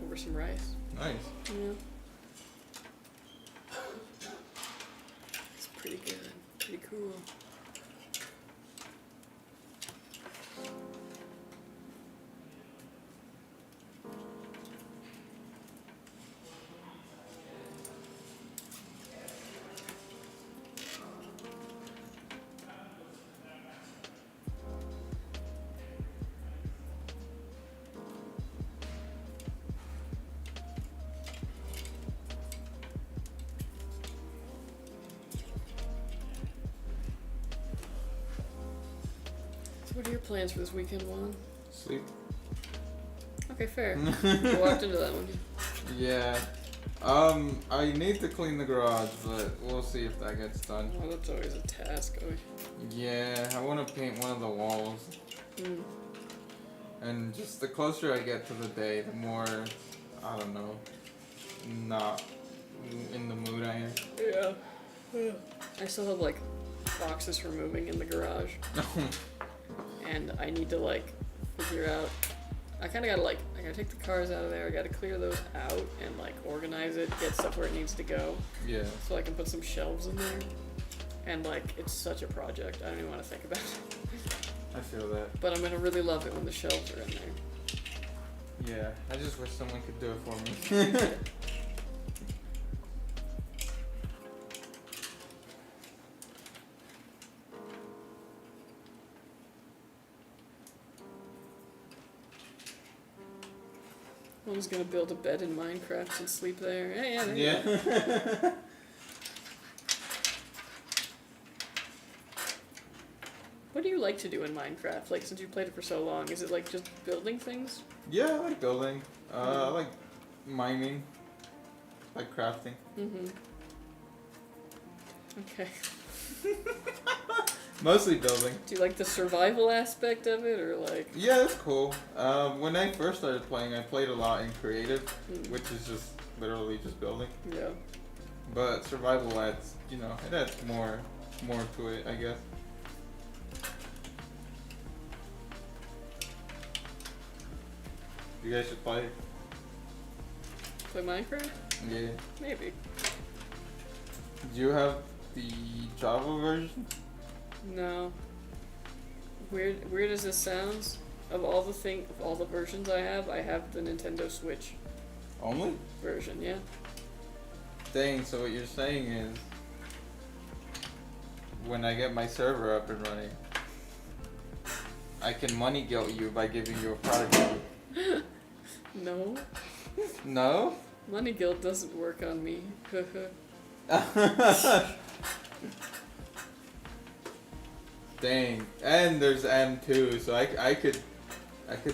over some rice. Nice. Yeah. Pretty good. Pretty cool. What are your plans for this weekend, Juan? Sleep. Okay, fair. You walked into that one. Yeah. I need to clean the garage, but we'll see if that gets done. Oh, that's always a task. Oh. Yeah, I want to paint one of the walls. And just the closer I get to the day, the more, I don't know, not in the mood I am. Yeah. I still have like boxes for moving in the garage. And I need to like figure out, I kind of gotta like, I gotta take the cars out of there, I gotta clear those out and like organize it, get stuff where it needs to go. Yeah. So I can put some shelves in there. And like, it's such a project, I don't even want to think about it. I feel that. But I'm gonna really love it when the shelves are in there. Yeah, I just wish someone could do it for me. One's gonna build a bed in Minecraft and sleep there. Yeah, there yeah. you go. What do you like to do in Minecraft? Like, since you played it for so long, is it like just building things? Yeah, I like building. I like mining. I like crafting. Mm-hmm. Okay. Mostly building. Do you like the survival aspect of it, or like? Yeah, it's cool. When I first started playing, I played a lot in creative, which is just literally just building. Yeah. But survival adds, it adds more to it, I guess. You guys should play. Play Minecraft? Yeah. Maybe. Do you have the Java version? No. Weird as this sounds, of all the versions I have the Nintendo Switch Only? version, yeah. Dang, so what you're saying is, when I get my server up and running, I can money guilt you by giving you a product review. No. No? Money guilt doesn't work on me. Dang, and there's M2, so I could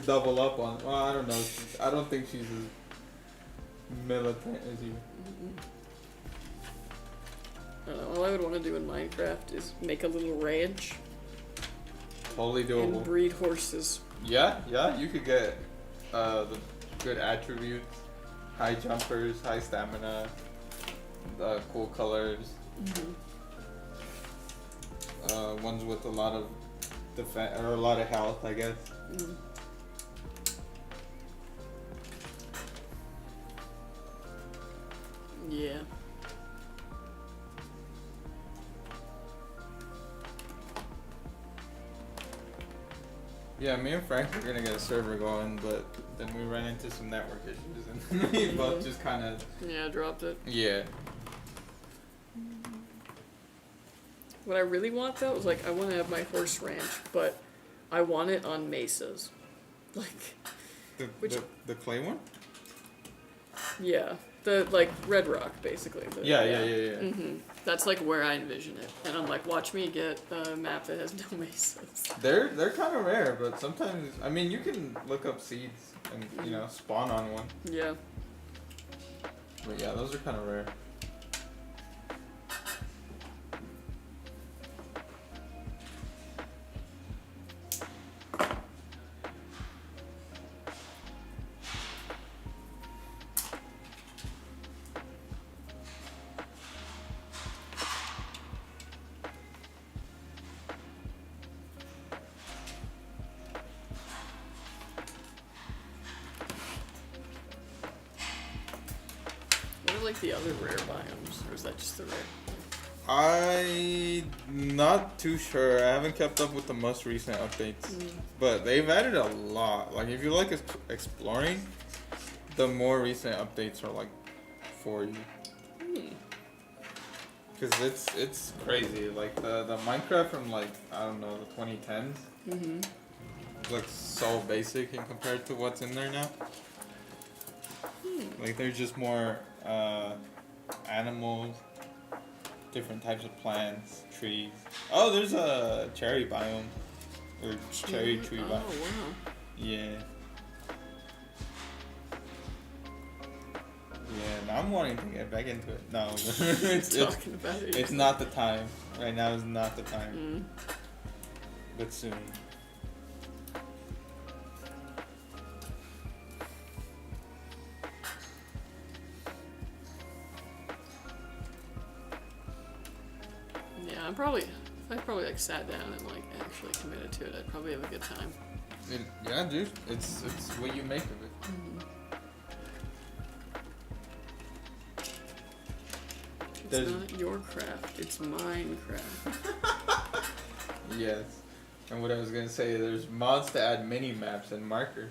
double up on. Well, I don't know. I don't think she's as militant as you. I don't know, all I would want to do in Minecraft is make a little ranch Totally doable. and breed horses. Yeah, you could get the good attributes, high jumpers, high stamina, cool colors. Ones with a lot of defense or a lot of health, I guess. Yeah. Yeah, me and Frank were gonna get a server going, but then we ran into some network issues, and we both just kind of. Yeah, dropped it. Yeah. What I really want though is like I want to have my horse ranch, but I want it on mesas. Like The clay one? yeah, the like Red Rock basically. Yeah. That's like where I envision it, and I'm like, watch me get a map that has no mesas. They're kind of rare, but sometimes you can look up seeds and spawn on one. Yeah. But yeah, those are kind of rare. What are like the other rare biomes, or is that just the rare? I'm not too sure. I haven't kept up with the most recent updates, but they've added a lot. Like if you like exploring, the more recent updates are like for you. Cause it's crazy. Like the Minecraft from like I don't know the 2010s looks so basic in compared to what's in there now. Like there's just more animals, different types of plants, trees. Oh, there's a cherry biome or cherry tree biome. Oh wow. Yeah. Yeah, now I'm wanting to get back into it. No, it's not the time. Right now is not the time. But soon. Yeah, if I probably like sat down and like actually committed to it, I'd probably have a good time. Yeah, dude. It's what you make of it. It's not your craft, it's Minecraft. Yes. And what I was gonna say, there's mods to add mini maps and markers.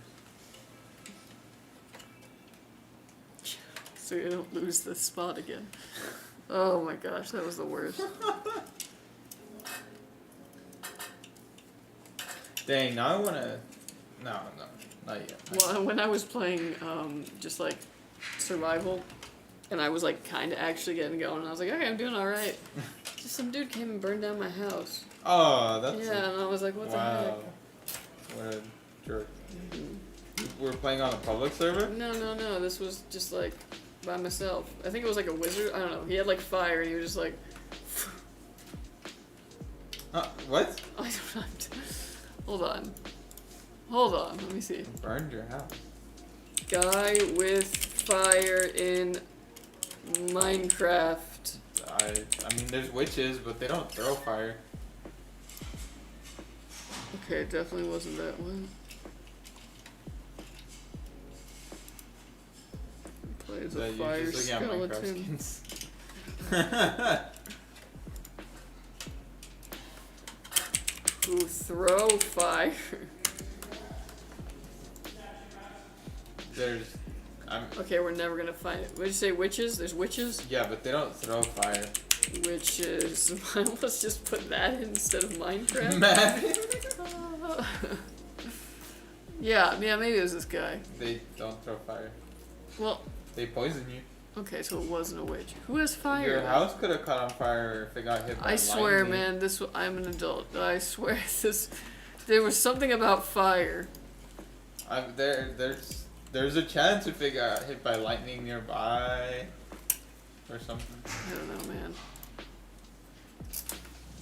So you don't lose the spot again. Oh my gosh, that was the worst. Dang, now I wanna. No, not yet. Well, when I was playing just like survival, and I was like kind of actually getting going, and I was like, okay, I'm doing all right. Just some dude came and burned down my house. Oh, that's. Yeah, and I was like, what the wow. heck? What a jerk. We're playing on a public server? No. This was just like by myself. I think it was like a wizard. I don't know. He had like fire, and he was just like. What? I don't know. Hold on. Let me see. Burned your house. Guy with fire in Minecraft. I mean, there's witches, but they don't throw fire. Okay, it definitely wasn't that one. Plays a fire skeleton. Who throw fire? Okay, we're never gonna find it. What did you say, witches? There's witches? Yeah, but they don't throw fire. Witches. Let's just put that in instead of Minecraft. Yeah, maybe it was this guy. They don't throw fire. Well. They poison you. Okay, so it wasn't a witch. Who has fire? Your house could have caught on fire if it got hit by I swear, lightning. man, I'm an adult. I swear there was something about fire. There's a chance if it got hit by lightning nearby or something. I don't know, man.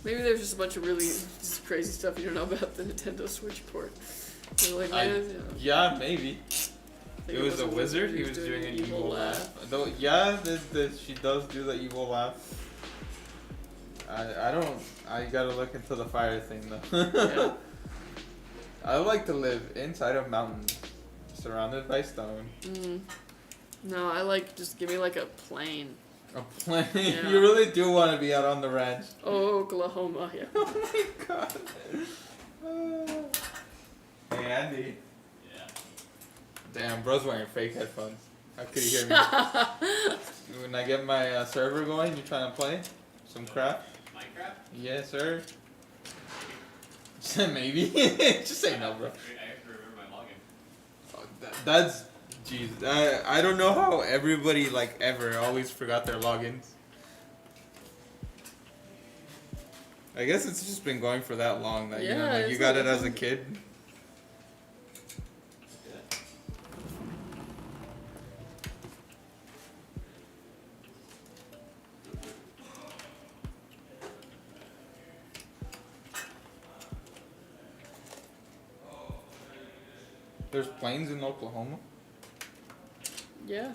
Maybe there's just a bunch of really just crazy stuff you don't know about the Nintendo Switch port. Like, yeah, maybe. It was a wizard. He was doing an evil laugh. Though, yeah, she does do the evil laugh. I gotta look into the fire thing though. Yeah. I like to live inside of mountains, surrounded by stone. No, I like just give me like a plane. A plane? Yeah. You really do want to be out on the ranch. Oh, Oklahoma, yeah. Oh my god. Hey, Andy. Yeah. Damn, bro's wearing fake headphones. How could you hear me? When I get my server going, you trying to play some crap? Minecraft? Yes, sir. Maybe. Just say no, bro. I have to remember my login. Oh, that's... Jeez. I don't know how everybody, like, ever always forgot their logins. I guess it's just been going for that long that, you got it as a kid. There's plains in Oklahoma? Yeah.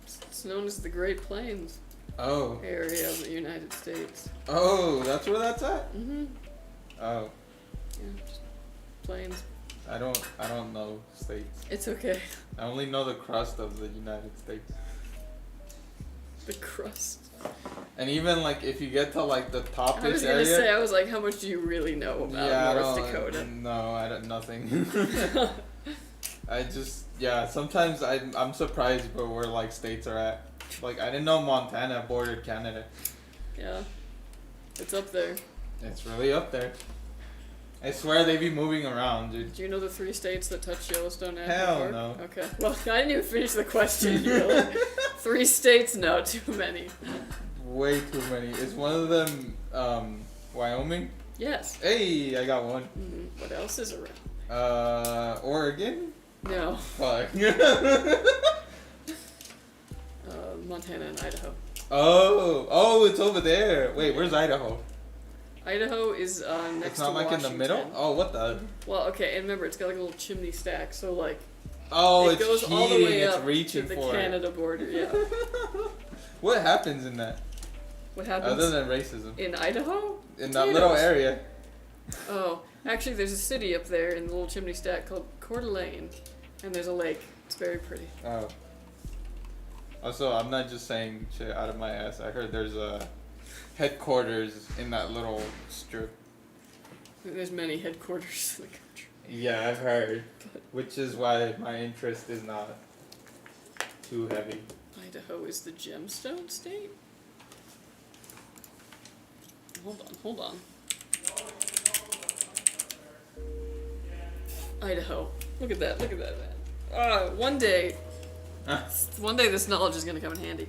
It's known as the Great Plains area of the United States. Oh, that's where that's at? Mm-hmm. Oh. Yeah, just plains. I don't know states. It's okay. I only know the crust of the United States. The crust. And even like if you get to like the top area. I was gonna say, I was like, how much do you really know about North Dakota? No, I don't nothing. I just sometimes I'm surprised by where like states are at. Like I didn't know Montana bordered Canada. Yeah. It's up there. It's really up there. I swear they be moving around, dude. Do you know the 3 states that touch Yellowstone National Hell Park? no. Okay. Well, I didn't even finish the question, really. 3 states? No, too many. Way too many. Is one of them Wyoming? Yes. Hey, I got one. Mm-hmm. What else is around? Oregon? No. Fuck. Montana and Idaho. Oh, it's over there. Wait, where's Idaho? Idaho is next to It's not like Washington. in the middle? Oh, what the? Well, okay, and remember, it's got like a little chimney stack, so like... Oh, it it's goes cheating. all the way It's up reaching to the for Canada border, yeah. What happens in that? What happens? Other than racism. In Idaho? In that little area. Oh, actually there's a city up there in the little chimney stack called Coeur d'Alene, and there's a lake. It's very pretty. Oh. Also, I'm not just saying shit out of my ass. I heard there's a headquarters in that little strip. There's many headquarters in the country. Yeah, I've heard. Which is why my interest is not too heavy. Idaho is the gemstone state? Hold on. Idaho. Look at that, man. One day this knowledge is gonna come in handy.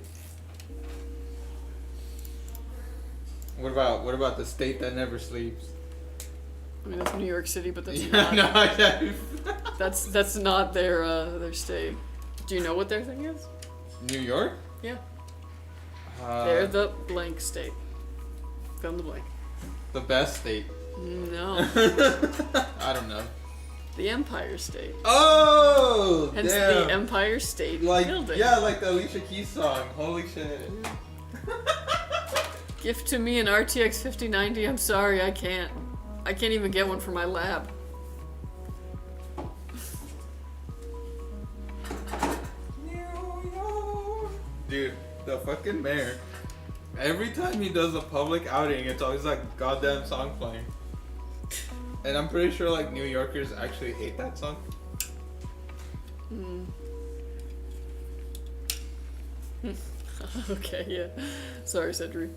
What about the state that never sleeps? I mean, that's New York City, but that's Yeah, not. no, yeah. That's not their state. Do you know what their thing is? New York? Yeah. They're They're the blank state. Fill in the blank. the best state. No. I don't know. The Empire State. Oh, Hence damn. the Empire State Like Building. yeah, like the Alicia Keys song. Holy shit. Gift to me an RTX 5090. I'm sorry, I can't even get one for my lab. Dude, the fucking mayor. Every time he does a public outing, it's always like goddamn song playing. And I'm pretty sure like New Yorkers actually hate that song. Okay, yeah. Sorry, Cedric.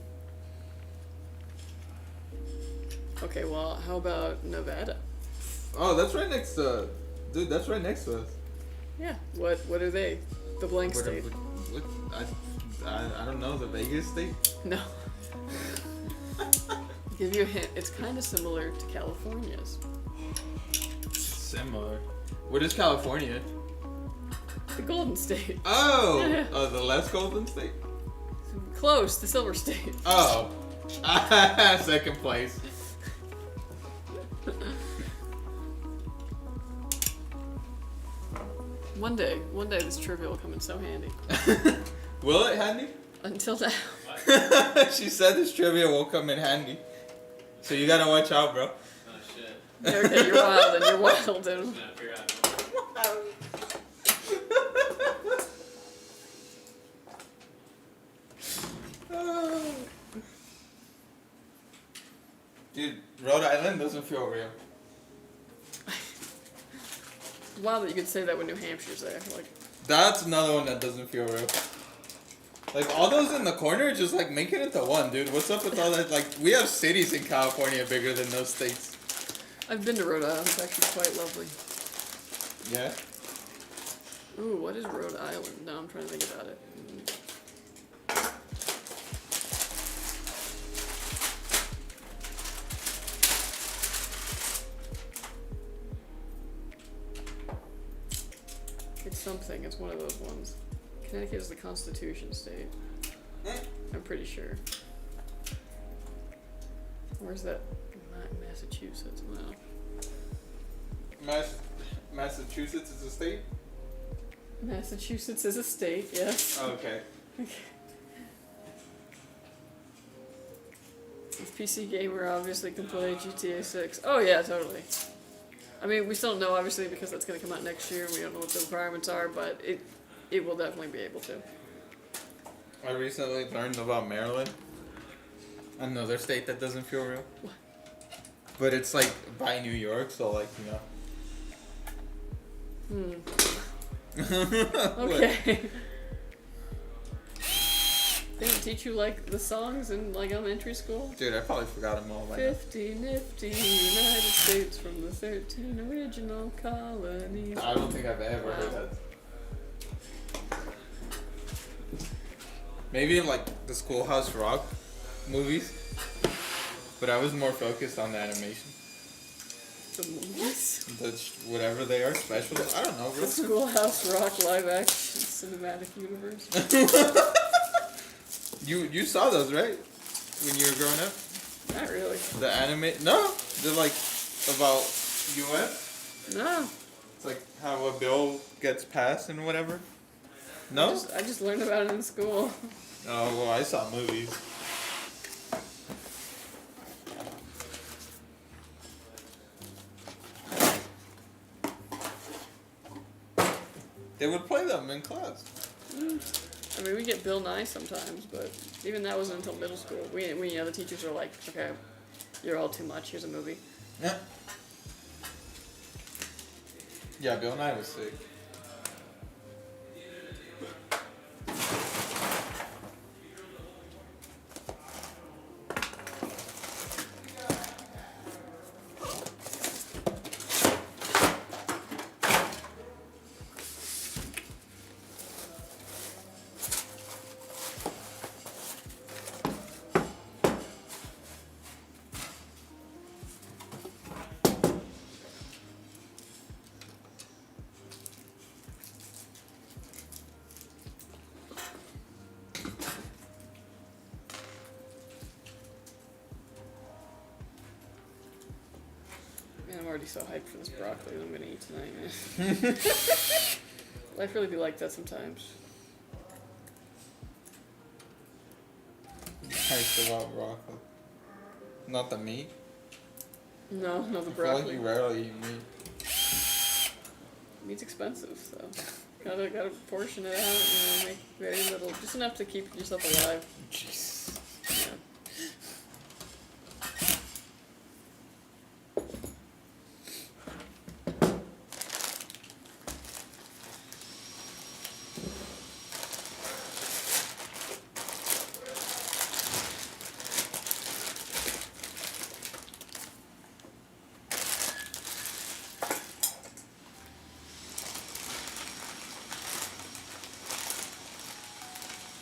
Okay, well, how about Nevada? Oh, that's right next to, dude. That's right next to us. Yeah. What are they? The blank What- state. what- I don't know, the Vegas state. No. Give you a hint. It's kind of similar to California's. Similar. What is California? The Golden State. Oh, the less golden state. Close. The Silver State. Oh, second place. One day, this trivia will come in so handy. Will it, handy? Until now. She said this trivia will come in handy. So you gotta watch out, bro. Oh shit. Okay, you're wild, and you're wild, and Just gonna figure out. Dude, Rhode Island doesn't feel real. wow that you could say that when New Hampshire's there. Like, That's another one that doesn't feel real. Like, all those in the corner, just like make it into one, dude. What's up with all that? Like, we have cities in California bigger than those states. I've been to Rhode Island. It's actually quite lovely. Yeah? Ooh, what is Rhode Island? No, I'm trying to think about it. It's something. It's one of those ones. Connecticut is the Constitution state. I'm pretty sure. Where's that? Massachusetts. No. Massachusetts is a state? Massachusetts is a state, yes. Oh, okay. If PC Gamer obviously can play GTA 6. Oh yeah, totally. I mean, we still don't know obviously because that's going to come out next year. We don't know what the requirements are, but it will definitely be able to. I recently learned about Maryland. Another state that doesn't feel real. What? But it's like by New York, so like, you know. Okay. They didn't teach you like the songs in like elementary school? Dude, I probably forgot them all by now. 50 nifty United States from the 13 original colonies. I don't think I've ever heard Wow. that. Maybe in like the Schoolhouse Rock movies, but I was more focused on the animation. The movies? The whatever they are, special. I don't know. The Bro. Schoolhouse Rock live action cinematic universe. You saw those, right? When you were growing up? Not really. The anime? No, they're like about U.S. No. It's like how a bill gets passed and whatever. No? I just learned about it in school. Oh, well, I saw movies. They would play them in class. I mean, we get Bill Nye sometimes, but even that wasn't until middle school. We the teachers are like, okay, you're all too much. Here's a movie. Yeah. Yeah, Bill Nye was sick. already so hyped for this broccoli that I'm gonna eat tonight, man. Life really be like that sometimes. Hyped about broccoli. Not the meat? No, the I feel broccoli. like you rarely eat meat. Meat's expensive, so gotta portion it out, make very little, just enough to keep yourself alive. Jeez. Yeah.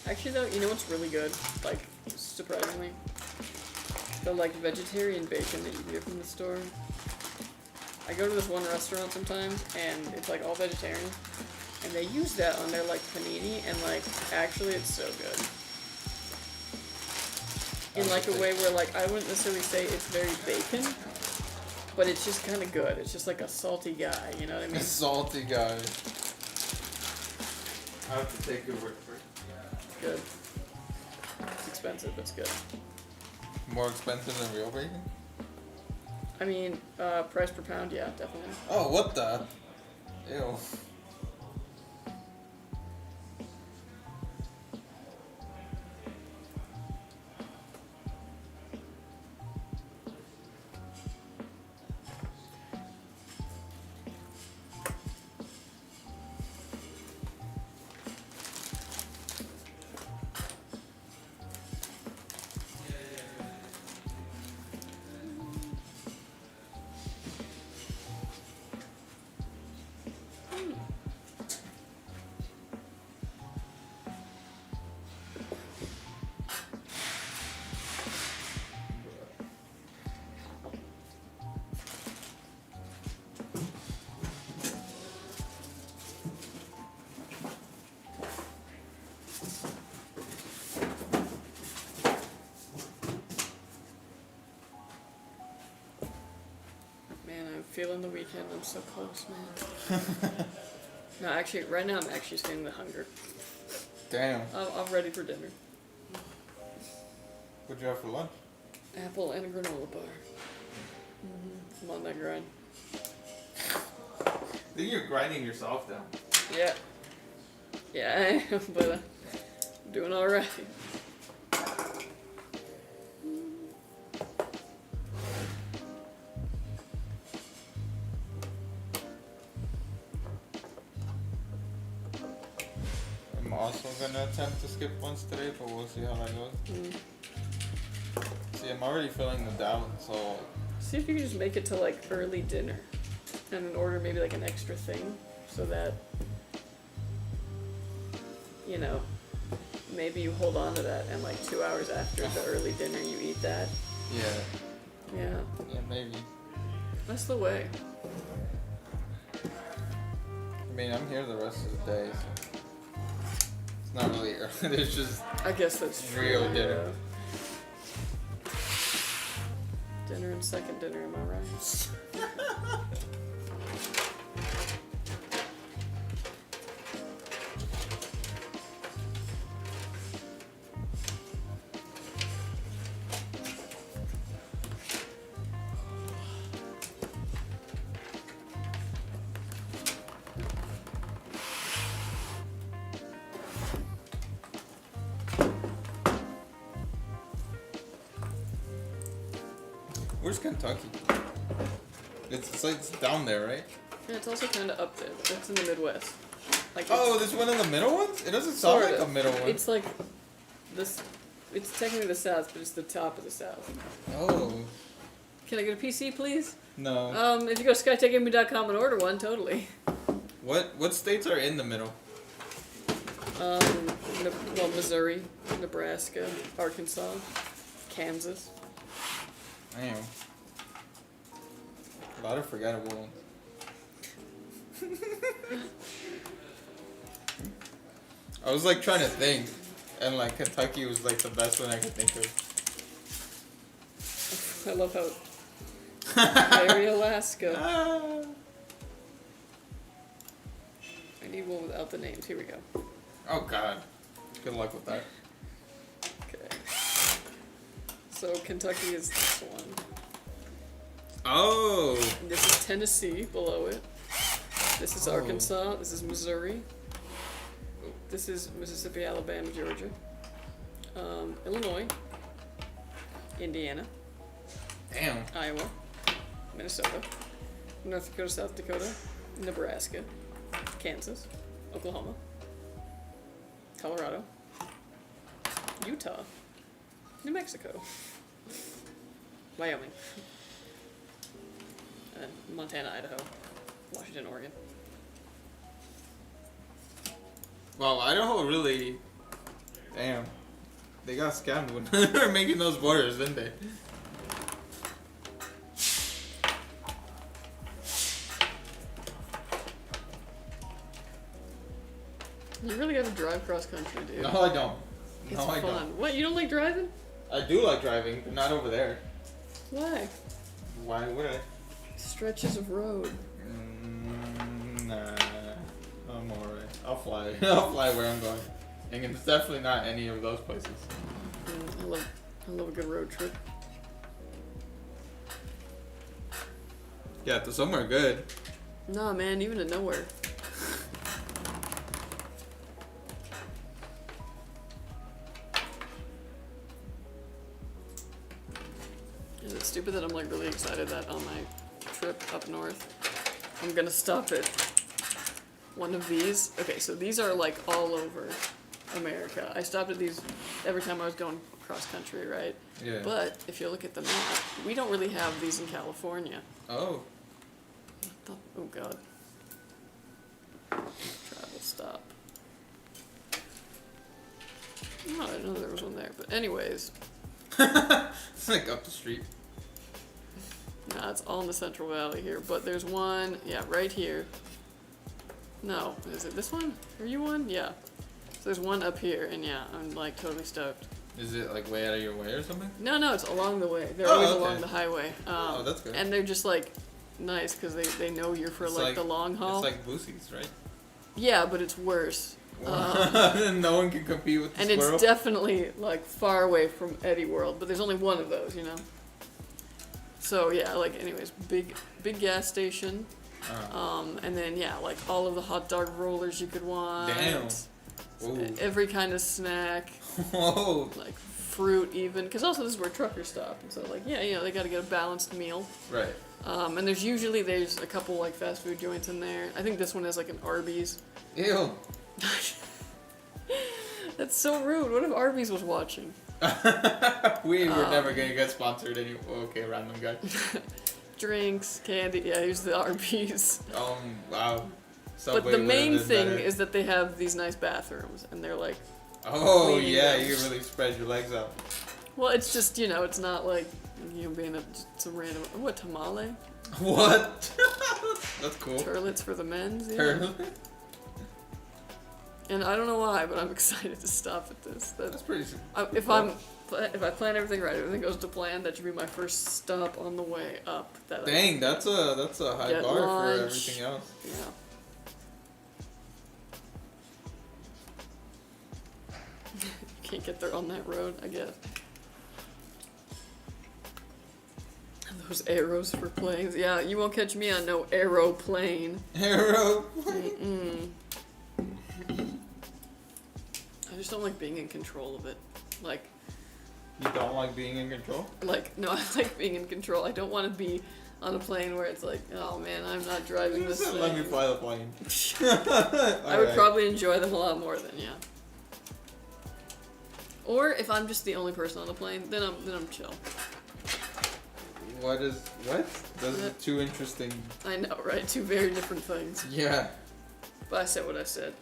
Actually though, you know what's really good? Like, surprisingly? The like vegetarian bacon that you get from the store. I go to this one restaurant sometimes and it's like all vegetarian. And they use that on their like panini and like actually it's so good. In like a way where like I wouldn't necessarily say it's very bacon, but it's just kinda good. It's just like a salty guy, you know what I mean? A salty guy. I have to take your word for it. Good. It's expensive, but it's good. More expensive than real bacon? I mean, price per pound, yeah, definitely. Oh, what the? Ew. Feeling the weekend, I'm so close, man. No, actually, right now I'm actually feeling the hunger. Damn. I'm ready for dinner. What'd you have for lunch? Apple and a granola bar. I'm on that grind. I think you're grinding yourself down. Yeah. Yeah, I am, but I'm doing alright. I'm also gonna attempt to skip once today, but we'll see how that goes. See, I'm already feeling the doubt, so... See if you can just make it to like early dinner and then order maybe like an extra thing so that, you know, maybe you hold on to that and like 2 hours after the early dinner you eat that. Yeah. Yeah. Yeah, maybe. That's the way. I mean, I'm here the rest of the day, so... It's not really early, it's just... I guess that's true. Real dinner. Yeah. Dinner and second dinner, am I right? Where's Kentucky? It's like it's down there, right? Yeah, it's also kind of up there. It's in the Midwest. Like Oh, this one of the middle ones? It doesn't sound like a middle one. It's like this. It's technically the South, but it's the top of the South. Oh. Can I get a PC, please? No. If you go to skytechgaming.com and order one, totally. What states are in the middle? Well, Missouri, Nebraska, Arkansas, Kansas. Damn. A lot of forgettable ones. I was like trying to think, and like Kentucky was like the best one I could think of. I love how Very Alaska. Ah. I need one without the names. Here we go. Oh God. Good luck with that. Okay. So Kentucky is this one. Oh. This is Tennessee below it. This is Oh. Arkansas. This is Missouri. This is Mississippi, Alabama, Georgia. Illinois. Indiana. Damn. Iowa. Minnesota. North Dakota, South Dakota. Nebraska. Kansas. Oklahoma. Colorado. Utah. New Mexico. Wyoming. Montana, Idaho. Washington, Oregon. Wow, Idaho really. Damn. They got scammed when they were making those borders, didn't they? You really gotta drive cross country, dude. No, I don't. It's No, I fun. don't. What, you don't like driving? I do like driving, but not over there. Why? Why would I? Stretches of road. Nah. I'm alright. I'll fly. I'll fly where I'm going. And it's definitely not any of those places. I love a good road trip. Yeah, to somewhere good. Nah, man, even to nowhere. Is it stupid that I'm like really excited that on my trip up north, I'm gonna stop at one of these? Okay, so these are like all over America. I stopped at these every time I was going cross country, right? Yeah. But if you look at the map, we don't really have these in California. Oh. Oh god. Travel stop. Oh, I didn't know there was one there. But anyways, It's like up the street. nah, it's all in the Central Valley here. But there's one, yeah, right here. No, is it this one? Are you one? Yeah. So there's one up here, and yeah, I'm like totally stoked. Is it like way out of your way or something? No, it's along the way. They're Oh, always okay. along the highway. Oh, that's good. And they're just like nice because they know you're for It's like the long haul. It's like Boosie's, right? Yeah, but it's worse. No one can compete with the And squirrel. it's definitely like far away from Eddie World, but there's only one of those, you know. So yeah, like anyways, big gas station, and then yeah, like all of the hot dog rollers you could want. Damn. Ooh. Every kind of snack, Whoa. like fruit even, because also this is where truckers stop, and so like yeah, you know they got to get a balanced meal. Right. And there's a couple like fast food joints in there. I think this one has like an Arby's. Ew. That's so rude. What if Arby's was watching? We were never gonna get sponsored anyway. Okay, random guy. Drinks, candy. Yeah, here's the Arby's. Wow. But Subway the would've main been thing better. is that they have these nice bathrooms, and they're like, Oh cleaning yeah, them. you can really spread your legs out. well, it's just it's not like being some random tamale What? That's cool. turlets for the men's. Yeah. Turtle. And I don't know why, but I'm excited to stop at this. That's pretty. If I plan everything right, everything goes to plan, that should be my first stop on the way up. Dang, that's a high Get bar lunch. for everything else. Yeah. Can't get there on that road, I guess. Those arrows for planes. Yeah, you won't catch me on no aeroplane. Arrow. Mm-mm. I just don't like being in control of it. Like, You don't like being in control? no, I like being in control. I don't want to be on a plane where it's like, oh man, I'm not driving You this said thing. let me fly the plane. I would probably enjoy them a lot more than yeah. Or if I'm just the only person on the plane, then I'm chill. What? Those are too interesting. I know, right? Two very different things. Yeah. But I said what I said.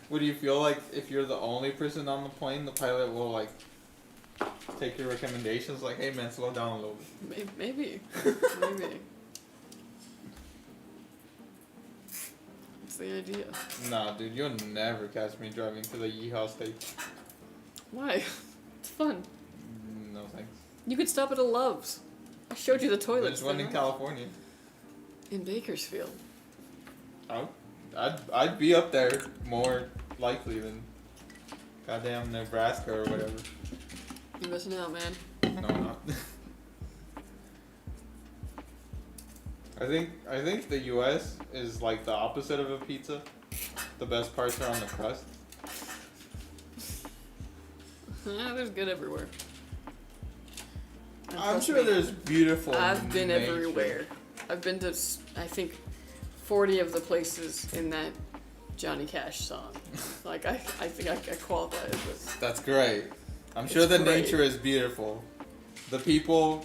What do you feel like if you're the only person on the plane, the pilot will like take your recommendations like, hey man, slow down a little bit. Maybe. Maybe. That's the idea. Nah, dude, you'll never catch me driving to the Yeehaw state. Why? It's fun. No thanks. You could stop at a Love's. I showed you the toilets. There's one in California. In Bakersfield. I'd be up there more likely than goddamn Nebraska or whatever. You're missing out, man. No, I'm not. I think the U.S. is like the opposite of a pizza. The best parts are on the crust. There's good everywhere. And I'm trust sure me, there's beautiful. I've been nature. everywhere. I've been to, I think, 40 of the places in that Johnny Cash song. Like, I think I qualify as this. That's great. I'm It's sure the great. nature is beautiful. The people,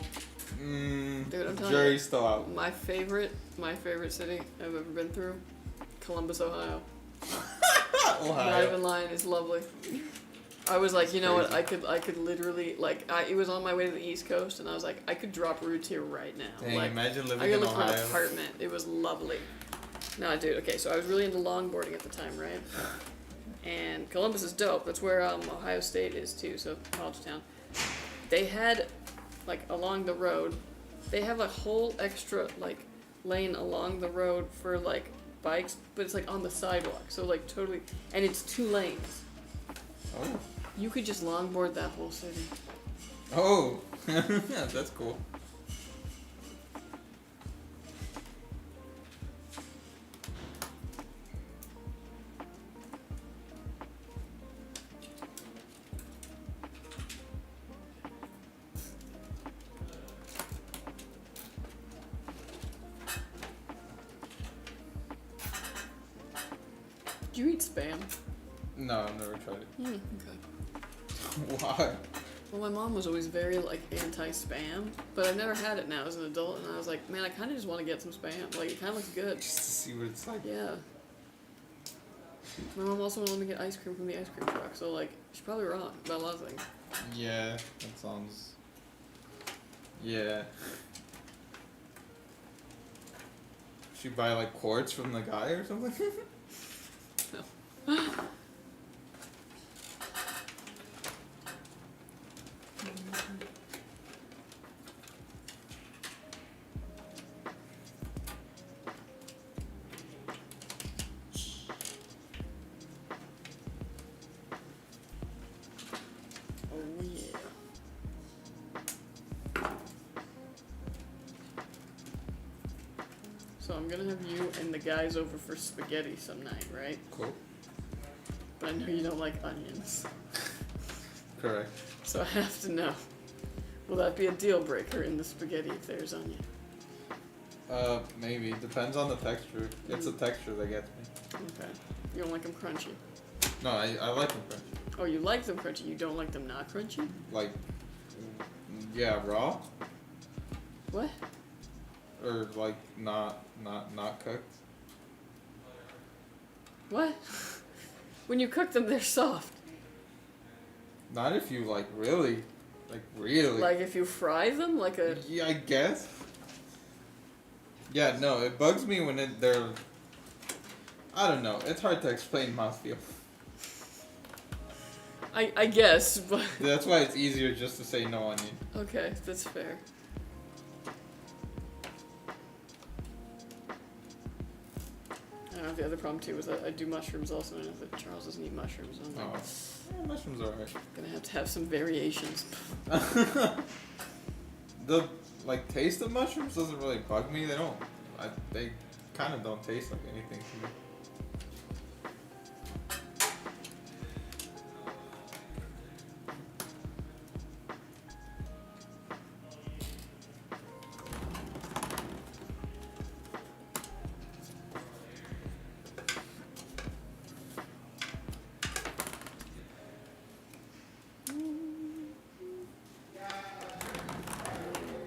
Dude, I'm telling jury's you, still out. my favorite city I've ever been through, Columbus, Ohio. Not Ohio. even lying, it's lovely. I was like, you know what, I could literally, like, it was on my way to the East Coast, and I was like, I could drop roots here right now. Dang, like, imagine I living could in live in an Ohio. apartment. It was lovely. No, dude, okay, so I was really into longboarding at the time, right? And Columbus is dope. That's where Ohio State is, too, so college town. They had, like, along the road, they have a whole extra, like, lane along the road for, like, bikes, but it's, like, on the sidewalk. So, like, totally, and it's 2 lanes. Oh. You could just longboard that whole city. Oh. That's cool. Do you eat Spam? No, I've never tried it. Okay. Why? Well, my mom was always very, like, anti-Spam, but I've never had it now as an adult, and I was like, man, I kind of just want to get some Spam. Like, it kind of looks good. Just to see what it's like. Yeah. My mom also wanted me to get ice cream from the ice cream truck, so, like, she's probably wrong about a lot of things. Yeah, that sounds. Yeah. Should buy like quartz from the guy or something? Oh, yeah. So I'm gonna have you and the guys over for spaghetti some night, right? Cool. But I know you don't like onions. Correct. So I have to know. Will that be a deal breaker in the spaghetti if there's onion? Maybe. Depends on the texture. It's the texture that gets me. Okay. You don't like them crunchy. No, I like them crunchy. Oh, you like them crunchy. You don't like them not crunchy? Like, yeah, raw What? or like not cooked. What? When you cook them, they're soft. Not if you like really. Like if you fry them, like a. Yeah, I guess. Yeah, no, it bugs me when they're. I don't know. It's hard to explain mouthfeel. I guess, but. That's why it's easier just to say no onion. Okay, that's fair. I don't know, the other problem too is that I do mushrooms also, and if Charles doesn't eat mushrooms, I'm like, Oh, mushrooms are alright. gonna have to have some variations. The like taste of mushrooms doesn't really bug me. They kind of don't taste like anything to me.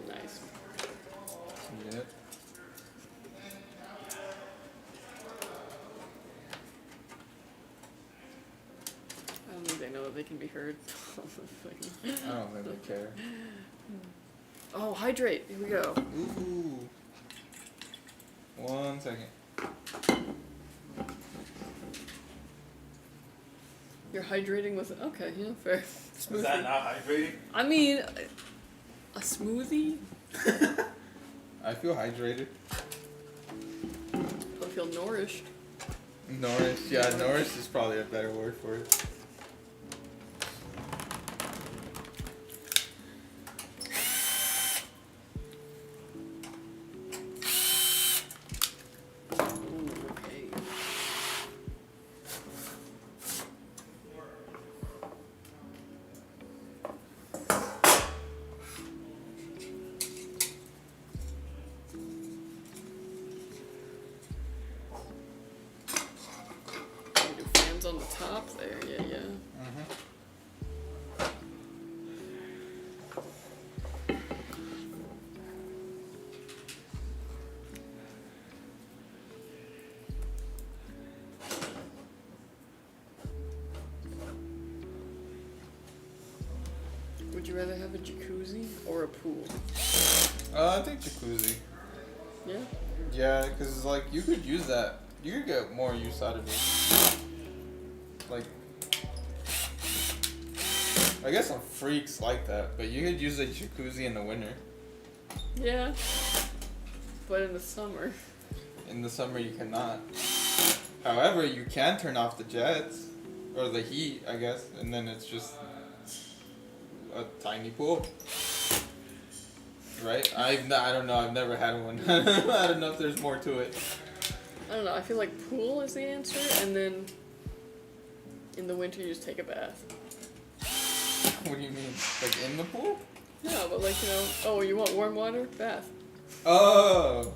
Nice. Yep. I don't think they know that they can be heard. I don't really care. Oh, hydrate. Here we go. Ooh. 1 second. You're hydrating with okay, yeah, fair. Is that not hydrating? I mean, a smoothie. I feel hydrated. I feel nourished. Nourished, yeah, nourished is probably a better word for it. On the top there, yeah. Would you rather have a jacuzzi or a pool? I think jacuzzi. Yeah? Yeah, because like you could use that. You could get more use out of it. Like, I guess some freaks like that, but you could use a jacuzzi in the winter. Yeah. But in the summer. In the summer you cannot. However, you can turn off the jets. Or the heat, I guess, and then it's just a tiny pool. Right? I don't know, I've never had one. I don't know if there's more to it. I don't know, I feel like pool is the answer, and then in the winter you just take a bath. What do you mean? Like in the pool? No, but like, you know, oh, you want warm water? Bath. Oh!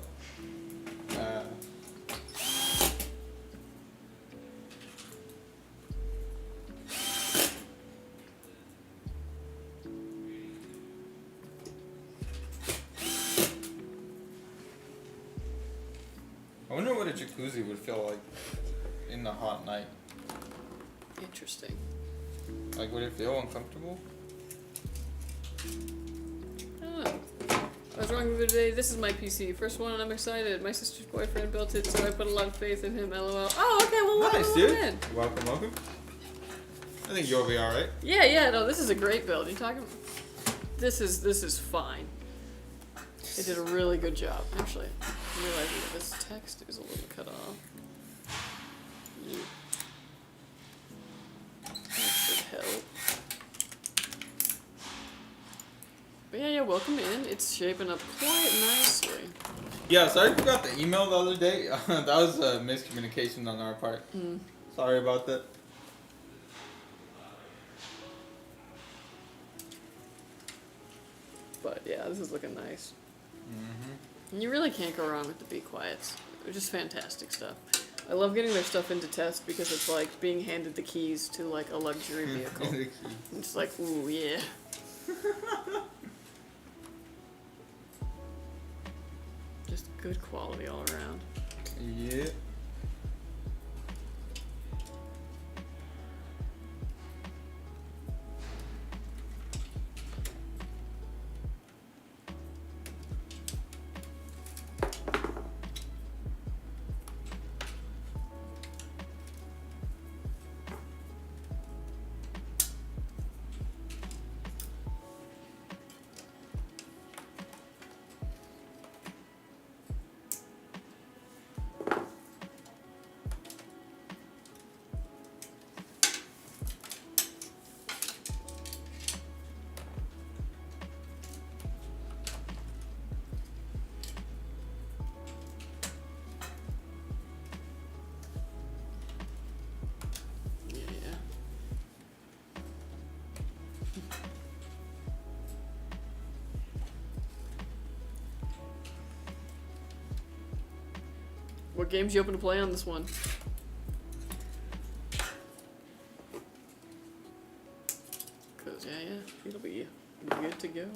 I wonder what a jacuzzi would feel like in the hot night. Interesting. Like, would it feel uncomfortable? I don't know. I was wrong with it today. This is my PC. First one, and I'm excited. My sister's boyfriend built it, so I put a lot of faith in him. LOL. Oh, okay. Well, welcome, Nice, dude. in. Welcome. I think you'll be alright. Yeah. No, this is a great build. You talking? This is fine. They did a really good job. Actually, I'm realizing that this text is a little cut off. Yeah. That should help. But yeah, welcome in. It's shaping up quite nicely. Yeah, sorry we got the email the other day. That was a miscommunication on our part. Sorry about that. But yeah, this is looking nice. And you really can't go wrong with the Bequiets. They're just fantastic stuff. I love getting their stuff into test because it's like being handed the keys to like a luxury vehicle. It's like, ooh, yeah. Just good quality all around. Yeah. What games you open to play on this one? Cause yeah, it'll be good to go.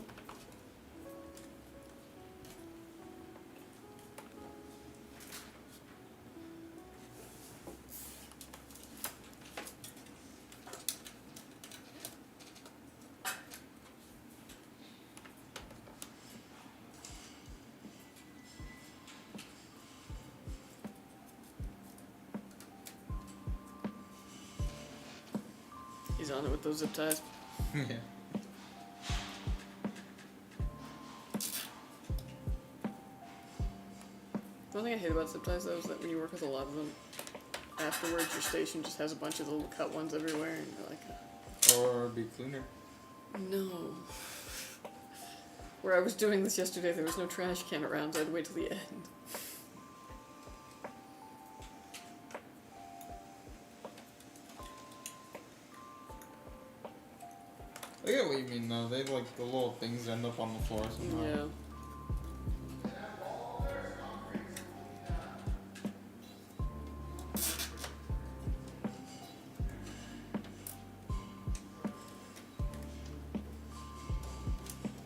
He's on it with those zip ties. Yeah. One thing I hate about zip ties though is that when you work with a lot of them, afterwards your station just has a bunch of little cut ones everywhere, and you're like, Or be cleaner. no. Where I was doing this yesterday, there was no trash can around, so I had to wait till the end. I get what you mean though. They like the little things end up on the floor somehow. Yeah.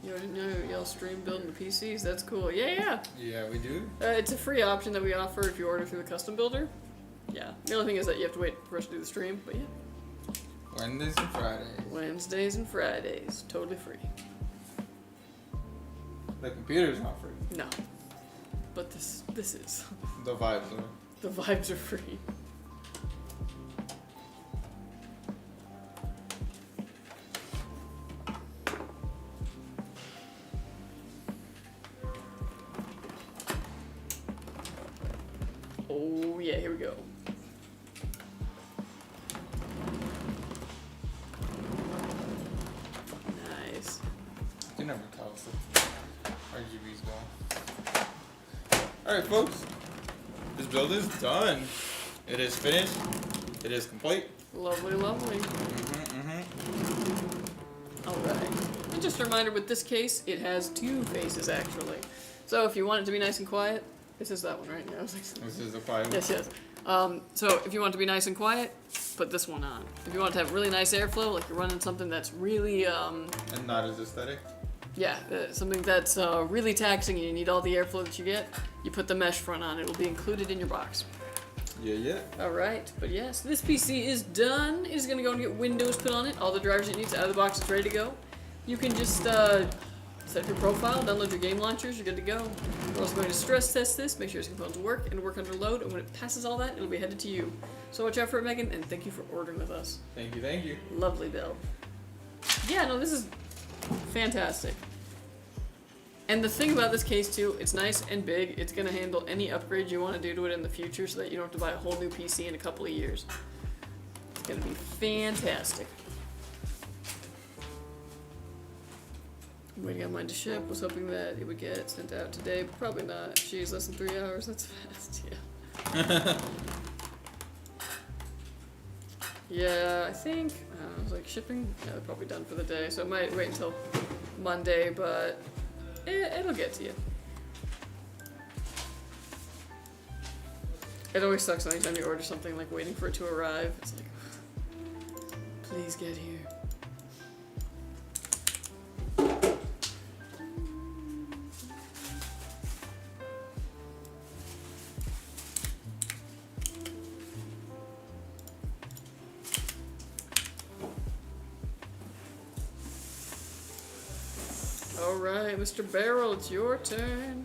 Yo, I didn't know y'all stream building the PCs. That's cool. Yeah. Yeah, we do. It's a free option that we offer if you order through the custom builder. Yeah. The only thing is that you have to wait for us to do the stream, but yeah. Wednesdays and Fridays. Wednesdays and Fridays, totally free. The computer's not free. No. But this is. The vibes are. The vibes are free. Oh yeah, here we go. Nice. You can never tell if the RGB's going. Alright folks, this build is done. It is finished. It is complete. Lovely, lovely. Alright. And just a reminder, with this case, it has two faces actually. So if you want it to be nice and quiet, this is that one, right? Yeah, I was like, This is the quiet one. yes. So if you want it to be nice and quiet, put this one on. If you want to have really nice airflow, like you're running something that's really, And not as aesthetic. yeah, something that's really taxing and you need all the airflow that you get, you put the mesh front on. It'll be included in your box. Yeah. Alright, but yes, this PC is done. It is going to go and get Windows put on it. All the drivers it needs out of the box, it's ready to go. You can just set up your profile, download your game launchers, you're good to go. We're also going to stress test this, make sure its components work and work under load, and when it passes all that, it'll be headed to you. So watch out for it, Megan, and thank you for ordering with us. Thank you. Lovely build. Yeah, no, this is fantastic. And the thing about this case too, it's nice and big. It's gonna handle any upgrade you want to do to it in the future so that you don't have to buy a whole new PC in a couple of years. It's gonna be fantastic. I'm waiting on mine to ship. Was hoping that it would get sent out today, but probably not. Jeez, less than 3 hours. That's fast, yeah. Yeah, I think, I was like shipping, yeah, they're probably done for the day, so I might wait until Monday, but it'll get to you. It always sucks anytime you order something, like waiting for it to arrive. It's like, please get here. Alright, Mr. Beryl, it's your turn.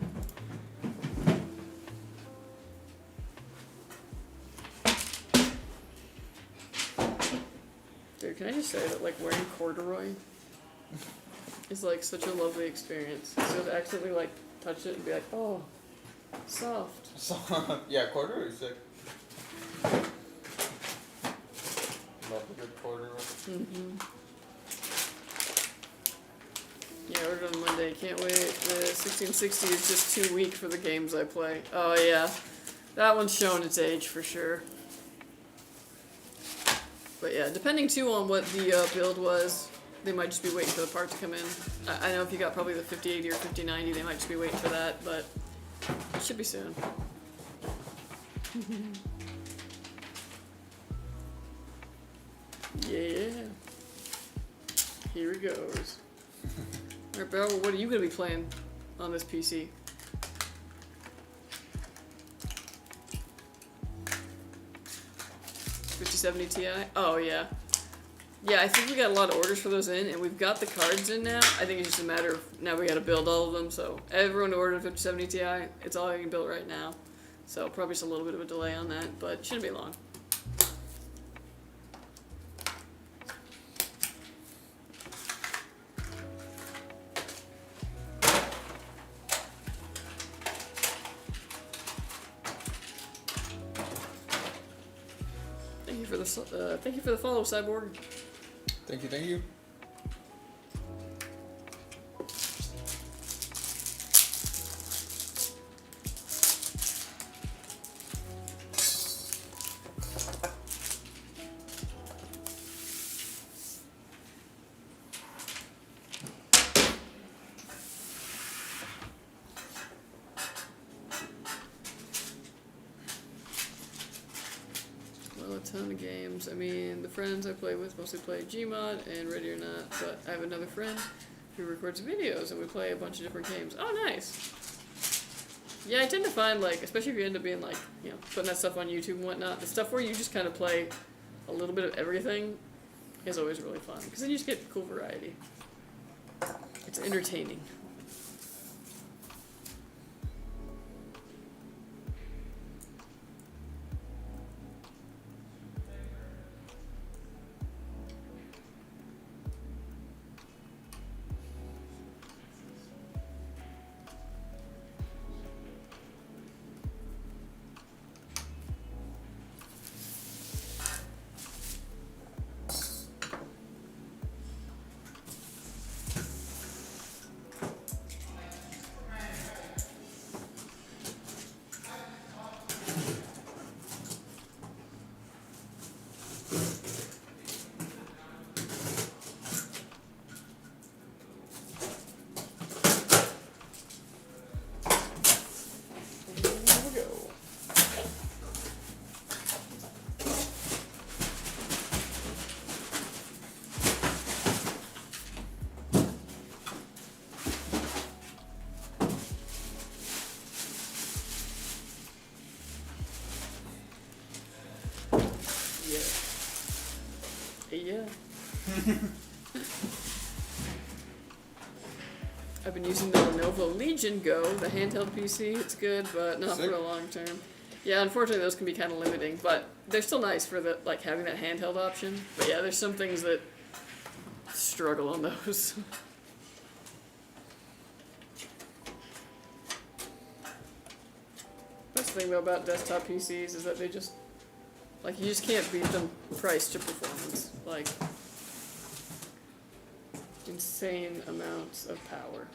Dude, can I just say that, like, wearing corduroy is, like, such a lovely experience. So to accidentally, like, touch it and be like, oh, soft. So, yeah, corduroy is sick. Love a good corduroy. Mm-hmm. Yeah, I ordered on Monday. Can't wait. The 1660 is just too weak for the games I play. Oh, yeah. That one's showing its age for sure. But yeah, depending too on what the build was, they might just be waiting for the part to come in. I know if you got probably the 5080 or 5090, they might just be waiting for that, but it should be soon. Yeah. Here it goes. Alright, Beryl, what are you going to be playing on this PC? $5070 Ti? Oh, yeah. Yeah, I think we got a lot of orders for those in, and we've got the cards in now. I think it's just a matter of, now we got to build all of them, so everyone who ordered a 5070 Ti, it's all I can build right now. So probably just a little bit of a delay on that, but it shouldn't be long. Thank you for the follow, Cyborg. Thank you, thank you. Well, a ton of games. I mean, the friends I play with mostly play Gmod and Ready or Not, but I have another friend who records videos and we play a bunch of different games. Oh, nice. Yeah, I tend to find, like, especially if you end up being, like, you know, putting that stuff on YouTube and whatnot, the stuff where you just kind of play a little bit of everything is always really fun, because then you just get cool variety. It's entertaining. Yeah. I've been using the Lenovo Legion Go, the handheld PC. It's good, but not Sick. for a long term. Yeah, unfortunately, those can be kind of limiting, but they're still nice for the like having that handheld option. But yeah, there's some things that struggle on those. That's the thing though about desktop PCs is that they just like you just can't beat them price to performance. Like insane amounts of power.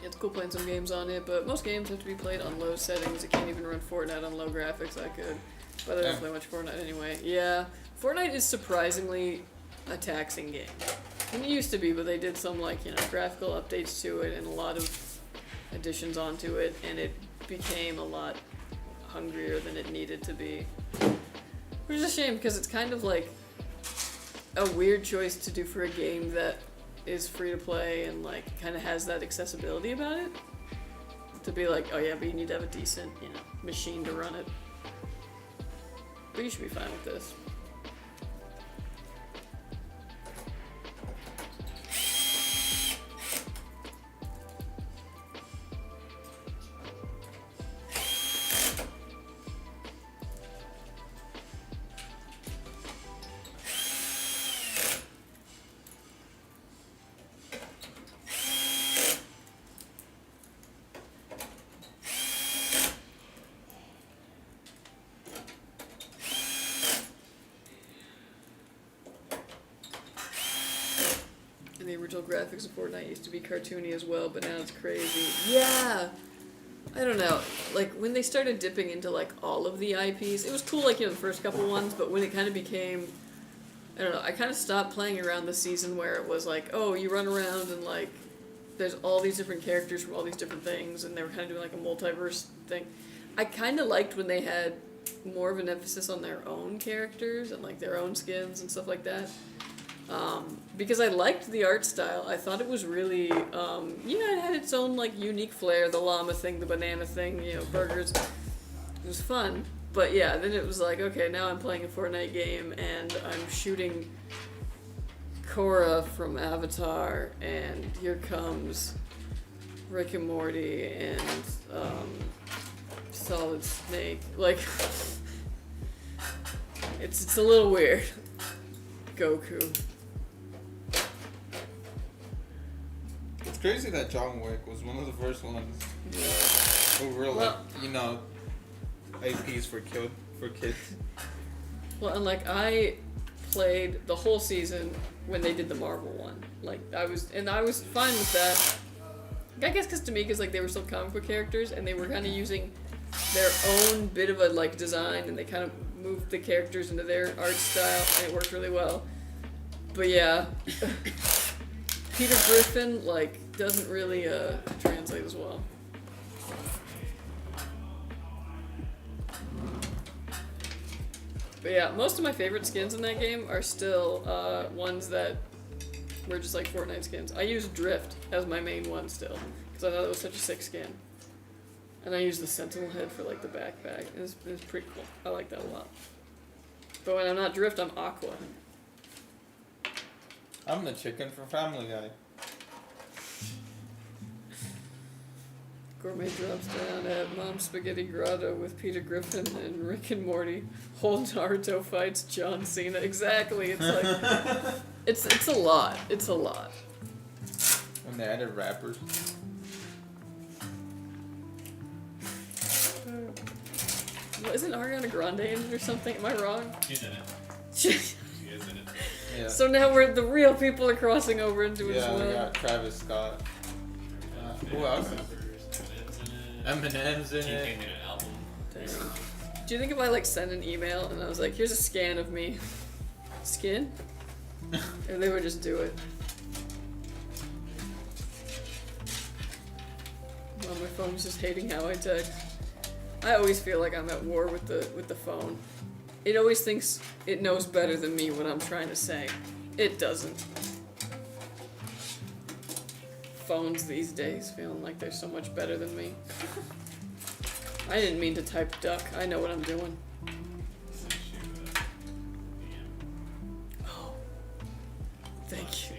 It's cool playing some games on it, but most games have to be played on low settings. It can't even run Fortnite on low graphics. I could, but I don't play much Fortnite anyway. Yeah, Fortnite is surprisingly a taxing game. And it used to be, but they did some graphical updates to it and a lot of additions onto it, and it became a lot hungrier than it needed to be. Which is a shame because it's kind of like a weird choice to do for a game that is free to play and kind of has that accessibility about it. To be like, oh yeah, but you need to have a decent, machine to run it. But you should be fine with this. And the original graphics of Fortnite used to be cartoony as well, but now it's crazy. Yeah! I don't know. When they started dipping into, all of the IPs, it was cool, the first couple ones, but when it kind of became... I don't know, I kind of stopped playing around the season where it was oh, you run around and, there's all these different characters from all these different things, and they were kind of doing like a multiverse thing. I kind of liked when they had more of an emphasis on their own characters and like their own skins and stuff like that. Because I liked the art style. I thought it was really, it had its own like unique flair. The llama thing, the banana thing, burgers. It was fun. But yeah, then it was like, okay, now I'm playing a Fortnite game and I'm shooting Korra from Avatar, and here comes Rick and Morty and Solid Snake. Like, it's a little weird. Goku. It's crazy that John Wick was one of the first ones who were like, IPs for kids. Well, and like I played the whole season when they did the Marvel one. Like I was fine with that. I guess because like they were still comic book characters and they were kind of using their own bit of a like design, and they kind of moved the characters into their art style, and it worked really well. But yeah, Peter Griffin like doesn't really translate as well. But yeah, most of my favorite skins in that game are still ones that were just like Fortnite skins. I use Drift as my main one still, because I thought it was such a sick skin. And I use the Sentinel head for like the backpack. It's pretty cool. I like that a lot. But when I'm not Drift, I'm Aqua. I'm the chicken from Family Guy. Gourmet drops down at Mom's Spaghetti Grotto with Peter Griffin and Rick and Morty. Whole Naruto fights John Cena. Exactly. It's like it's a lot. It's a lot. When they added rappers. Well, isn't Ariana Grande in it or something? Am I wrong? She's in it. She is in it. Yeah. So now the real people are crossing over into it as well. Yeah, we got Travis Scott. Who else? Eminem's in it. T-Pain made an album. Dang. Do you think if I like send an email and I was like, here's a scan of me, skin? Or they would just do it? Well, my phone's just hating how I text. I always feel like I'm at war with the phone. It always thinks it knows better than me what I'm trying to say. It doesn't. Phones these days feeling like they're so much better than me. I didn't mean to type duck. I know what I'm doing. Oh. Thank you.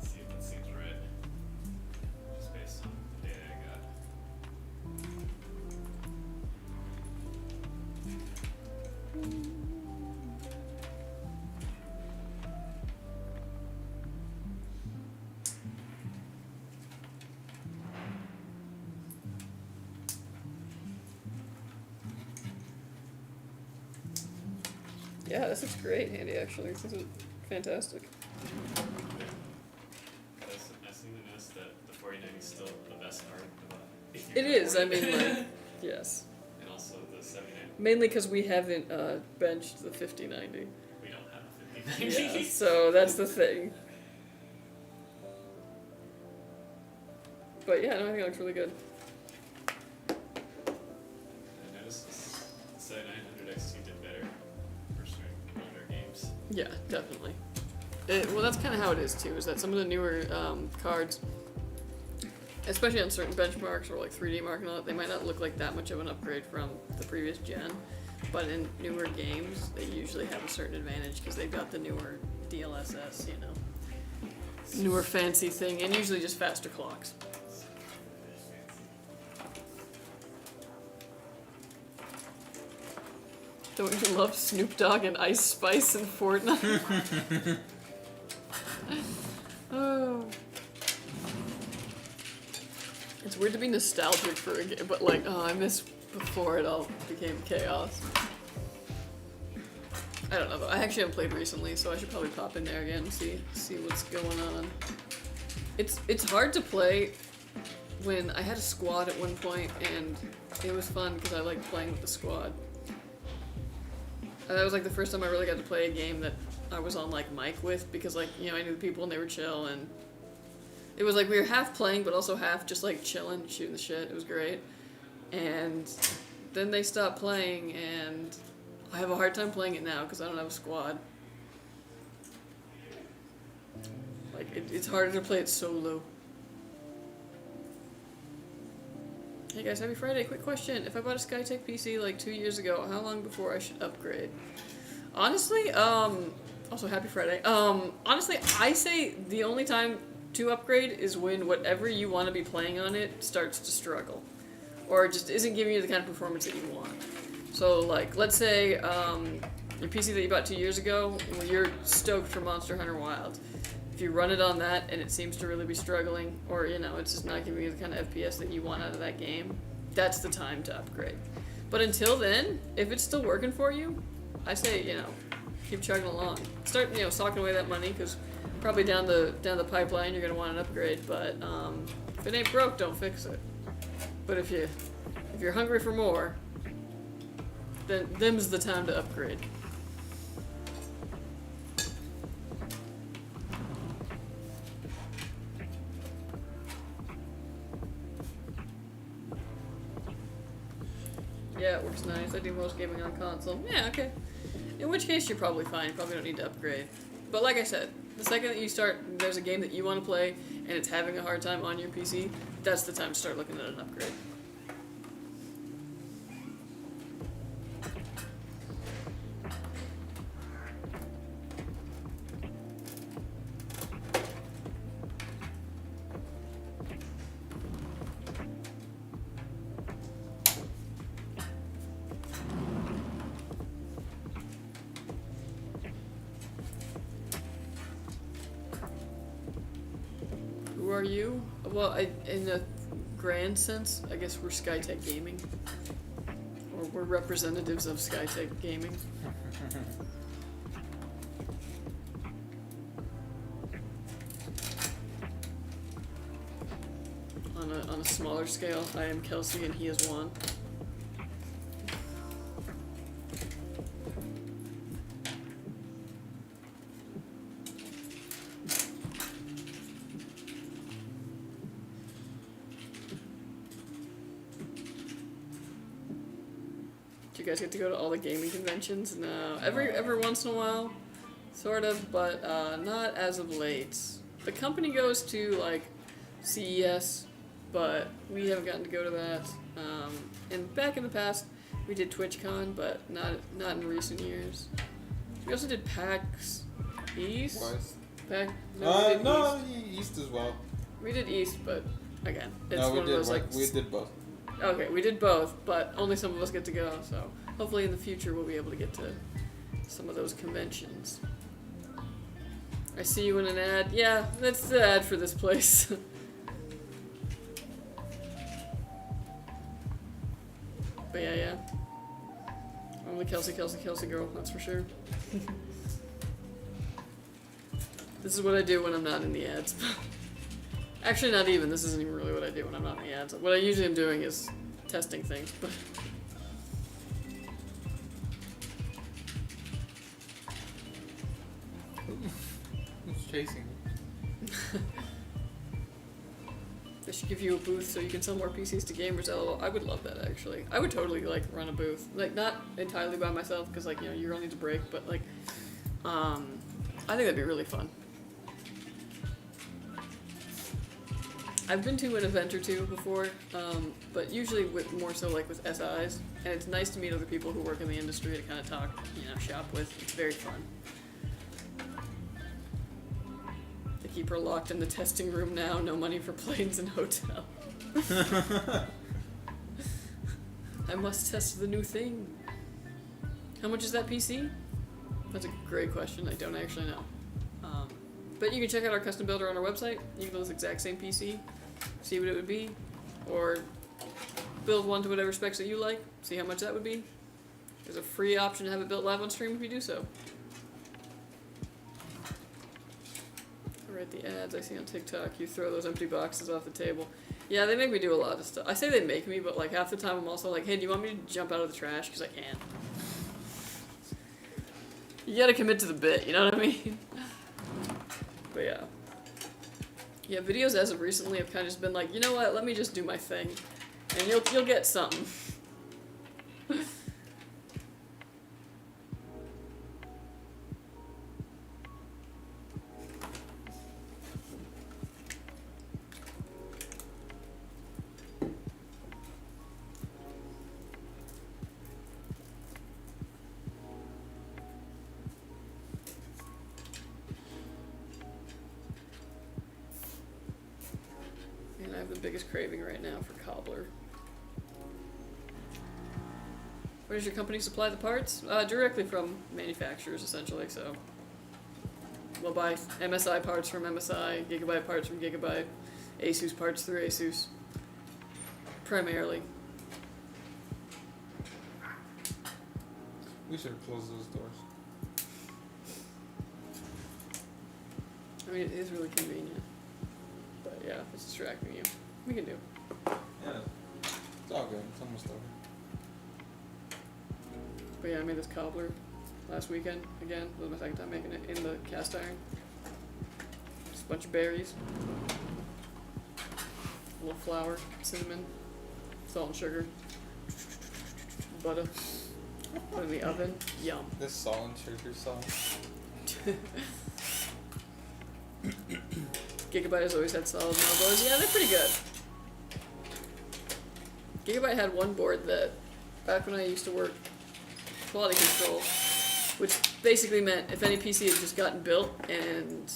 See if it seems right. Just based on the data I got. Yeah, this looks great, Andy, actually. This is fantastic. I've seen the news that the 4090 is still the best card. It is, I mean, like, yes. And also the 7090. Mainly because we haven't benched the 5090. We don't have a 5090. Yeah, so that's the thing. But yeah, no, I think it looks really good. I noticed the 7900 XT did better for certain older games. Yeah, definitely. Well, that's kind of how it is too. Is that some of the newer cards, especially on certain benchmarks or like 3D Mark and all that, they might not look like that much of an upgrade from the previous gen, but in newer games, they usually have a certain advantage because they've got the newer DLSS, newer fancy thing, and usually just faster clocks. Don't you love Snoop Dogg and Ice Spice in Fortnite? Oh. It's weird to be nostalgic for a game, but like, I miss before it all became chaos. I don't know though. I actually haven't played recently, so I should probably pop in there again and see what's going on. It's hard to play when I had a squad at one point, and it was fun because I liked playing with the squad. And that was like the first time I really got to play a game that I was on like mic with, because like, I knew the people and they were chill, and It was like we were half playing, but also half just like chilling, shooting the shit. It was great. And then they stopped playing, and I have a hard time playing it now because I don't have a squad. Like, it's harder to play it solo. Hey guys, happy Friday. Quick question. If I bought a Skytech PC like 2 years ago, how long before I should upgrade? Honestly, also happy Friday. Honestly, I say the only time to upgrade is when whatever you want to be playing on it starts to struggle. Or just isn't giving you the kind of performance that you want. So, like, let's say, your PC that you bought 2 years ago, well, you're stoked for Monster Hunter Wilds. If you run it on that and it seems to really be struggling, or, you know, it's just not giving you the kind of FPS that you want out of that game, that's the time to upgrade. But until then, if it's still working for you, I say, you know, keep chugging along. Start, you know, socking away that money, because probably down the pipeline you're going to want an upgrade, but if it ain't broke, don't fix it. But if you're hungry for more, then them's the time to upgrade. Yeah, it works nice. I do most gaming on console. Yeah, okay. In which case, you're probably fine. You probably don't need to upgrade. But like I said, the second that you start, there's a game that you want to play, and it's having a hard time on your PC, that's the time to start looking at an upgrade. Who are you? Well, in a grand sense, I guess we're Skytech Gaming. Or we're representatives of Skytech Gaming. On a smaller scale, I am Kelsey and he is Juan. Do you guys get to go to all the gaming conventions? No. Every once in a while, sort of, but not as of late. The company goes to, like, CES, but we haven't gotten to go to that. And back in the past, we did TwitchCon, but not in recent years. We also did PAX East. Twice. PAX. No, East. East as well. We did East, but again, it's No, one of those like. We did both. Okay, we did both, but only some of us get to go. So hopefully in the future we'll be able to get to some of those conventions. I see you in an ad. Yeah, that's the ad for this place. But yeah. I'm the Kelsey girl, that's for sure. This is what I do when I'm not in the ads. Actually, not even. This isn't even really what I do when I'm not in the ads. What I usually am doing is testing things, but... Who's chasing you? They should give you a booth so you can sell more PCs to gamers. LOL. I would love that, actually. I would totally, like, run a booth. Like, not entirely by myself, because, like, you know, your girl needs a break, but, like, I think that'd be really fun. I've been to an event or two before, but usually more so, like, with SIs, and it's nice to meet other people who work in the industry to kind of talk, you know, shop with. It's very fun. Keep her locked in the testing room now. No money for planes and hotel. I must test the new thing. How much is that PC? That's a great question. I don't actually know. But you can check out our custom builder on our website. You can build this exact same PC, see what it would be, or build one to whatever specs that you like, see how much that would be. There's a free option to have it built live on stream if you do so. Right, the ads I see on TikTok, you throw those empty boxes off the table. Yeah, they make me do a lot of stuff. I say they make me, but like half the time I'm also like, hey, do you want me to jump out of the trash? Because I can. You gotta commit to the bit, you know what I mean? But yeah. Yeah, videos as of recently have kind of just been like, you know what? Let me just do my thing, and you'll get something. And I have the biggest craving right now for cobbler. Where does your company supply the parts? Directly from manufacturers, essentially, so. We'll buy MSI parts from MSI, Gigabyte parts from Gigabyte, ASUS parts through ASUS. Primarily. We should close those doors. I mean, it is really convenient. But yeah, if it's distracting you, we can do. Yeah, it's all good. It's almost over. But yeah, I made this cobbler last weekend, again. It was my second time making it in the cast iron. Just a bunch of berries. A little flour, cinnamon, salt and sugar, butter. Put in the oven. Yum. This salt and sugar sauce. Gigabyte has always had solid motherboards. Yeah, they're pretty good. Gigabyte had one board that, back when I used to work quality control, which basically meant if any PC had just gotten built and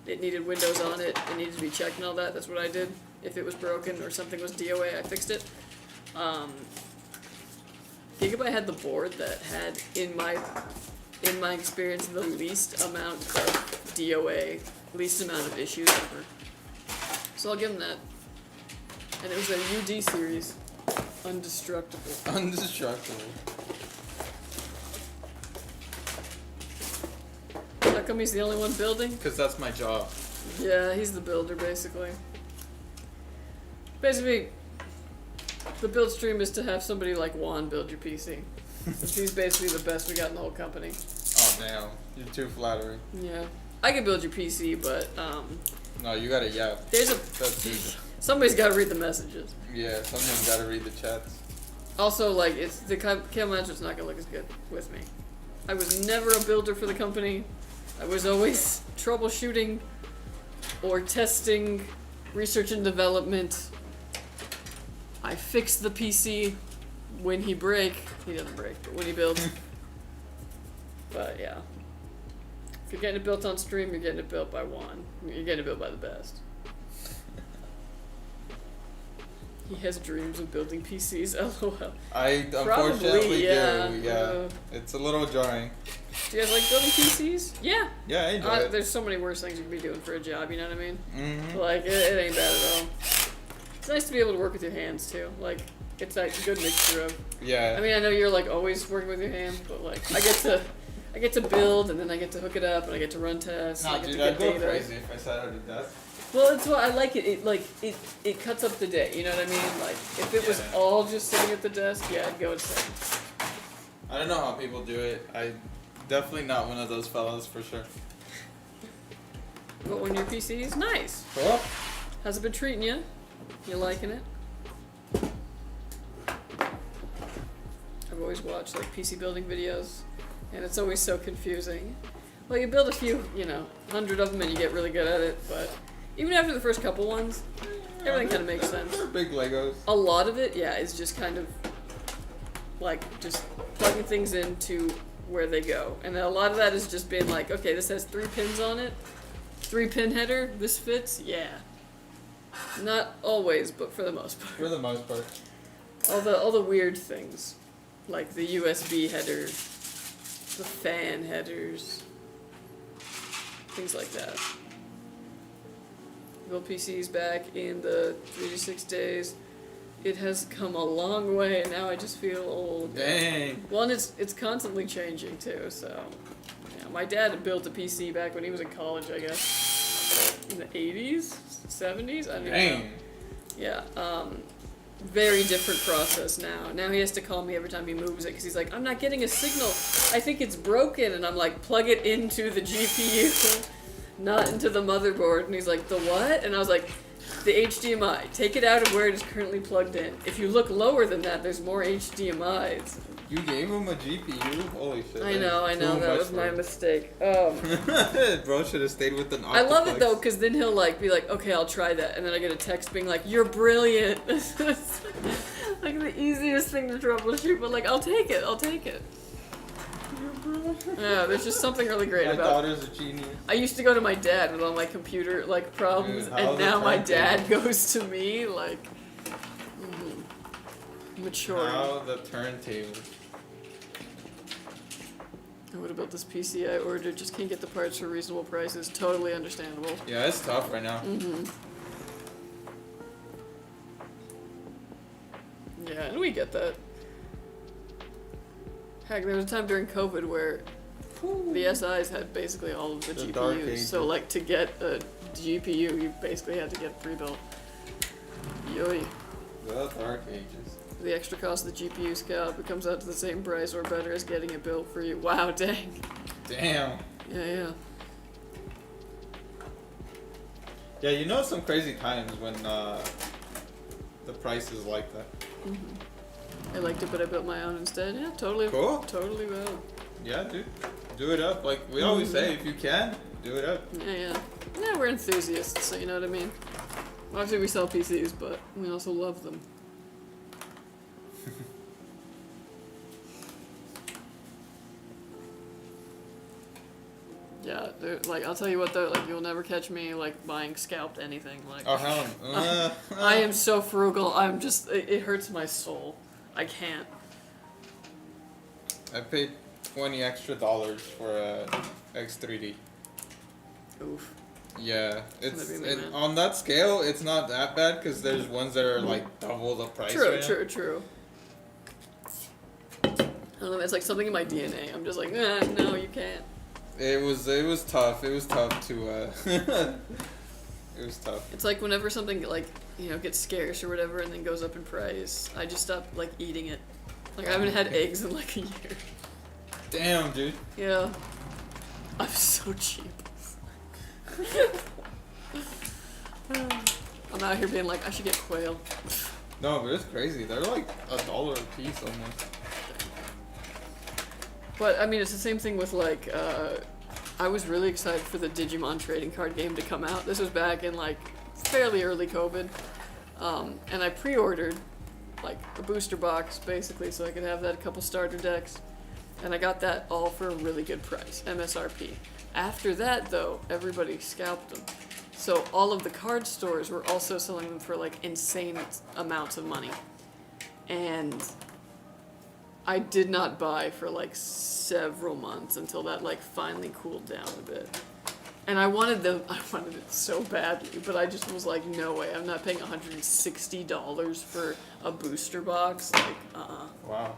it needed Windows on it, it needed to be checked and all that, that's what I did. If it was broken or something was DOA, I fixed it. Gigabyte had the board that had, in my experience, the least amount of DOA, least amount of issues ever. So I'll give them that. And it was a UD series. Undestructible. Undestructible. How come he's the only one building? Because that's my job. Yeah, he's the builder, basically. Basically, the build stream is to have somebody like Juan build your PC. He's basically the best we got in the whole company. Oh, damn. You're too flattering. Yeah. I can build your PC, but, No, you gotta, yeah. there's a... That's easy. Somebody's gotta read the messages. Yeah, someone's gotta read the chats. Also, like, it's the cable management's not gonna look as good with me. I was never a builder for the company. I was always troubleshooting or testing, research and development. I fix the PC when he doesn't break, but when he builds. But yeah. If you're getting it built on stream, you're getting it built by Juan. You're getting it built by the best. He has dreams of building PCs, lol. I unfortunately yeah. do, yeah. It's a little jarring. Do you guys like building PCs? Yeah. Yeah, I enjoy it. There's so many worse things you could be doing for a job, you know what I mean? Mm-hmm. Like, it ain't bad at all. It's nice to be able to work with your hands, too. Like, it's that good mixture of... Yeah. I mean, I know you're, like, always working with your hands, but, like, I get to build, and then I get to hook it up, and I get to run tests, and I get to get I'd go data. crazy if I sat at a desk. Well, it's what I like it. It cuts up the day. You know what I mean? Like, if it was all just sitting at the desk, yeah, I'd go insane. I don't know how people do it. I definitely not one of those fellas for sure. But when your PC is nice, Well, how's it been treating you? You liking it? I've always watched like PC building videos, and it's always so confusing. Well, you build a few, 100 of them, and you get really good at it, but even after the first couple ones, everything kind of makes sense. They're big Legos. A lot of it, yeah, is just kind of like just plugging things into where they go. And then a lot of that is just being like, okay, this has 3 pins on it, 3-pin header, this fits, yeah. Not always, but for the most part. For the most part. All the weird things, like the USB headers, the fan headers, things like that. Build PCs back in the 3 to 6 days. It has come a long way, and now I just feel old. Dang. Well, and it's constantly changing too. So, yeah, my dad had built a PC back when he was in college, I guess, in the 80s, 70s. I don't even know. Yeah. Very different process now. Now he has to call me every time he moves it because he's like, I'm not getting a signal. I think it's broken, and I'm like, plug it into the GPU. not into the motherboard. And he's like, the what? And I was like, the HDMI. Take it out of where it is currently plugged in. If you look lower than that, there's more HDMIs. You gave him a GPU? Holy shit. I know, that was my mistake. Bro should have stayed with an I love it though, because then he'll like be like, okay, I'll try that. And then I get a text being like, you're brilliant. Like the easiest thing to troubleshoot, but like, I'll take it. Yeah, there's just something really great about it. My daughter's a genius. I used to go to my dad with all my computer like problems, Dude, and now my dad goes to me like mature. How the turntable. I would have built this PC I ordered, just can't get the parts for reasonable prices. Totally understandable. Yeah, it's tough right now. Yeah, and we get that. Heck, there was a time during COVID where the SIs had basically all of the GPUs. So, like, to get a GPU, you basically had to get pre-built. Yoy. The dark ages. The extra cost of the GPU scalp, it comes out to the same price or better as getting it built for you. Wow, dang. Damn. Yeah. Yeah, you know some crazy times when the price is like that. I liked it, but I built my own instead. Yeah, totally. Cool. Totally valid. Yeah, dude. Do it up. Like we always say, if you can, do it up. Yeah, we're enthusiasts, so you know what I mean? Obviously we sell PCs, but we also love them. Yeah, like, I'll tell you what though, like, you'll never catch me, like, buying scalped anything, like... Oh, hell no. I am so frugal, I'm just, it hurts my soul. I can't. I paid $20 extra for a X3D. Oof. Yeah, it's Gonna be me, man. on that scale, it's not that bad, because there's ones that are, like, double the price right now. True. I don't know, it's like something in my DNA, I'm just like, no, you can't. It was tough. It was tough to it was tough. It's like whenever something like, you know, gets scarce or whatever and then goes up in price, I just stop like eating it. Like I haven't had eggs in like a year. Damn, dude. Yeah. I'm so cheap. I'm out here being like, I should get quail. No, but it's crazy. They're like $1 a piece almost. But, I mean, it's the same thing with, like, I was really excited for the Digimon trading card game to come out. This was back in, like, fairly early COVID. And I pre-ordered, like, a booster box, basically, so I could have that, a couple starter decks. And I got that all for a really good price, MSRP. After that, though, everybody scalped them. So all of the card stores were also selling them for, like, insane amounts of money. And... I did not buy for like several months until that like finally cooled down a bit. And I wanted it so badly, but I just was like, no way, I'm not paying $160 for a booster box. Like, Wow.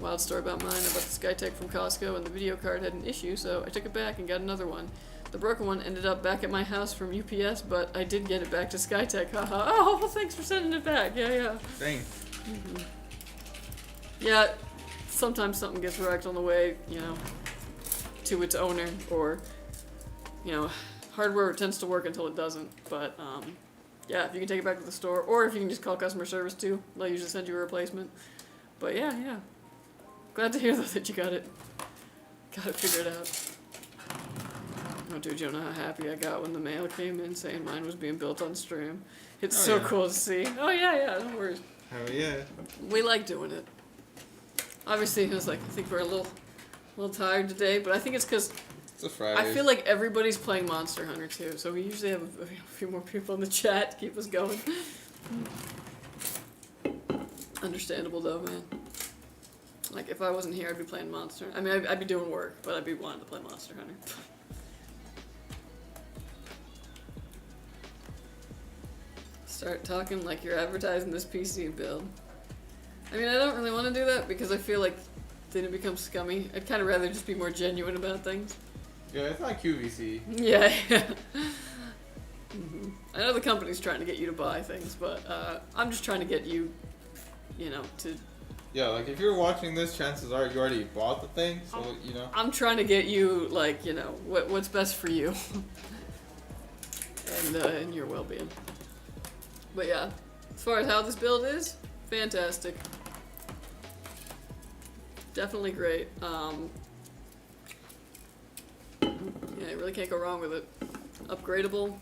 Wild story about mine. I bought the Skytech from Costco and the video card had an issue, so I took it back and got another one. The broken one ended up back at my house from UPS, but I did get it back to Skytech. Haha. Oh, well, thanks for sending it back. Yeah. Dang. Yeah, sometimes something gets wrecked on the way, you know, to its owner, or, you know, hardware tends to work until it doesn't. But, yeah, if you can take it back to the store, or if you can just call customer service too, they'll usually send you a replacement. But yeah. Glad to hear though that you got it figured out. Oh, dude, you don't know how happy I got when the mail came in saying mine was being built on stream. It's so cool to see. Oh, yeah, no worries. Hell yeah. We like doing it. Obviously, it was like, I think we're a little tired today, but I think it's because It's a Friday. I feel like everybody's playing Monster Hunter, too, so we usually have a few more people in the chat to keep us going. Understandable, though, man. Like, if I wasn't here, I'd be playing Monster. I mean, I'd be doing work, but I'd be wanting to play Monster Hunter. Start talking like you're advertising this PC build. I mean, I don't really want to do that because I feel like then it becomes scummy. I'd kind of rather just be more genuine about things. Yeah, it's not QVC. Yeah. I know the company's trying to get you to buy things, but I'm just trying to get you, you know, to Yeah, like if you're watching this, chances are you already bought the thing, so you know. I'm trying to get you, like, you know, what's best for you. And your well-being. But yeah, as far as how this build is, fantastic. Definitely great. Yeah, you really can't go wrong with it. Upgradable.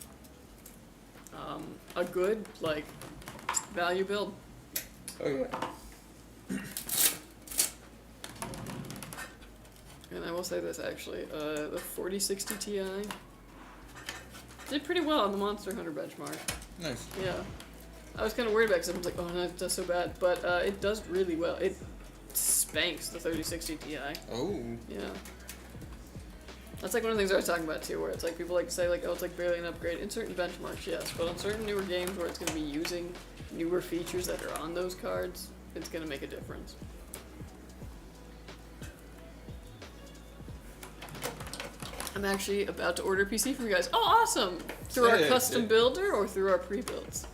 A good, like, value build. Oh yeah. And I will say this actually, the 4060 Ti did pretty well on the Monster Hunter benchmark. Nice. Yeah. I was kind of worried about it because I was like, oh no, it does so bad. But it does really well. It spanks the 3060 Ti. Oh. Yeah. That's like one of the things I was talking about too, where it's like people like to say like, oh, it's like barely an upgrade. In certain benchmarks, yes. But on certain newer games where it's going to be using newer features that are on those cards, it's going to make a difference. I'm actually about to order a PC from you guys. Oh, awesome! Through our custom builder or through our pre-builds?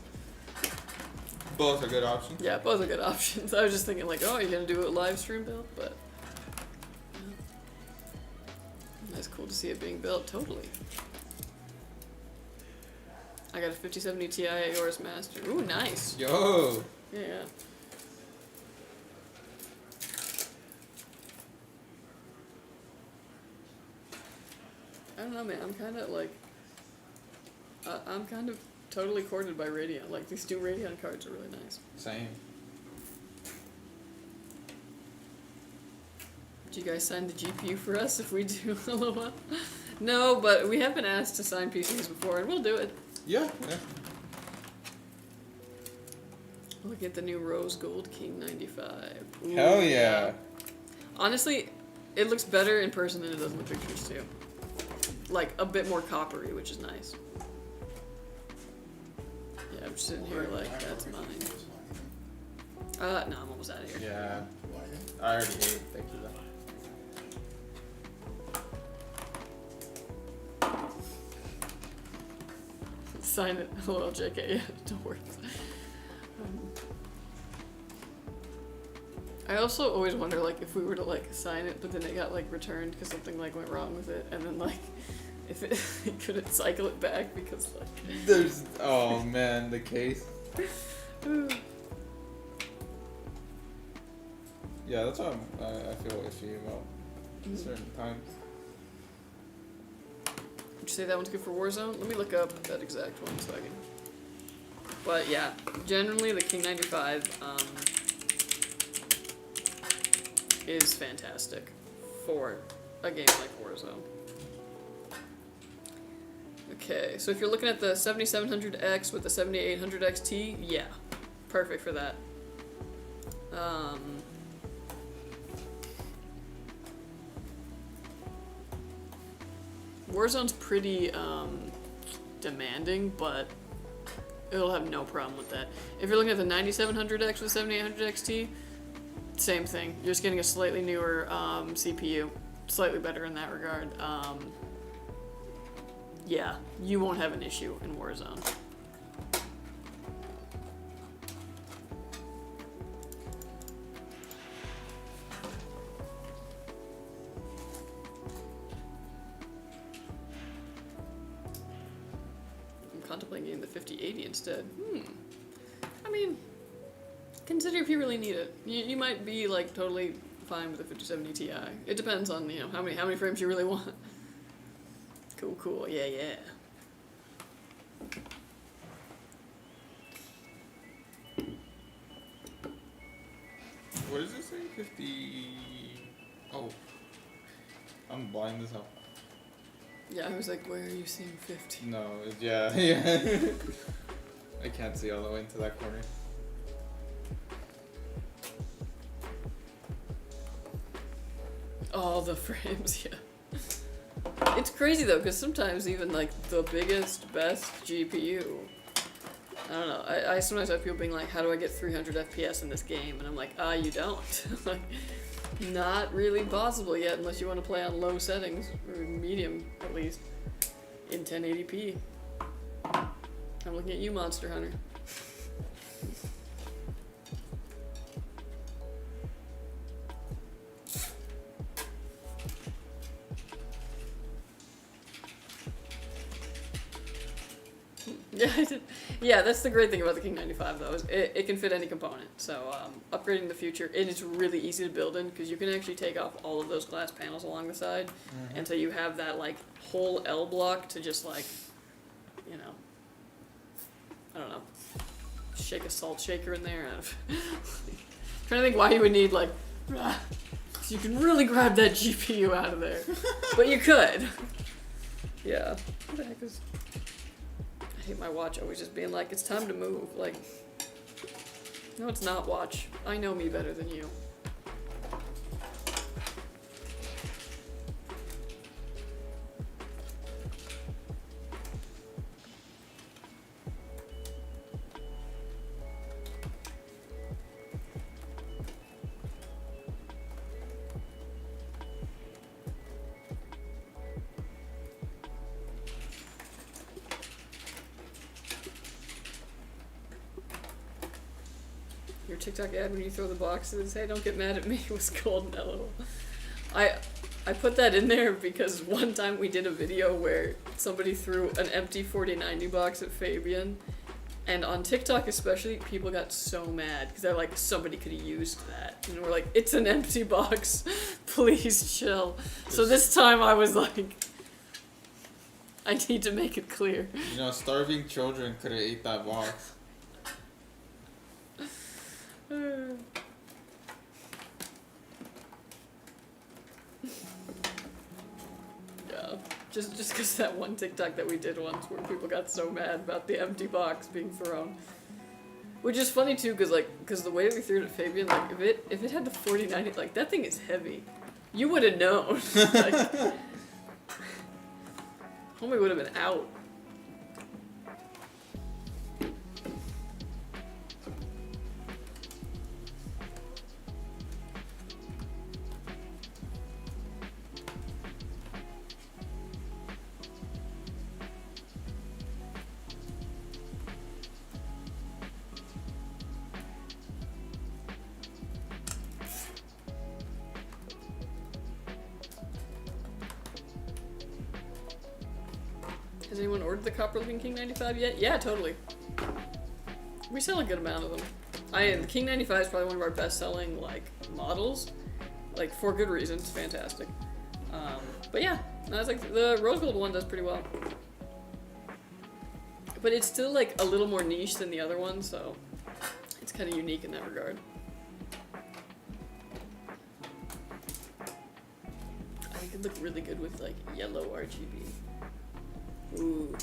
Both are good options. Yeah, both are good options. I was just thinking like, oh, you're going to do a live stream build? But yeah. It's cool to see it being built, totally. I got a 5070 Ti AORS Master. Ooh, nice. Yo. Yeah. I don't know, man. I'm kind of like, I'm kind of totally courted by Radeon. Like these two Radeon cards are really nice. Same. Did you guys sign the GPU for us if we do a little while? No, but we have been asked to sign PCs before, and we'll do it. Yeah. Yeah. Look at the new Rose Gold King 95. Ooh, Hell yeah. Honestly, it looks better in person than it does in the pictures too. Like a bit more coppery, which is nice. Yeah, I'm just sitting here like, that's mine. No, I'm almost out of here. Yeah. I already ate. Thank you. Sign it. Hello, JK. Yeah, don't worry. I also always wonder, like, if we were to, like, sign it, but then it got, like, returned because something, like, went wrong with it, and then, like, if it couldn't cycle it back because, like... There's... Oh, man, the case. Yeah, that's what I feel iffy about certain times. Would you say that one's good for Warzone? Let me look up that exact one so I can... But, yeah, generally the King 95, is fantastic for a game like Warzone. Okay, so if you're looking at the 7700X with the 7800 XT, yeah, perfect for that. Warzone's pretty demanding, but it'll have no problem with that. If you're looking at the 9700X with 7800 XT, same thing. You're just getting a slightly newer CPU. Slightly better in that regard. Yeah, you won't have an issue in Warzone. I'm contemplating getting the 5080 instead. I mean... Consider if you really need it. You might be like totally fine with a 5070 Ti. It depends on, you know, how many frames you really want. Cool. Yeah. What does it say? 50... Oh. I'm blind as hell. Yeah, I was like, where are you seeing 50? No, yeah. I can't see all the way into that corner. All the frames, yeah. It's crazy though, because sometimes even like the biggest, best GPU, I don't know, I sometimes have people being like, how do I get 300 FPS in this game? And I'm like, you don't. Like, not really possible yet unless you want to play on low settings, or medium at least, in 1080p. I'm looking at you, Monster Hunter. Yeah, I did. Yeah, that's the great thing about the King 95 though, is it can fit any component. So upgrading in the future, and it's really easy to build in because you can actually take off all of those glass panels along the side, and so you have that like whole L block to just like, you know, I don't know, shake a salt shaker in there. Trying to think why you would need like, so you can really grab that GPU out of there, but you could. Yeah. What the heck is? I hate my watch always just being like, it's time to move. Like, no, it's not, watch. I know me better than you. Your TikTok ad when you throw the boxes, hey, don't get mad at me, it was golden, LOL. I put that in there because one time we did a video where somebody threw an empty 4090 box at Fabian, and on TikTok especially, people got so mad because they're like, somebody could have used that. And we're like, it's an empty box, please chill. So this time I was like, I need to make it clear. You know, starving children could have ate that box. Yeah, just because that one TikTok that we did once where people got so mad about the empty box being thrown. Which is funny too, because the way we threw it at Fabian, like if it had the 4090, like that thing is heavy. You would have known. Like, homie would have been out. Has anyone ordered the Copper Looking King 95 yet? Yeah, totally. We sell a good amount of them. The King 95 is probably one of our best-selling like models, like for good reasons. Fantastic. But yeah, I was like the rose gold one does pretty well, but it's still like a little more niche than the other one, so it's kind of unique in that regard. I think it'd look really good with like yellow RGB. Ooh. Ooh.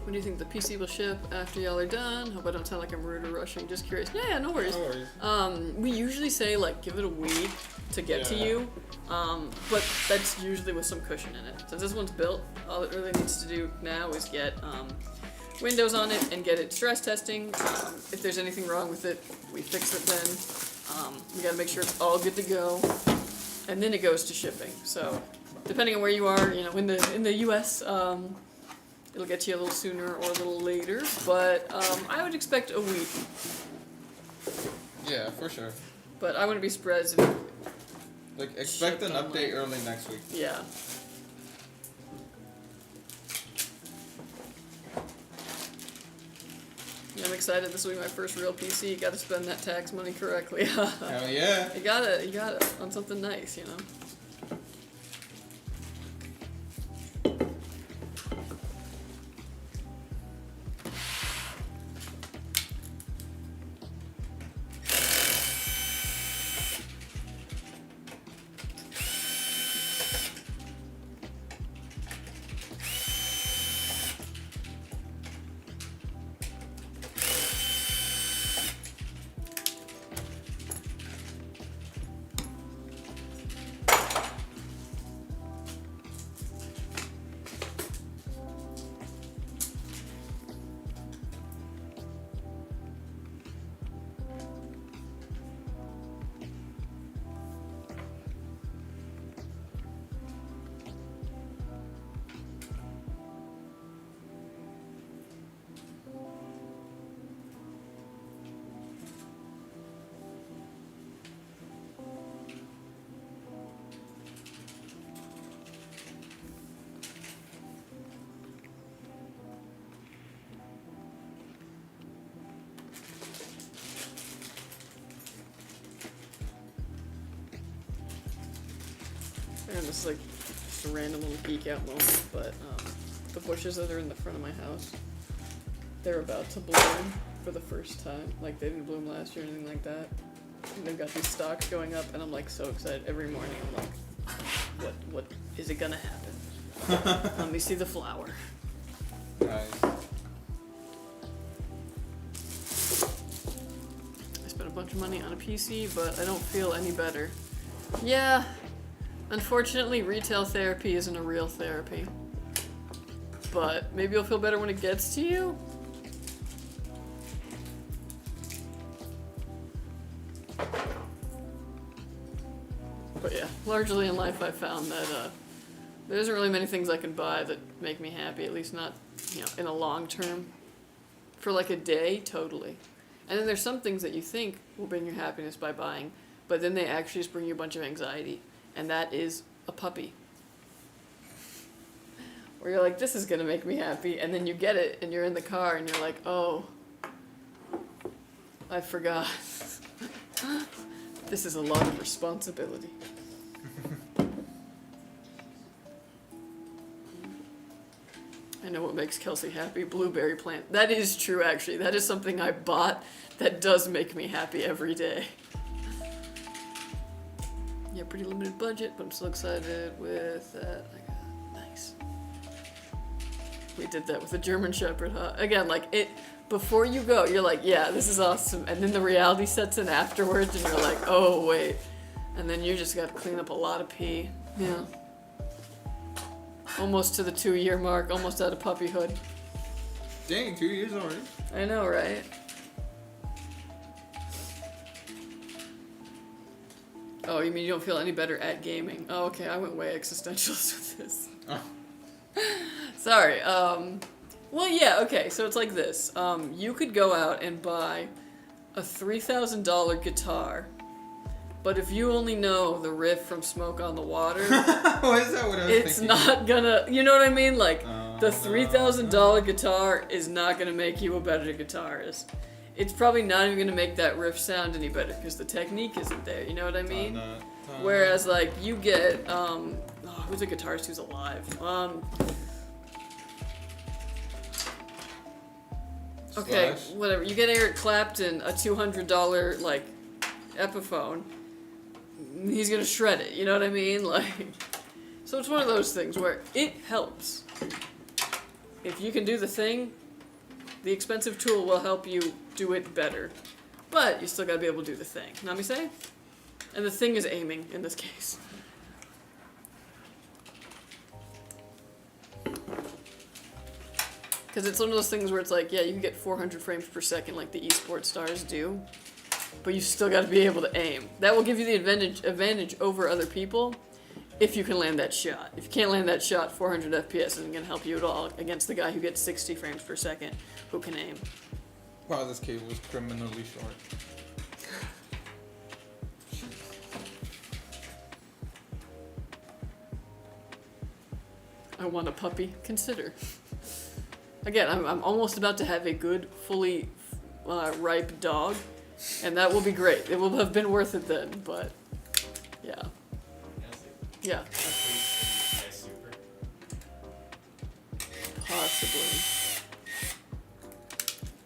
When do you think the PC will ship after y'all are done? Hope I don't sound like I'm rude or rushing. Just curious. Yeah, no worries. No worries. We usually say like give it a week to get to you, but that's usually with some cushion in it. Since this one's built, all it really needs to do now is get Windows on it and get it stress testing. If there's anything wrong with it, we fix it then. We gotta make sure it's all good to go, and then it goes to shipping. So depending on where you are, you know, in the US. It'll get to you a little sooner or a little later, but I would expect a week. Yeah, for sure. But I wouldn't be surprised if... Like, expect an update early next week. Yeah. Yeah, I'm excited. This will be my first real PC. You gotta spend that tax money correctly. Hell yeah. You gotta, on something nice, you know? this is like just a random little geek out moment, but the bushes that are in the front of my house, they're about to bloom for the first time. Like, they didn't bloom last year or anything like that. And they've got these stalks going up, and I'm like so excited every morning. I'm like, what is it gonna happen? Let me see the flower. Nice. I spent a bunch of money on a PC, but I don't feel any better. Yeah, unfortunately, retail therapy isn't a real therapy. But maybe you'll feel better when it gets to you? But yeah, largely in life I found that there isn't really many things I can buy that make me happy, at least not, in a long term. For like a day, totally. And then there's some things that you think will bring you happiness by buying, but then they actually just bring you a bunch of anxiety. And that is a puppy. Where you're like, this is gonna make me happy, and then you get it, and you're in the car, and you're like, oh, I forgot. This is a lot of responsibility. I know what makes Kelsey happy. Blueberry plant. That is true, actually. That is something I bought that does make me happy every day. Yeah, pretty limited budget, but I'm still excited with that. Nice. We did that with a German Shepherd, huh? Again, like, before you go, you're like, yeah, this is awesome. And then the reality sets in afterwards, and you're like, oh, wait. And then you just got to clean up a lot of pee. Yeah. Almost to the 2-year mark, almost out of puppyhood. Dang, 2 years already. I know, right? Oh, you mean you don't feel any better at gaming? Oh, okay, I went way existentialist with this. Oh. Sorry, well, yeah, okay, so it's like this. You could go out and buy a $3,000 guitar, but if you only know the riff from Smoke on the Water, Why is that what I was it's thinking? not gonna, you know what I mean? Like, the $3,000 guitar is not gonna make you a better guitarist. It's probably not even gonna make that riff sound any better, because the technique isn't there, you know what I mean? Whereas, like, you get, who's a guitarist who's alive? Okay, Slash. whatever. You get Eric Clapton a $200 like Epiphone. He's gonna shred it. You know what I mean? Like, so it's one of those things where it helps. If you can do the thing, the expensive tool will help you do it better. But you still gotta be able to do the thing. Know what I'm saying? And the thing is aiming in this case. Because it's one of those things where it's like, yeah, you can get 400 frames per second like the esports stars do, but you still got to be able to aim. That will give you the advantage over other people if you can land that shot. If you can't land that shot, 400 FPS isn't going to help you at all against the guy who gets 60 frames per second who can aim. Wow, this cable was criminally short. I want a puppy. Consider. Again, I'm almost about to have a good, fully ripe dog, and that will be great. It will have been worth it then, but yeah. Yeah. Possibly.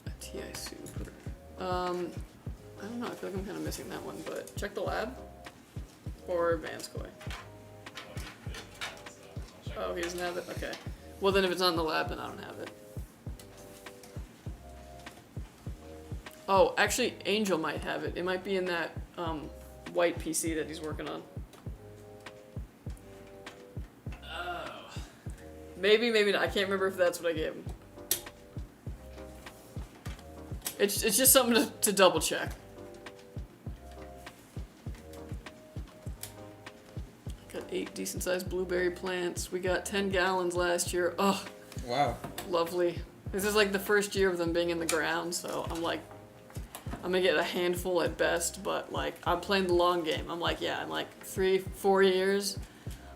A TI Super. I don't know, I feel like I'm kind of missing that one, but check the lab. Or Vanskoy. Oh, he doesn't have it? Okay. Well, then if it's on the lab, then I don't have it. Oh, actually, Angel might have it. It might be in that white PC that he's working on. Oh. Maybe, maybe not. I can't remember if that's what I gave him. It's just something to double check. Got 8 decent-sized blueberry plants. We got 10 gallons last year. Oh, Wow. lovely. This is like the first year of them being in the ground, so I'm like, I'm gonna get a handful at best, but like, I'm playing the long game. I'm like, yeah, in like 3-4 years,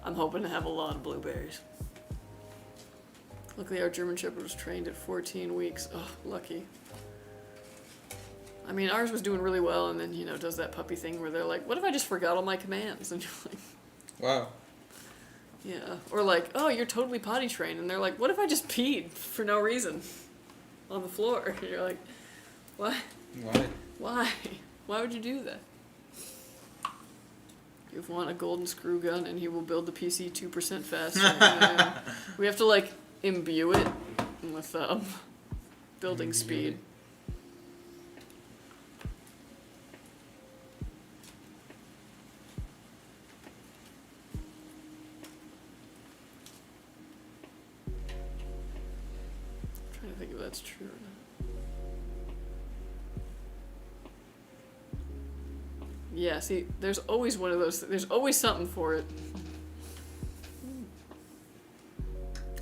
I'm hoping to have a lot of blueberries. Luckily, our German Shepherd was trained at 14 weeks. Oh, lucky. I mean, ours was doing really well, and then, you know, does that puppy thing where they're like, what if I just forgot all my commands? And you're like, Wow. Yeah. Or like, oh, you're totally potty trained. And they're like, what if I just peed for no reason on the floor? And you're like, what? Why? Why? Why would you do that? You want a golden screw gun and he will build the PC 2% faster. Yeah. We have to like imbue it with building speed. I'm trying to think if that's true or not. Yeah, see, there's always one of those. There's always something for it.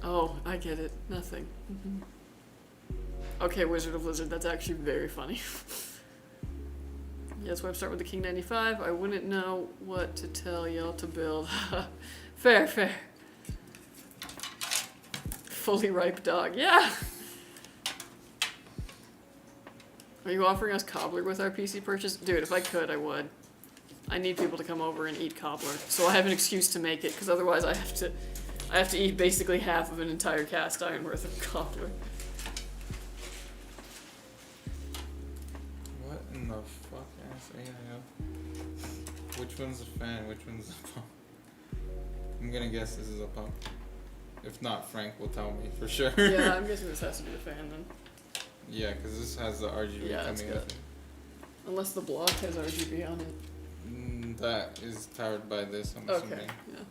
Oh, I get it. Nothing. Okay, Wizard of Lizard, that's actually very funny. Yeah, that's why I start with the King 95. I wouldn't know what to tell y'all to build. Fair, fair. Fully ripe dog. Yeah! Are you offering us cobbler with our PC purchase? Dude, if I could, I would. I need people to come over and eat cobbler, so I have an excuse to make it, because otherwise I have to eat basically half of an entire cast iron worth of cobbler. What in the fuck ass AIO? Which one's a fan? Which one's a pump? I'm gonna guess this is a pump. If not, Frank will tell me for sure. Yeah, I'm guessing this has to be the fan then. Yeah, because this has the RGB coming with it. Unless the block has RGB on it. That is powered by this, I'm Okay, assuming. yeah.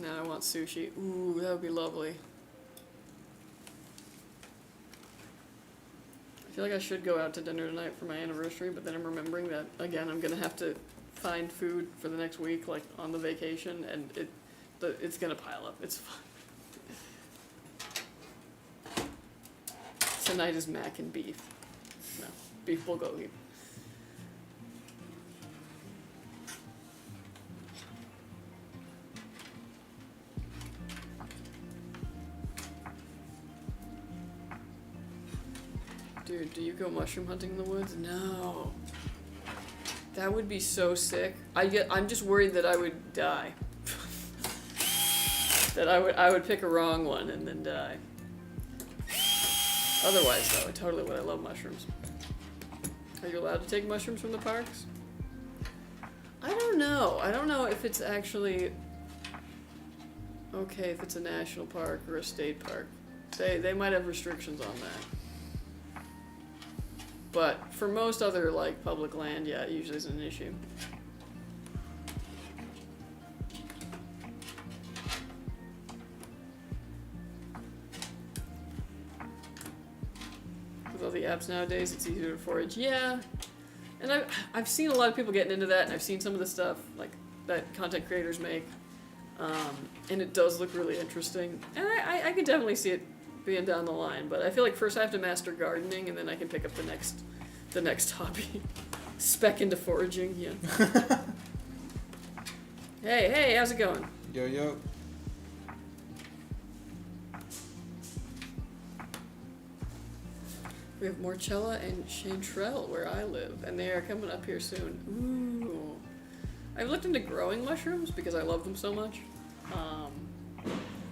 Now I want sushi. Ooh, that would be lovely. I feel like I should go out to dinner tonight for my anniversary, but then I'm remembering that, again, I'm gonna have to find food for the next week, like, on the vacation, and it's gonna pile up. It's fine. Tonight is mac and beef. No, beef bulgogi. Dude, do you go mushroom hunting in the woods? No. That would be so sick. I'm just worried that I would die. That I would pick a wrong one and then die. Otherwise, though, I totally would. I love mushrooms. Are you allowed to take mushrooms from the parks? I don't know. I don't know if it's actually okay if it's a national park or a state park. They might have restrictions on that. But for most other like public land, yeah, it usually isn't an issue. With all the apps nowadays, it's easier to forage. Yeah, and I've seen a lot of people getting into that, and I've seen some of the stuff like that content creators make, and it does look really interesting. And I could definitely see it being down the line, but I feel like first I have to master gardening, and then I can pick up the next hobby. Spec into foraging, yeah. Hey, how's it going? Yo. We have Morchella and Chanterelle where I live, and they are coming up here soon. Ooh. I've looked into growing mushrooms because I love them so much.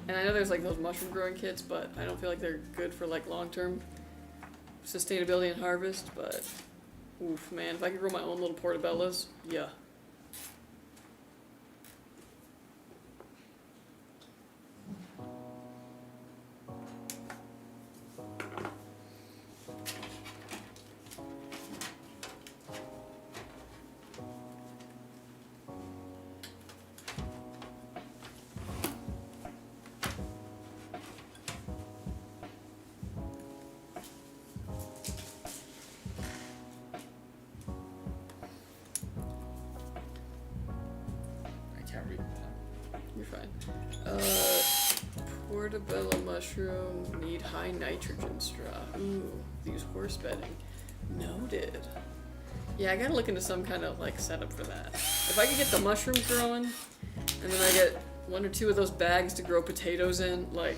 And I know there's like those mushroom growing kits, but I don't feel like they're good for like long-term sustainability and harvest, but oof, man, if I could grow my own little portobellos, yeah. You're fine. Portobello mushroom need high nitrogen straw. Ooh, use horse bedding. Noted. Yeah, I gotta look into some kind of like setup for that. If I could get the mushrooms growing, and then I get 1 or 2 of those bags to grow potatoes in, like,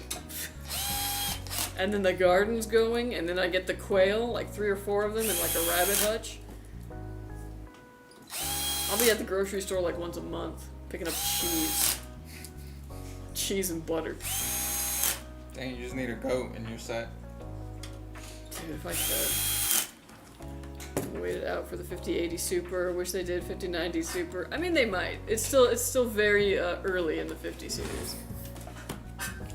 and then the garden's going, and then I get the quail, like 3 or 4 of them in like a rabbit hutch. I'll be at the grocery store like once a month, Picking up cheese. Cheese and butter. Dang, you just need a goat and you're set. Dude, if I could. Wait it out for the 5080 Super. Wish they did 5090 Super. I mean, they might. It's still very early in the 50 series.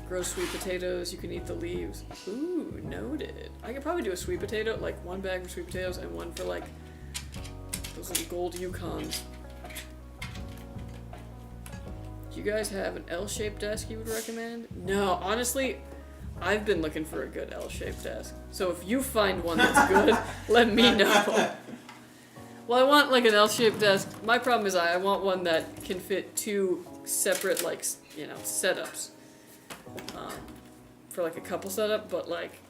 Grow sweet potatoes. You can eat the leaves. Ooh, noted. I could probably do a sweet potato, like one bag for sweet potatoes and one for like those little gold Yukons. Do you guys have an L-shaped desk you would recommend? No, honestly, I've been looking for a good L-shaped desk. So if you find one that's good, let me know. Well, I want like an L-shaped desk. My problem is I want one that can fit two separate, like, you know, setups. For like a couple setup, but like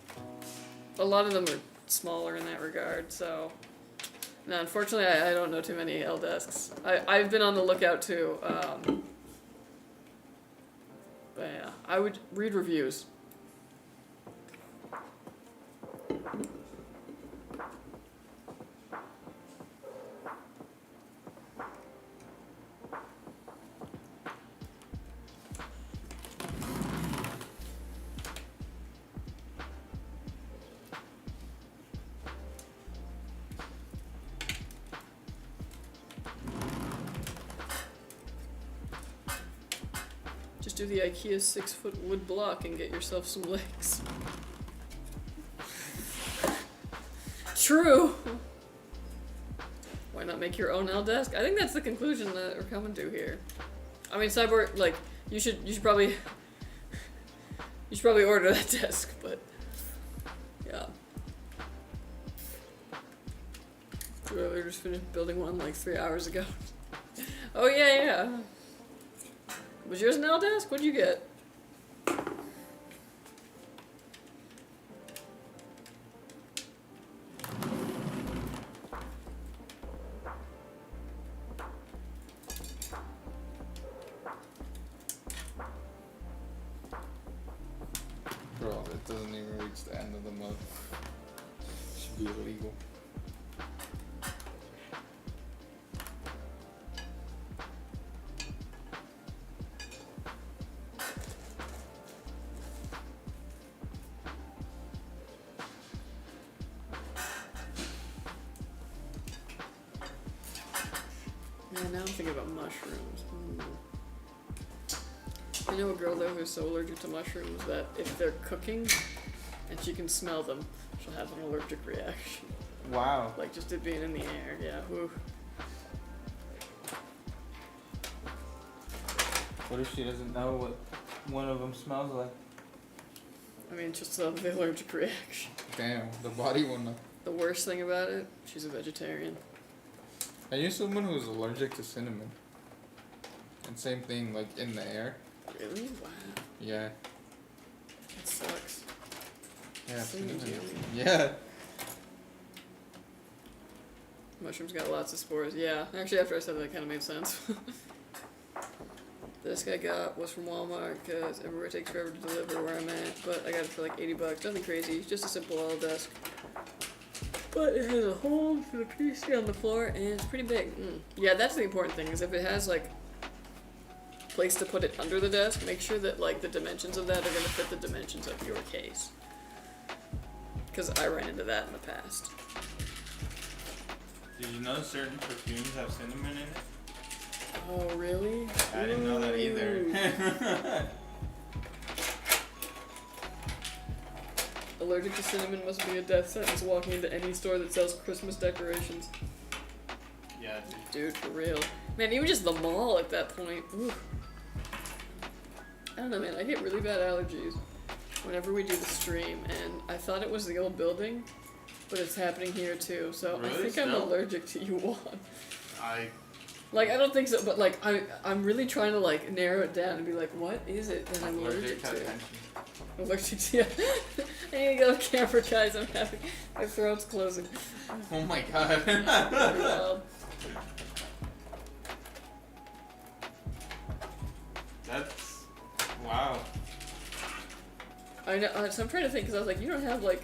a lot of them are smaller in that regard, so no, unfortunately I don't know too many L desks. I've been on the lookout too, but yeah, I would read reviews. Do the IKEA 6-foot wood block and get yourself some legs. True. Why not make your own L desk? I think that's the conclusion that we're coming to here. I mean, Cyborg, like you should probably order that desk, but yeah. We just finished building one like 3 hours ago. Oh yeah. Was yours an L desk? What'd you get? Bro, it doesn't even reach the end of the month. Should be illegal. Now I'm thinking about mushrooms. I know a girl though who's so allergic to mushrooms that if they're cooking and she can smell them, she'll have an allergic reaction. Wow. Like just it being in the air, yeah. Whew. What if she doesn't know what one of them smells like? I mean, just the allergic reaction. Damn, the body will know. The worst thing about it, she's a vegetarian. I knew someone who was allergic to cinnamon. And same thing, like in the air. Really? Wow. Yeah. That sucks. Yeah, Seems cinnamon. yummy. Yeah. Mushrooms got lots of spores. Yeah, actually, after I said that, it kind of made sense. This guy got was from Walmart because everywhere it takes forever to deliver where I'm at, but I got it for like $80. Nothing crazy, just a simple L desk. But it has a hole for the PC on the floor and it's pretty big. Yeah, that's the important thing, is if it has like place to put it under the desk, make sure that like the dimensions of that are going to fit the dimensions of your case. Because I ran into that in the past. Did you know certain perfumes have cinnamon in it? Oh, really? I didn't know that either. Allergic to cinnamon must be a death sentence walking into any store that sells Christmas decorations. Yeah, Dude, for real. Man, even just the mall at that point. Ooh. I don't know, man. I get really bad allergies whenever we do the stream, and I thought it was the old building, but it's happening here too. So Really? I think I'm allergic to you one. I I don't think so, but like I'm really trying to like narrow it down and be like, what is it that I'm allergic to? attention. Allergic to, yeah. I need to go to camera, guys. I'm having my throat's closing. Oh my god. Wild. That's wow. I know. So I'm trying to think because I was like, you don't have like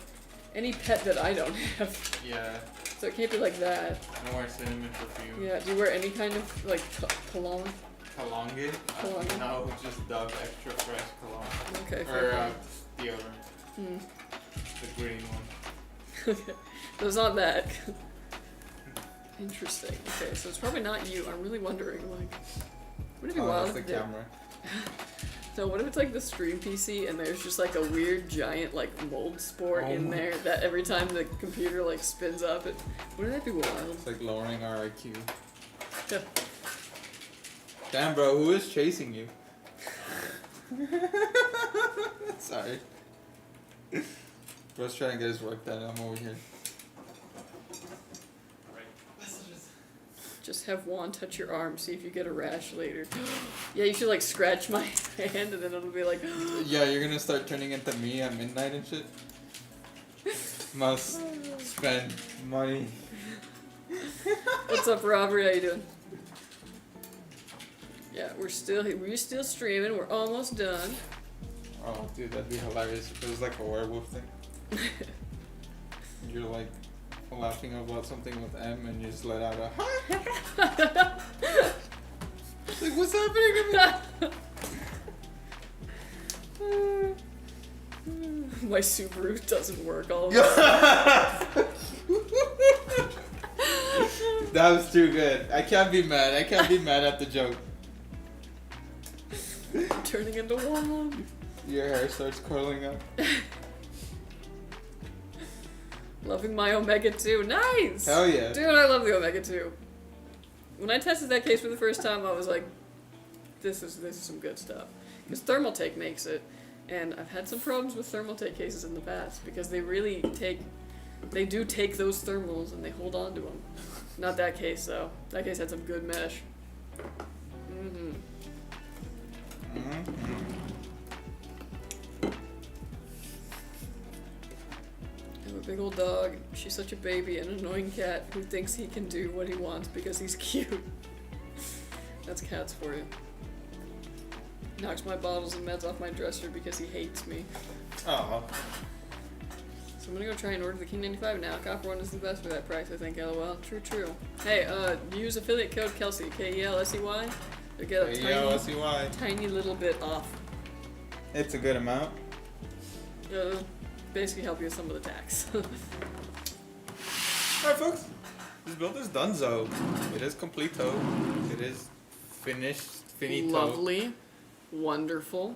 any pet that I don't have, Yeah. so it can't be like that. I don't wear cinnamon perfume. Yeah. Do you wear any kind of like cologne? cologne. Cologne. No, just Dove extra fresh cologne. Okay. Or deodorant. The green one. Okay. So it's not that. Interesting. Okay, so it's probably not you. I'm really wondering, like, would it be wild? That's the camera. So what if it's like the stream PC and there's just like a weird giant like mold spore in there that every time the computer like spins up, wouldn't that be wild? It's like lowering our IQ. Yeah. Damn, bro, who is chasing you? Sorry. Bro's trying to get his work done. I'm over here. Just have Juan touch your arm, see if you get a rash later. Yeah, you should like scratch my hand and then it'll be like. Yeah, you're gonna start turning into me at midnight and shit. Must spend money. What's up, Robert? How you doing? Yeah, we're still streaming. We're almost done. Oh, dude, that'd be hilarious if it was like a werewolf thing. You're like laughing about something with M and you just let out a It's like, what's happening? My Subaru doesn't work all of a sudden. That was too good. I can't be mad. I can't be mad at the joke. Turning into one. Your hair starts curling up. Loving my Omega 2. Nice! Hell yeah. Dude, I love the Omega 2. When I tested that case for the first time, I was like, this is some good stuff. Because Thermaltake makes it, and I've had some problems with Thermaltake cases in the past, because they do take those thermals and they hold on to them. Not that case, though. That case had some good mesh. I have a big old dog. She's such a baby and an annoying cat who thinks he can do what he wants because he's cute. That's cats for you. Knocks my bottles and meds off my dresser because he hates me. Oh. So I'm gonna go try and order the King 95 now. Copper one is the best for that price, I think. LOL. True. Hey, use affiliate code Kelsey, KELSEY, to get a tiny little bit off. It's a good amount. Basically help you with some of the tax. Alright, folks. This build is donezo. It is completo. It is finished. Finito. Lovely. Wonderful.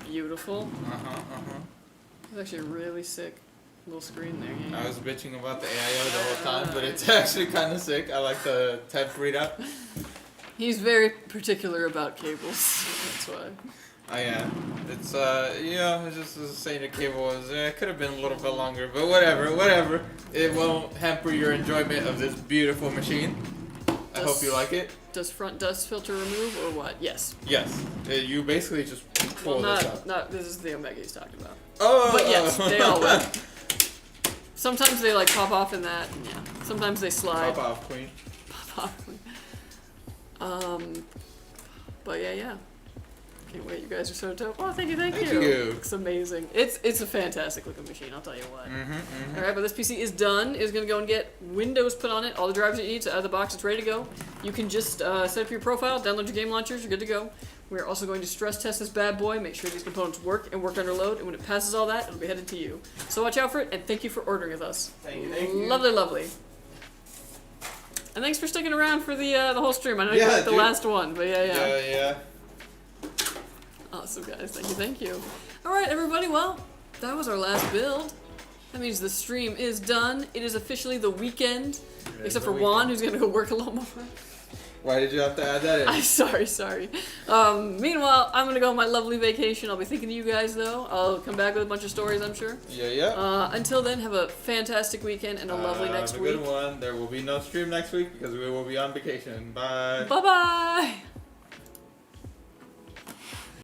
Beautiful. It's actually a really sick little screen there. Yeah. I was bitching about the AIO the whole time, but it's actually kind of sick. I like the temp readout. He's very particular about cables. That's why. Oh yeah, it's it's just saying the cable was it could have been a little bit longer, but whatever. It won't hamper your enjoyment of this beautiful machine. I hope you like it. Does front dust filter remove or what? Yes. Yes. You basically just pull this out. Not this is the Omega he's talking about. Oh. But yes, they all will. Sometimes they like pop off in that. And yeah. Sometimes they slide. Pop off, queen. Pop off, queen. But yeah. Can't wait, you guys are so dope. Oh, thank you. It's amazing. It's a fantastic looking machine, I'll tell you what. Alright, but this PC is done. It's gonna go and get Windows put on it, all the drivers it needs out of the box, it's ready to go. You can just set up your profile, download your game launchers, you're good to go. We're also going to stress test this bad boy, make sure these components work and work under load, and when it passes all that, it'll be headed to you. So watch out for it, and thank you for ordering with us. Thank you. Lovely. And thanks for sticking around for the whole stream. I know you got the last one, but yeah. Awesome, guys. Thank you. Alright, everybody, well, that was our last build. That means the stream is done. It is officially the weekend. Except for Juan, who's gonna go work a little more. Why did you have to add that in? I'm sorry. Meanwhile, I'm gonna go on my lovely vacation. I'll be thinking of you guys, though. I'll come back with a bunch of stories, I'm sure. Yeah. Until then, have a fantastic weekend and a lovely next week. Have a good one. There will be no stream next week because we will be on vacation. Bye. Bye-bye.